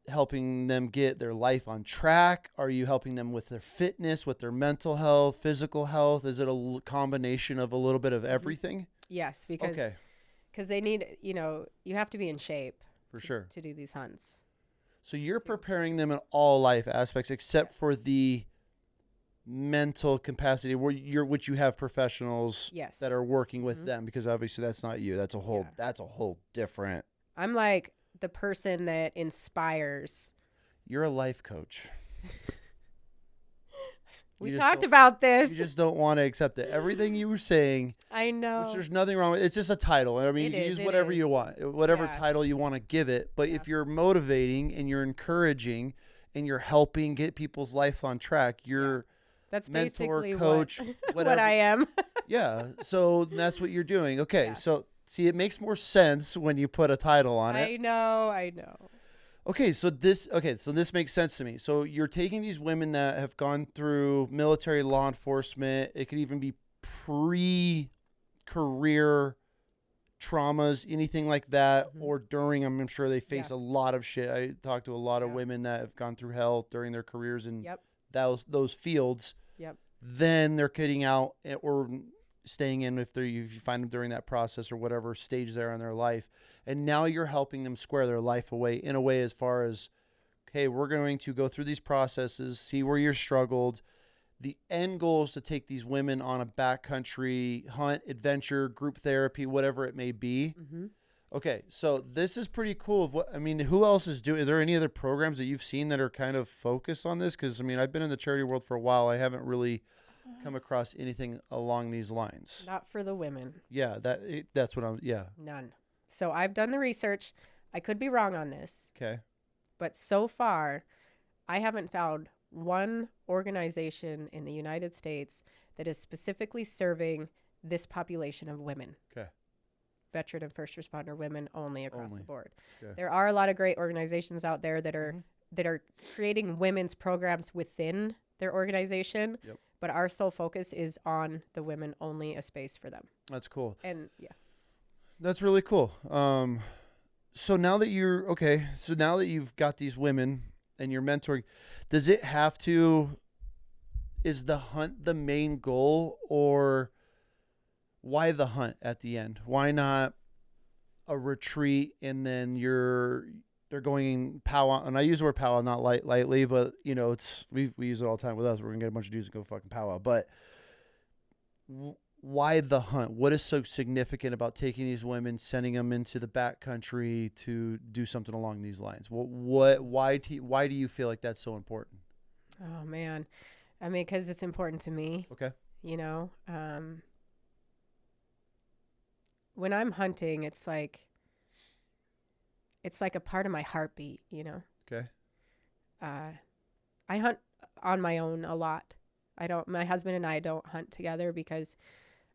them get their life on track? Are you helping them with their fitness, with their mental health, physical health? Is it a combination of a little bit of everything? Yes, because they need, you have to be in shape. For sure. To do these hunts. So you're preparing them in all life aspects except for the mental capacity which you have professionals that are working with them, because obviously that's not you. That's a whole different. I'm like the person that inspires. You're a life coach. We talked about this. You just don't want to accept it. Everything you were saying. I know. Which there's nothing wrong with. It's just a title. I mean, you can use whatever you want, whatever title you want to give it. But if you're motivating and you're encouraging and you're helping get people's life on track, you're that's mentor, basically coach, what I am. Yeah. So that's what you're doing. Okay. Yeah. So see, it makes more sense when you put a title on it. I know. Okay, so this makes sense to me. So you're taking these women that have gone through military, law enforcement. It could even be pre-career traumas, anything like that, or during. I'm sure they face a lot of shit. I talked to a lot of women that have gone through hell during their careers in those fields. Yep. Then they're getting out or staying in if you find them during that process or whatever stage they're in their life. And now you're helping them square their life away in a way as far as, okay, we're going to go through these processes, see where you're struggled. The end goal is to take these women on a backcountry hunt, adventure, group therapy, whatever it may be. Mm-hmm. Okay, so this is pretty cool. Who else is doing? Are there any other programs that you've seen that are kind of focused on this? Because I've been in the charity world for a while. I haven't really come across anything along these lines. Not for the women. Yeah, that's what I'm. Yeah, none. So I've done the research. I could be wrong on this. Okay. But so far, I haven't found one organization in the United States that is specifically serving this population of women. Okay. Veteran and first responder women only across the board. Okay. There are a lot of great organizations out there that are creating women's programs within their organization. Yep. But our sole focus is on the women only, a space for them. That's cool. And yeah. That's really cool. So now that you've got these women and you're mentoring, is the hunt the main goal, or why the hunt at the end? Why not a retreat and then they're going powwow? And I use the word powwow not lightly, but you know, we use it all the time with us. We're gonna get a bunch of dudes and go fucking powwow. But why the hunt? What is so significant about taking these women, sending them into the backcountry to do something along these lines? Why do you feel like that's so important? Oh man, I mean, because it's important to me. Okay. You know, when I'm hunting, it's like a part of my heartbeat. You know. Okay. I hunt on my own a lot. My husband and I don't hunt together because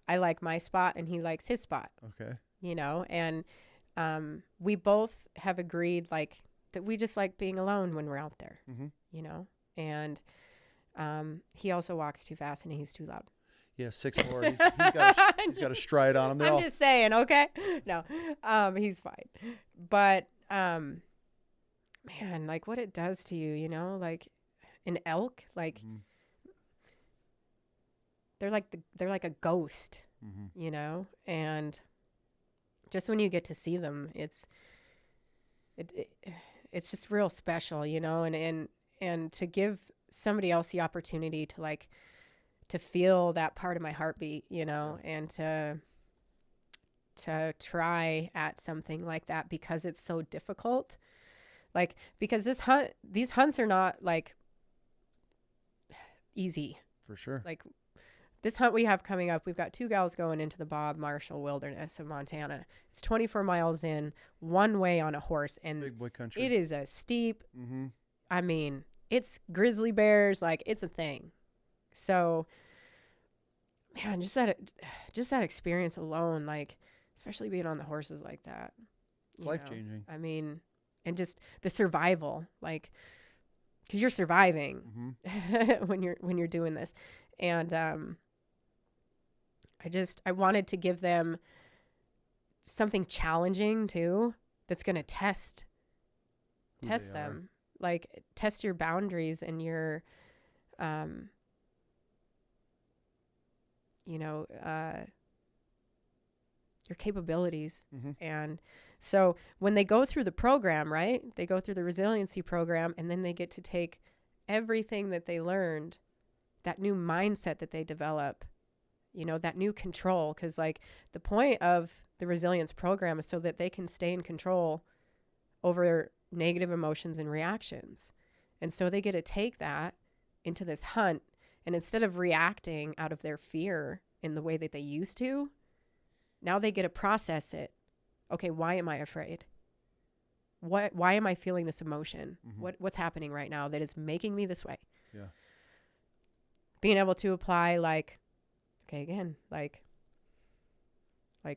I like my spot and he likes his spot. Okay. You know, and we both have agreed like that we just like being alone when we're out there. Mm-hmm. You know, and he also walks too fast and he's too loud. Yeah, 6'4". He's got a stride on him. I'm just saying, okay? No, he's fine. But man, like what it does to you, you know, like an elk, like they're like a ghost, you know, and just when you get to see them, it's just real special, you know, and to give somebody else the opportunity to feel that part of my heartbeat, you know, and to try at something like that because it's so difficult. Like, because these hunts are not like easy. For sure. Like this hunt we have coming up, we've got 2 gals going into the Bob Marshall Wilderness of Montana. It's 24 miles in, one way on a horse, and big boy country. it is a steep, I mean, it's grizzly bears, like it's a thing. So, man, just that experience alone, like, especially being on the horses like that. It's life-changing. I mean, and just the survival, like, because you're surviving when you're doing this. And I wanted to give them something challenging, too, that's going to test them. Like, test your boundaries and your, your capabilities. And so when they go through the program, right, they go through the resiliency program, and then they get to take everything that they learned, that new mindset that they develop, you know, that new control. Because like the point of the resilience program is so that they can stay in control over negative emotions and reactions. And so they get to take that into this hunt, and instead of reacting out of their fear in the way that they used to, now they get to process it. Okay, why am I afraid? Why am I feeling this emotion? What's happening right now that is making me this way? Yeah. Being able to apply like, okay, again, like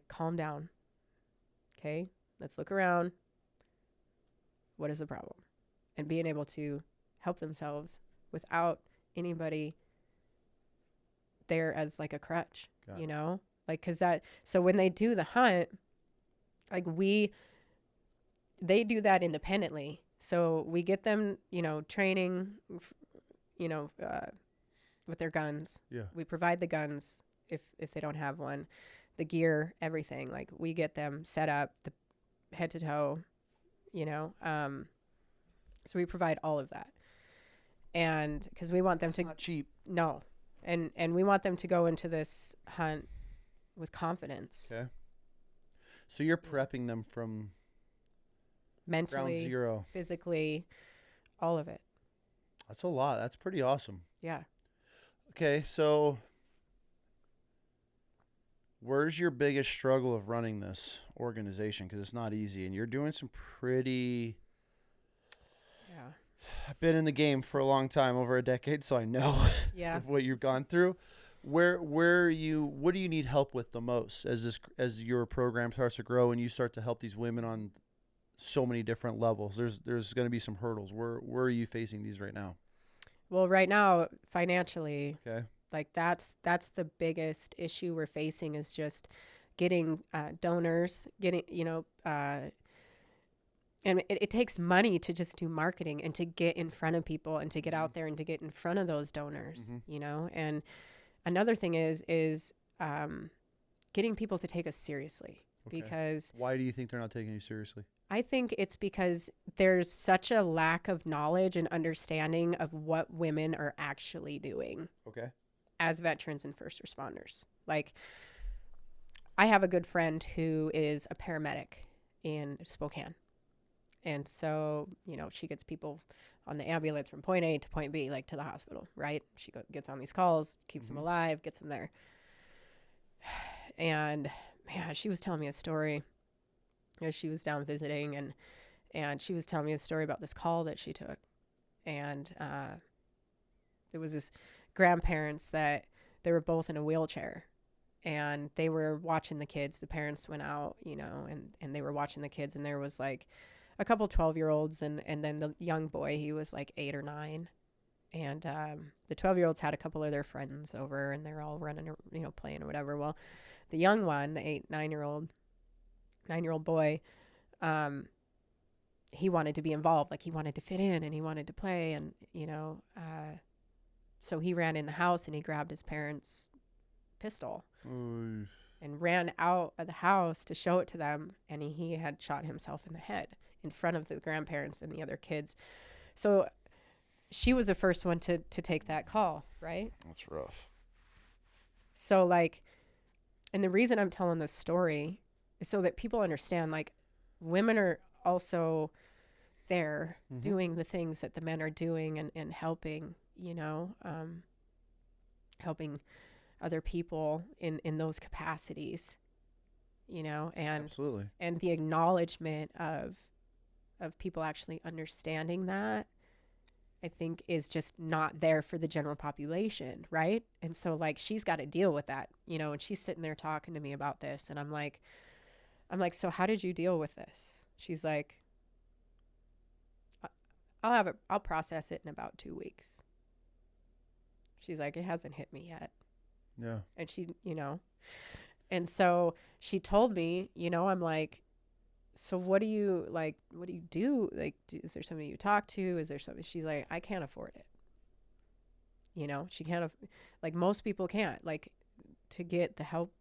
calm down. Okay, let's look around. What is the problem? And being able to help themselves without anybody there as like a crutch, you know? Like, so when they do the hunt, like they do that independently. So we get them, you know, training, you know, with their guns. Yeah. We provide the guns if they don't have one, the gear, everything. Like we get them set up, the head to toe, you know. So we provide all of that. And because we want them to, not cheap. No. And we want them to go into this hunt with confidence. Okay. So you're prepping them from mentally, ground zero, physically, all of it. That's a lot. That's pretty awesome. Yeah. Okay, so where's your biggest struggle of running this organization? Because it's not easy, and you're doing some pretty... Yeah. I've been in the game for a long time, over a decade, so I know what you've gone through. what do you need help with the most as your program starts to grow and you start to help these women on so many different levels? There's going to be some hurdles. Where are you facing these right now? Well, right now, financially, Okay. like that's the biggest issue we're facing is just getting donors, getting, and it takes money to just do marketing and to get in front of people and to get out there and to get in front of those donors, And another thing is getting people to take us seriously. Okay. Because why do you think they're not taking you seriously? I think it's because there's such a lack of knowledge and understanding of what women are actually doing. Okay. As veterans and first responders. Like, I have a good friend who is a paramedic in Spokane. And so, she gets people on the ambulance from point A to point B, like to the hospital, right? She gets on these calls, keeps them alive, gets them there. And man, she was telling me a story as she was down visiting, and she was telling me a story about this call that she took. And there was this grandparents that they were both in a wheelchair, and they were watching the kids. The parents went out, and they were watching the kids, and there was like a couple 12-year-olds and then the young boy, he was like 8 or 9. And the 12-year-olds had a couple of their friends over, and they're all running, playing or whatever. Well, the young one, the 9-year-old boy, he wanted to be involved. Like, he wanted to fit in and he wanted to play. And, so he ran in the house and he grabbed his parents' pistol and ran out of the house to show it to them. And he had shot himself in the head in front of the grandparents and the other kids. So she was the first one to take that call, right? That's rough. So, like, and the reason I'm telling this story is so that people understand, like, women are also there doing the things that the men are doing and helping, helping other people in those capacities, and absolutely. And the acknowledgement of people actually understanding that, I think, is just not there for the general population, right? And so, like, she's got to deal with that, and she's sitting there talking to me about this, and I'm like, so how did you deal with this? She's like, I'll process it in about 2 weeks. She's like, it hasn't hit me yet. Yeah. And she, and so she told me, I'm like, so what do you do? Like, is there somebody you talk to? Is there something? She's like, I can't afford it. She can't, like, most people can't, like, to get the help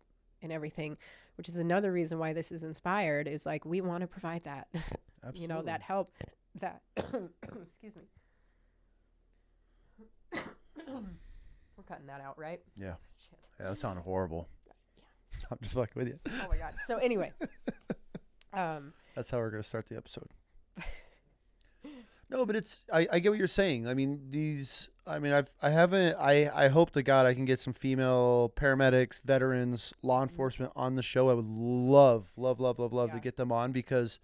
and everything, which is another reason why this is inspired, is like, we want to provide that, absolutely. That help, that, excuse me. We're cutting that out, right? Yeah. Shit. Yeah, that sounded horrible. Yeah. I'm just fucking with you. Oh my God. So anyway. That's how we're going to start the episode. No, but I get what you're saying. I mean, I hope to God I can get some female paramedics, veterans, law enforcement on the show. I would love to get them on, because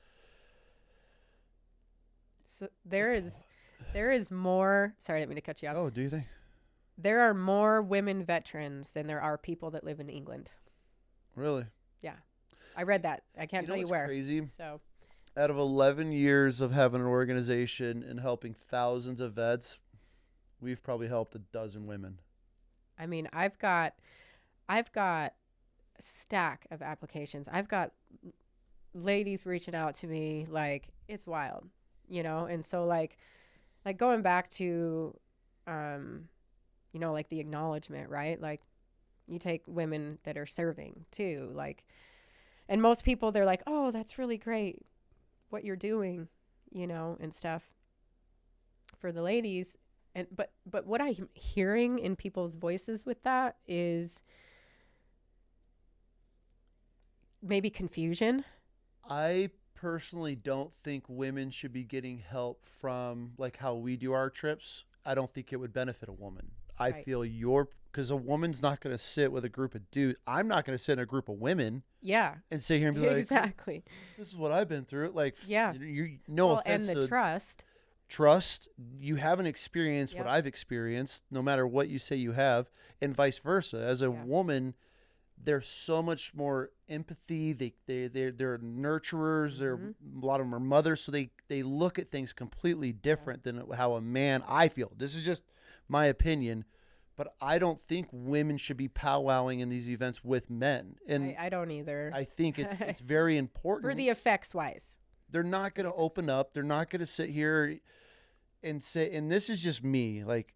so there is more, sorry, I didn't mean to cut you off. Oh, do you think? There are more women veterans than there are people that live in England. Really? Yeah. I read that. I can't tell you where. Crazy. So, out of 11 years of having an organization and helping thousands of vets, we've probably helped a dozen women. I mean, I've got a stack of applications. I've got ladies reaching out to me, like, it's wild, And so, like going back to, like, the acknowledgement, right? Like, you take women that are serving too, like, and most people, they're like, oh, that's really great what you're doing, and stuff for the ladies. And but what I'm hearing in people's voices with that is maybe confusion. I personally don't think women should be getting help from, like, how we do our trips. I don't think it would benefit a woman. I feel because a woman's not going to sit with a group of dudes. I'm not going to sit in a group of women. Yeah. And sit here and be like, exactly. This is what I've been through. Like, yeah. No offense. And the trust. trust. You haven't experienced what Yep. I've experienced, no matter what you say you have, and vice versa. As a Yeah. woman, they're so much more empathy. They're nurturers. They're Mhm. a lot of them are mothers, so they look at things completely Yeah. different than how a man. I feel this is just my opinion, but I don't think women should be powwowing in these events with men, and I don't either. I think it's very important. For the effects wise. They're not going to open up. They're not going to sit here and say, and this is just me. Like,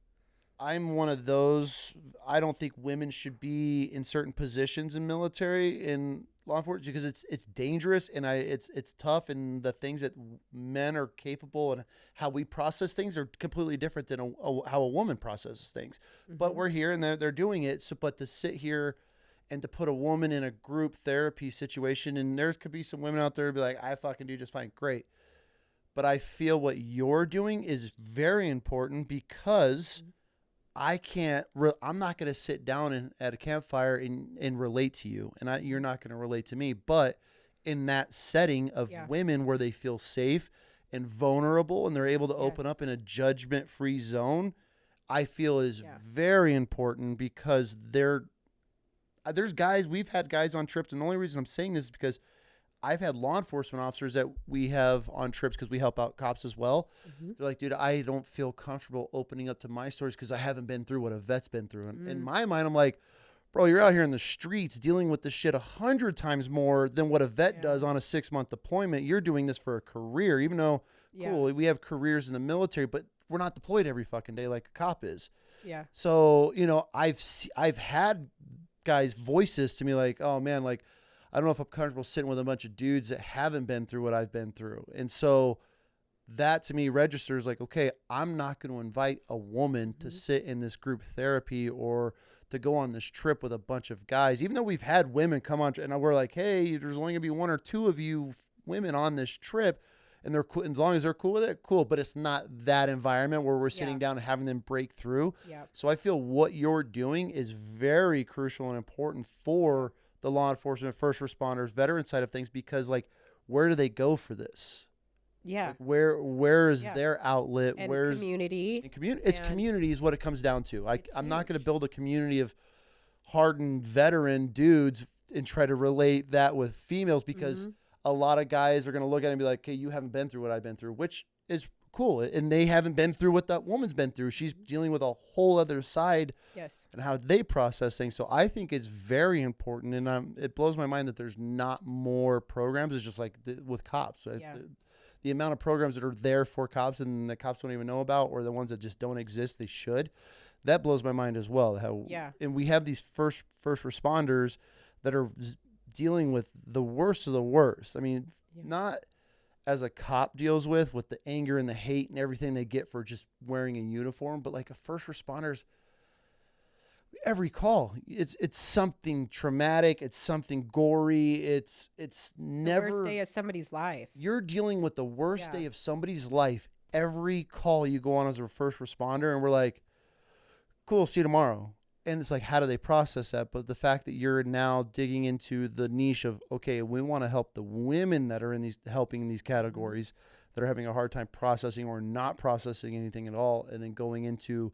I'm one of those. I don't think women should be in certain positions in military in law enforcement because it's dangerous and it's tough, and the things that men are capable and how we process things are completely different than how a woman processes things. But Mhm. we're here and they're doing it. So, but to sit here and to put a woman in a group therapy situation, and there could be some women out there who be like, I fucking do just fine, great. But I feel what you're doing is very important because I can't. I'm not going to sit down at a campfire and relate to you, and you're not going to relate to me. But in that setting of Yeah. women where they feel safe and vulnerable, and they're able to open Yes. up in a judgment-free zone, I feel is Yeah. very important because there's guys we've had guys on trips, and the only reason I'm saying this is because I've had law enforcement officers that we have on trips because we help out cops as well. Mhm. They're like, dude, I don't feel comfortable opening up to my stories because I haven't been through what a vet's been through. And in my mind, I'm like, bro, you're out here in the streets dealing with this shit 100 times more than what a vet Yeah. does on a 6-month deployment. You're doing this for a career, even though, Yeah. cool, we have careers in the military, but we're not deployed every fucking day like a cop is. Yeah. So, I've had guys voice this to me like, oh man, like, I don't know if I'm comfortable sitting with a bunch of dudes that haven't been through what I've been through. And so that to me registers like, okay, I'm not going to invite a woman to sit in this group therapy or to go on this trip with a bunch of guys, even though we've had women come on and we're like, hey, there's only gonna be one or two of you women on this trip. And they're cool. As long as they're cool with it, cool. But it's not that environment where we're sitting Yeah. down and having them break through. Yeah. So I feel what you're doing is very crucial and important for the law enforcement, first responders, veteran side of things, because like, where do they go for this? Yeah. Like, where is Yeah. their outlet? And Where's community. in community? It's and- community is what it comes down to. It's I'm not going to huge. build a community of hardened veteran dudes and try to relate that with females because Mhm. a lot of guys are going to look at it and be like, "Okay, you haven't been through what I've been through," which is cool, and they haven't been through what that woman's been through. She's dealing with a whole other side Yes. and how they process things. So I think it's very important, and it blows my mind that there's not more programs. It's just like with cops. Yeah. The amount of programs that are there for cops and the cops don't even know about, or the ones that just don't exist, they should. That blows my mind as well. How Yeah. and we have these first responders that are dealing with the worst of the worst. I mean, Yeah. not as a cop deals with the anger and the hate and everything they get for just wearing a uniform, but like a first responders, every call, it's something traumatic, it's something gory, it's never The worst day of somebody's life. you're dealing with the worst Yeah. day of somebody's life every call you go on as a first responder, and we're like, cool, see you tomorrow. And it's like, how do they process that? But the fact that you're now digging into the niche of, okay, we want to help the women that are in these helping in these categories that are having a hard time processing or not processing anything at all, and then going into,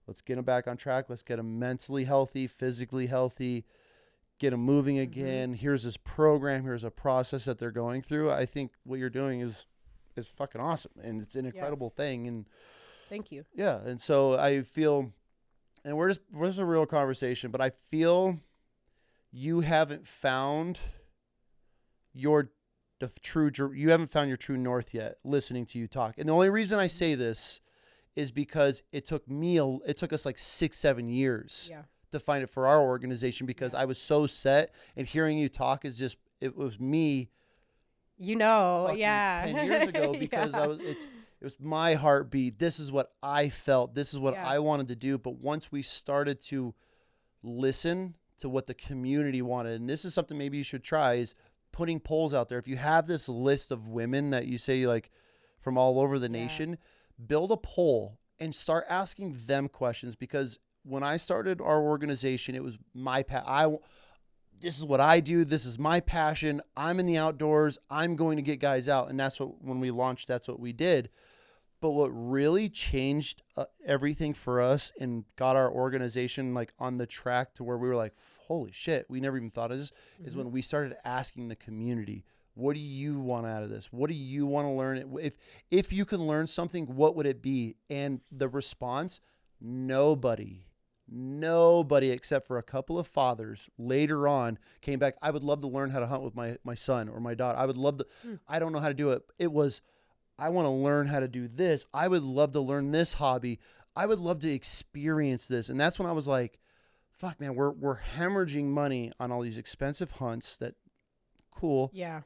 let's get them back on track, let's get them mentally healthy, physically healthy, get them moving again. Here's this program, here's a process that they're going through. I think what you're doing is fucking awesome, and it's an incredible thing. And Thank you. yeah, and so I feel, and we're just a real conversation, but I feel you haven't found your you haven't found your true north yet listening to you talk. And the only reason I say this is because it took us like 6-7 years Yeah. to find it for our organization, because Yeah. I was so set, and hearing you talk is just, it was me You know, fucking yeah. 10 years ago, because Yeah. it was my heartbeat. This is what I felt. This is what Yeah. I wanted to do. But once we started to listen to what the community wanted, and this is something maybe you should try, is putting polls out there. If you have this list of women that you say like from all over the Yeah. nation, build a poll and start asking them questions. Because when I started our organization, it was my this is what I do. This is my passion. I'm in the outdoors. I'm going to get guys out. And that's what, when we launched, that's what we did. But what really changed everything for us and got our organization like on the track to where we were like, holy shit, we never even thought of this, is when we started asking the community, what do you want out of this? What do you want to learn? If you can learn something, what would it be? And the response, nobody except for a couple of fathers later on came back. I would love to learn how to hunt with my son or my daughter. I would love to, I don't know how to do it. It was, I want to learn how to do this. I would love to learn this hobby. I would love to experience this. And that's when I was like, fuck, man, we're hemorrhaging money on all these expensive hunts that cool. Yeah.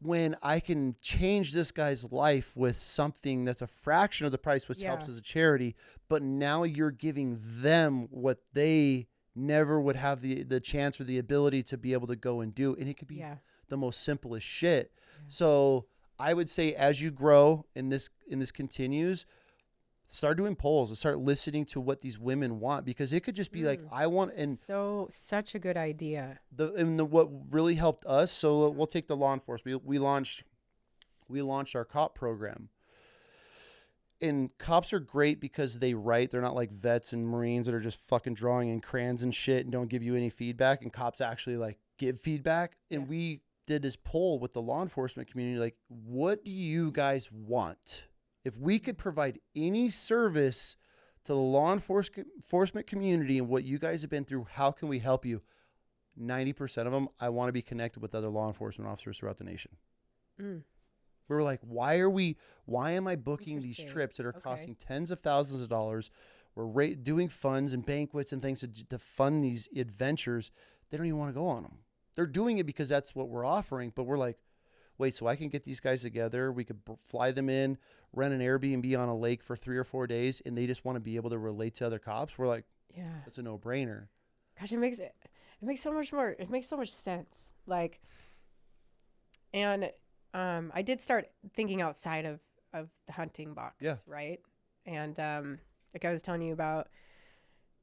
When I can change this guy's life with something that's a fraction of the price, which helps as a charity, but now you're giving them what they never would have the chance or the ability to be able to go and do. And it could be the most simplest shit. Yeah. So I would say as you grow and this continues, start doing polls and start listening to what these women want, because it could just be like, I want, and such a good idea. What really helped us. So we'll take the law enforcement. We launched our cop program, and cops are great because they write. They're not like vets and Marines that are just fucking drawing in crayons and shit and don't give you any feedback. And cops actually like give feedback. And we did this poll with the law enforcement community, like, what do you guys want? If we could provide any service to the law enforcement community and what you guys have been through, how can we help you? 90% of them, I want to be connected with other law enforcement officers throughout the nation. We were like, why am I booking these trips that are costing tens of thousands of dollars? We're doing funds and banquets and things to fund these adventures. They don't even want to go on them. They're doing it because that's what we're offering. But we're like, wait, so I can get these guys together. We could fly them in, rent an Airbnb on a lake for 3 or 4 days, and they just want to be able to relate to other cops. We're like, that's a no-brainer. Gosh, it makes so much sense. Like, and I did start thinking outside of the hunting box, right? And like I was telling you about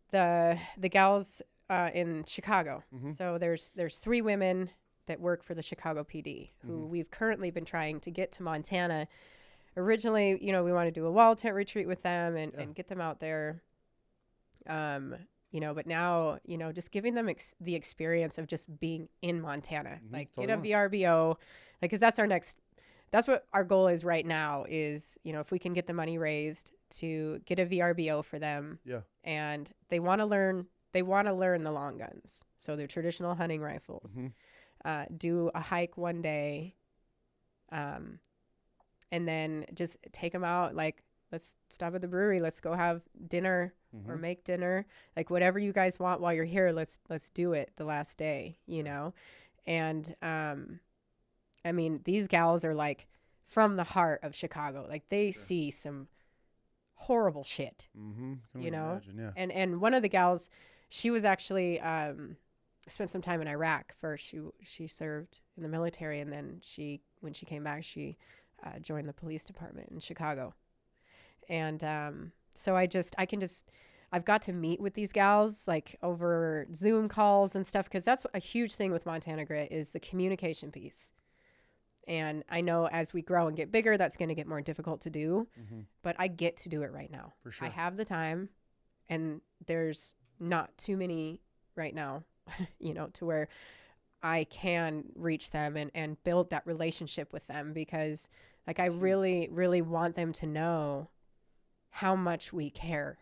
the gals in Chicago. So there's 3 women that work for the Chicago PD who we've currently been trying to get to Montana. Originally, we want to do a wall tent retreat with them and get them out there. But now, just giving them the experience of just being in Montana, like totally get a VRBO, like, cause that's what our goal is right now is, if we can get the money raised to get a VRBO for them. Yeah. And they want to learn the long guns. So they're traditional hunting rifles. Do a hike one day, and then just take them out. Like, let's stop at the brewery. Let's go have dinner or make dinner. Like, whatever you guys want while you're here, let's do it the last day, And, I mean, these gals are like from the heart of Chicago. Like, they see some horrible shit, imagine, And one of the gals, she was actually, spent some time in Iraq first. She served in the military, and then when she came back, she joined the police department in Chicago. And so I've got to meet with these gals like over Zoom calls and stuff, because that's a huge thing with Montana Grit is the communication piece. And I know as we grow and get bigger, that's going to get more difficult to do, but I get to do it right now. For sure. I have the time, and there's not too many right now, to where I can reach them and build that relationship with them, because like, I really, really want them to know how much we care.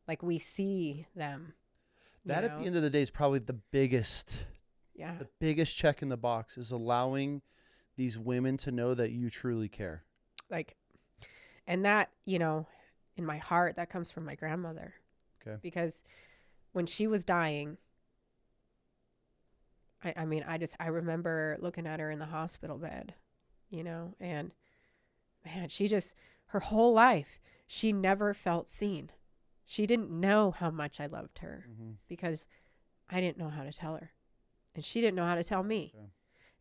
Like, we see them. That at the end of the day is probably the biggest check in the box, is allowing these women to know that you truly care. Like, and that, in my heart, that comes from my grandmother. Okay. Because when she was dying, I remember looking at her in the hospital bed, and man, her whole life, she never felt seen. She didn't know how much I loved her because I didn't know how to tell her, and she didn't know how to tell me. Okay.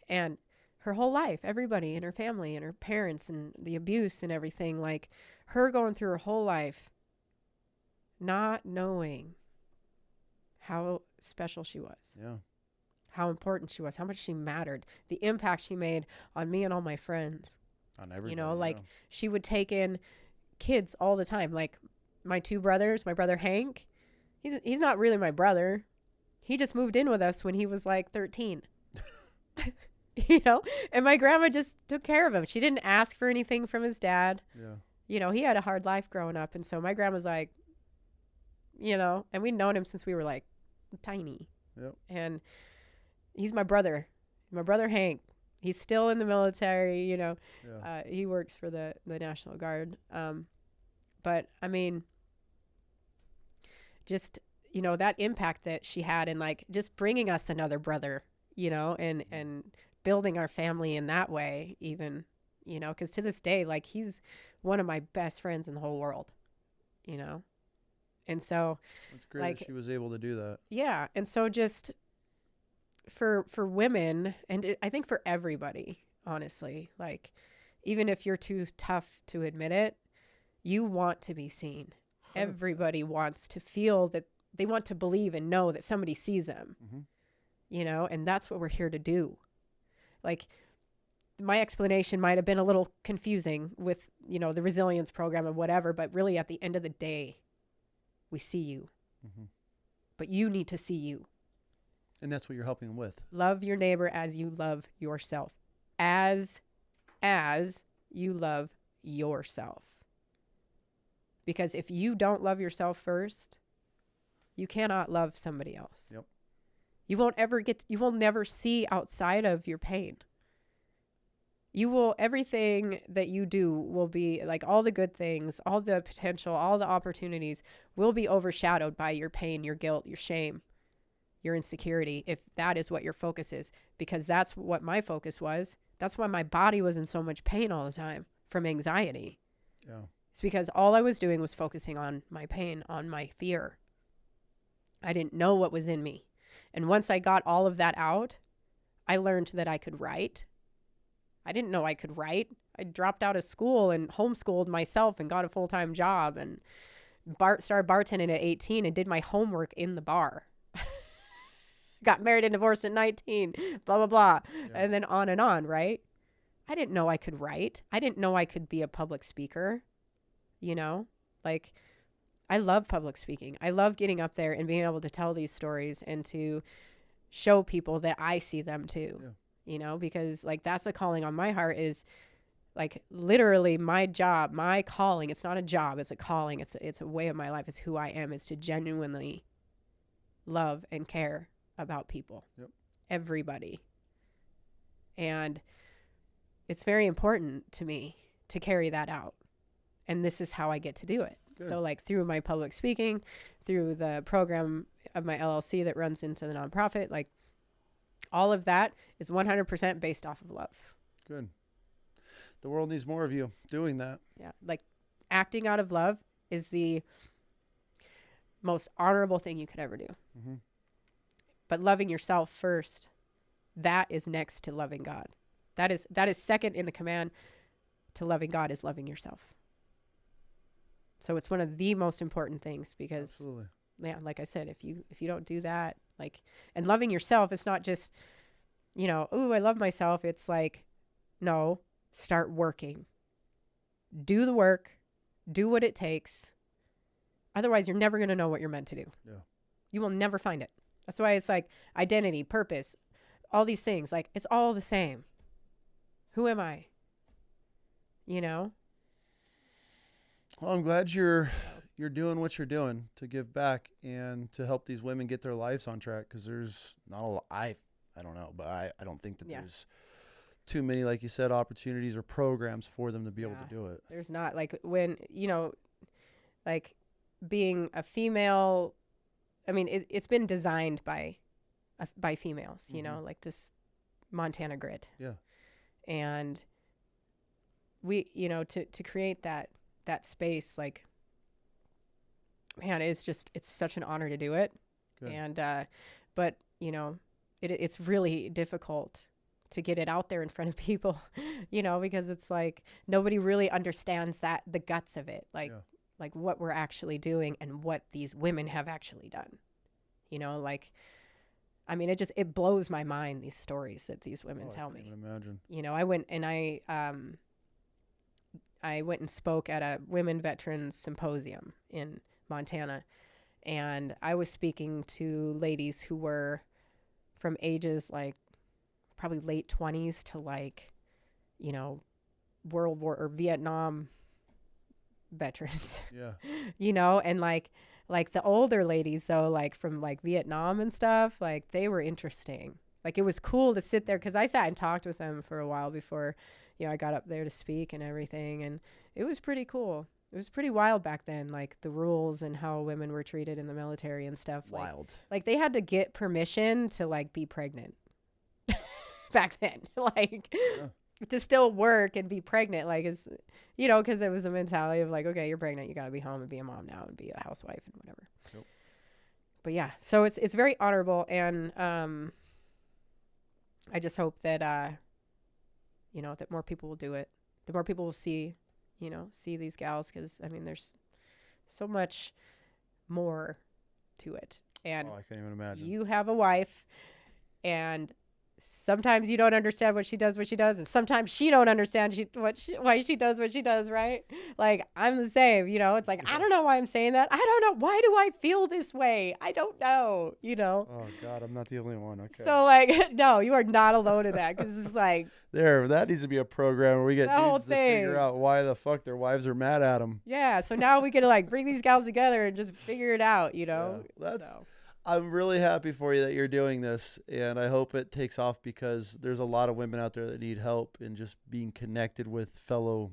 And her whole life, everybody in her family and her parents and the abuse and everything, like her going through her whole life, not knowing how special she was. Yeah. How important she was, how much she mattered, the impact she made on me and all my friends. On everybody, You know, like yeah. she would take in kids all the time. Like my two brothers, my brother Hank, he's not really my brother. He just moved in with us when he was like 13. You know, and my grandma just took care of him. She didn't ask for anything from his dad. Yeah. You know, he had a hard life growing up, and so my grandma's like, you know, and we'd known him since we were like tiny. Yep. And he's my brother Hank. He's still in the military, you know. Yeah. He works for the National Guard. But I mean, just, you know, that impact that she had in like just bringing us another brother, you know, and building our family in that way, even, you know, because to this day, like he's one of my best friends in the whole world, you know. And so It's great like, that she was able to do that. yeah. And so just for women, and I think for everybody, honestly, like even if you're too tough to admit it, you want to be seen. 100%. Everybody wants to feel that they want to believe and know that somebody sees them, you know, and that's what we're here to do. Like my explanation might have been a little confusing with, you know, the resilience program and whatever, but really at the end of the day, we see you, but you need to see you. And that's what you're helping them with. Love your neighbor as you love yourself, as you love yourself. Because if you don't love yourself first, you cannot love somebody else. Yep. You will never see outside of your pain. Everything that you do will be like all the good things, all the potential, all the opportunities will be overshadowed by your pain, your guilt, your shame, your insecurity, if that is what your focus is, because that's what my focus was. That's why my body was in so much pain all the time from anxiety. Yeah. It's because all I was doing was focusing on my pain, on my fear. I didn't know what was in me. And once I got all of that out, I learned that I could write. I didn't know I could write. I dropped out of school and homeschooled myself and got a full-time job and started bartending at 18 and did my homework in the bar. Got married and divorced at 19, blah, blah, blah. Yeah. And then on, right? I didn't know I could write. I didn't know I could be a public speaker. You know, like I love public speaking. I love getting up there and being able to tell these stories and to show people that I see them too, you know, because like that's a calling on my heart, is like literally my job, my calling. It's not a job. It's a calling. It's a way of my life. It's who I am, is to genuinely love and care about people, everybody. And it's very important to me to carry that out. And this is how I get to do it. Good. So like through my public speaking, through the program of my LLC that runs into the nonprofit, like all of that is 100% based off of love. Good. The world needs more of you doing that. Yeah. Like acting out of love is the most honorable thing you could ever do. But loving yourself first, that is next to loving God. That is second in the command to loving God, is loving yourself. So it's one of the most important things, because absolutely, yeah, like I said, if you don't do that, like, and loving yourself, it's not just, you know, ooh, I love myself. It's like, no, start working. Do the work. Do what it takes. Otherwise, you're never going to know what you're meant to do. Yeah. You will never find it. That's why it's like identity, purpose, all these things, like it's all the same. Who am I? You know? Well, I'm glad you're doing what you're doing to give back and to help these women get their lives on track, because there's not a lot. I don't know, but I don't think that there's too many, like you said, opportunities or programs for them to be able to do it. There's not, like when, you know, like being a female, I mean, it's been designed by females, you know, like this Montana grid. Yeah. And we, you know, to create that space, like, man, it's such an honor to do it. Good. And, but you know, it's really difficult to get it out there in front of people, you know, because it's like, nobody really understands the guts of it. Like, like what we're actually doing and what these women have actually done, you know, like, I mean, it blows my mind, these stories that these women tell me. I can imagine. You know, I went and I I went and spoke at a women veterans symposium in Montana, and I was speaking to ladies who were from ages like probably late 20s to like, you know, World War or Vietnam veterans. Yeah. You know, and like the older ladies, so like from like Vietnam and stuff, like they were interesting. Like it was cool to sit there because I sat and talked with them for a while before, you know, I got up there to speak and everything, and it was pretty cool. It was pretty wild back then, like the rules and how women were treated in the military and stuff. Wild. Like they had to get permission to like be pregnant back then, like to still work and be pregnant, like is, you know, because it was the mentality of like, okay, you're pregnant, you got to be home and be a mom now and be a housewife and whatever. Yep. But yeah, so it's very honorable, and I just hope that you know, that more people will do it. The more people will see, you know, see these gals, because I mean, there's so much more to it. And I can't even imagine. You have a wife, and sometimes you don't understand what she does, and sometimes she don't understand why she does what she does, right? Like, I'm the same, you know? It's like, I don't know why I'm saying that. I don't know. Why do I feel this way? I don't know, you know? Oh, God, I'm not the only one. Okay. So, like, no, you are not alone in that, because it's like... that needs to be a program where we get dudes to figure out why the fuck their wives are mad at them. Yeah, so now we can, like, bring these gals together and just figure it out, you know? Yeah, I'm really happy for you that you're doing this, and I hope it takes off, because there's a lot of women out there that need help, and just being connected with fellow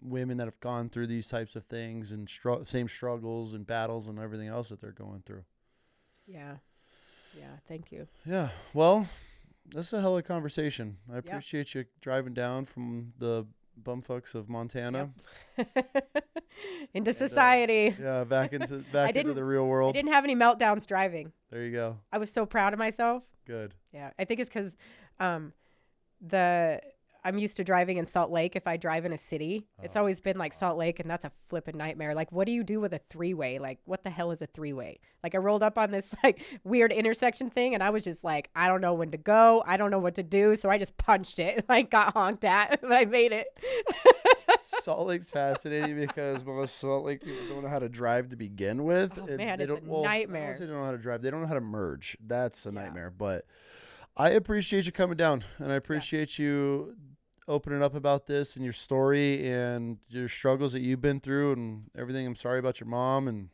women that have gone through these types of things and same struggles and battles and everything else that they're going through. Yeah. Yeah. Thank you. Yeah. Well, that's a hell of a conversation. I appreciate you driving down from the bumfucks of Montana. Yep. Into society. Back into the real world. I didn't have any meltdowns driving. There you go. I was so proud of myself. Good. Yeah, I think it's because I'm used to driving in Salt Lake. If I drive in a city, it's always been like Salt Lake, and that's a flippin' nightmare. Like, what do you do with a three-way? Like, what the hell is a three-way? Like, I rolled up on this like weird intersection thing, and I was just like, I don't know when to go. I don't know what to do. So I just punched it, like got honked at, but I made it. Salt Lake's fascinating because most Salt Lake people don't know how to drive to begin with. Oh, man, it's a nightmare. They don't know how to drive. They don't know how to merge. That's a nightmare. But I appreciate you coming down, and I appreciate you opening up about this and your story and your struggles that you've been through and everything. I'm sorry about your mom and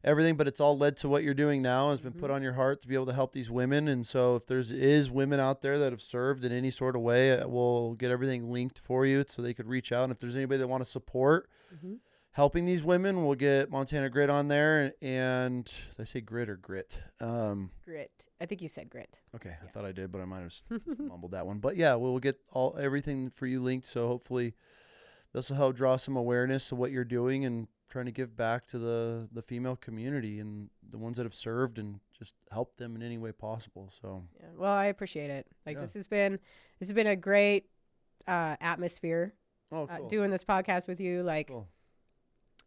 everything, but it's all led to what you're doing now. Has been put on your heart to be able to help these women. And so if is women out there that have served in any sort of way, we'll get everything linked for you so they could reach out. And if there's anybody that want to support helping these women, we'll get Montana Grit on there. And did I say grit or grit? Grit. I think you said grit. Okay. I thought I did, but I might have just mumbled that one. But yeah, we'll get everything for you linked. So hopefully this will help draw some awareness of what you're doing and trying to give back to the female community and the ones that have served, and just help them in any way possible. So well, I appreciate it. Like this has been a great atmosphere. Oh, cool. Doing this podcast with you, like cool.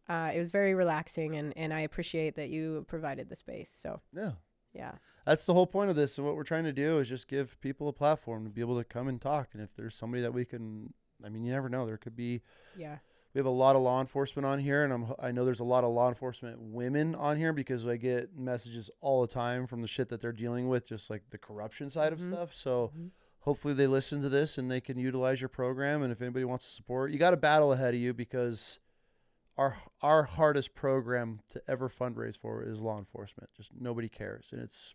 It was very relaxing, and I appreciate that you provided the space. So yeah, that's the whole point of this. And what we're trying to do is just give people a platform to be able to come and talk. And if there's somebody that we can, I mean, you never know, there could be. We have a lot of law enforcement on here, and I know there's a lot of law enforcement women on here, because I get messages all the time from the shit that they're dealing with, just like the corruption side of stuff. So hopefully they listen to this and they can utilize your program. And if anybody wants to support, you got a battle ahead of you, because our hardest program to ever fundraise for is law enforcement. Just nobody cares, and it's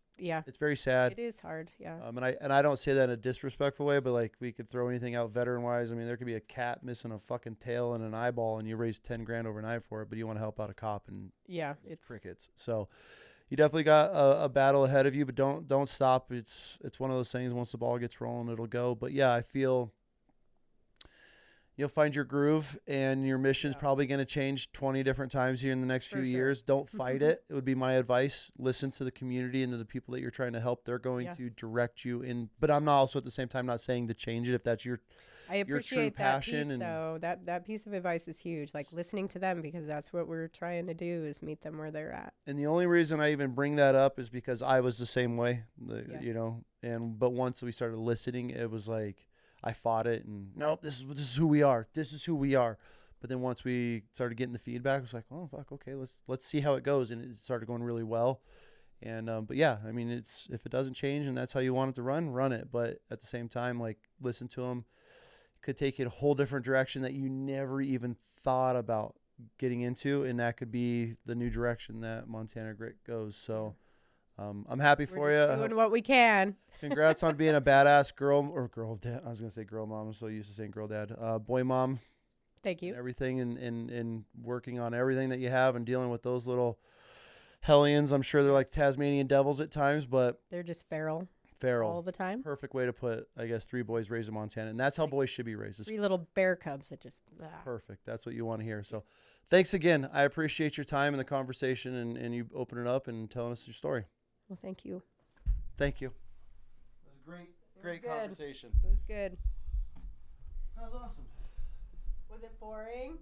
very sad. It is hard, and I don't say that in a disrespectful way, but like, we could throw anything out veteran wise. I mean, there could be a cat missing a fucking tail and an eyeball, and you raise 10 grand overnight for it, but you want to help out a cop, and it's crickets. So you definitely got a battle ahead of you, but don't stop. It's one of those things. Once the ball gets rolling, it'll go. But yeah, I feel you'll find your groove, and your mission's probably going to change 20 different times here in the next few years. Don't fight it. It would be my advice. Listen to the community and to the people that you're trying to help. They're going to direct you in, but I'm not also at the same time not saying to change it if that's your true passion. Piece, so that piece of advice is huge. Like, listening to them, because that's what we're trying to do, is meet them where they're at. And the only reason I even bring that up is because I was the same way, you know, but once we started listening, it was like, I fought it, and nope, this is who we are. This is who we are. But then once we started getting the feedback, it was like, oh fuck, okay, let's see how it goes, and it started going really well. And but yeah, I mean, it's if it doesn't change and that's how you want it to run it. But at the same time, like listen to them. Could take it a whole different direction that you never even thought about getting into, and that could be the new direction that Montana Grit goes. So I'm happy for We're you. just doing what we can. Congrats on being a badass girl dad. I was gonna say girl mom. I'm so used to saying girl dad. Boy mom. Thank you. And everything and working on everything that you have and dealing with those little hellions. I'm sure they're like Tasmanian devils at times, but They're just feral feral. all the time. Perfect way to put, I guess, 3 boys raised in Montana, and that's how boys should be raised. It's 3 little bear cubs that just perfect. That's what you want to hear. So thanks again. I appreciate your time and the conversation, and you opening it up and telling us your story. Well, thank you. Thank you. It was a great conversation. It was good. That was awesome. Was it boring?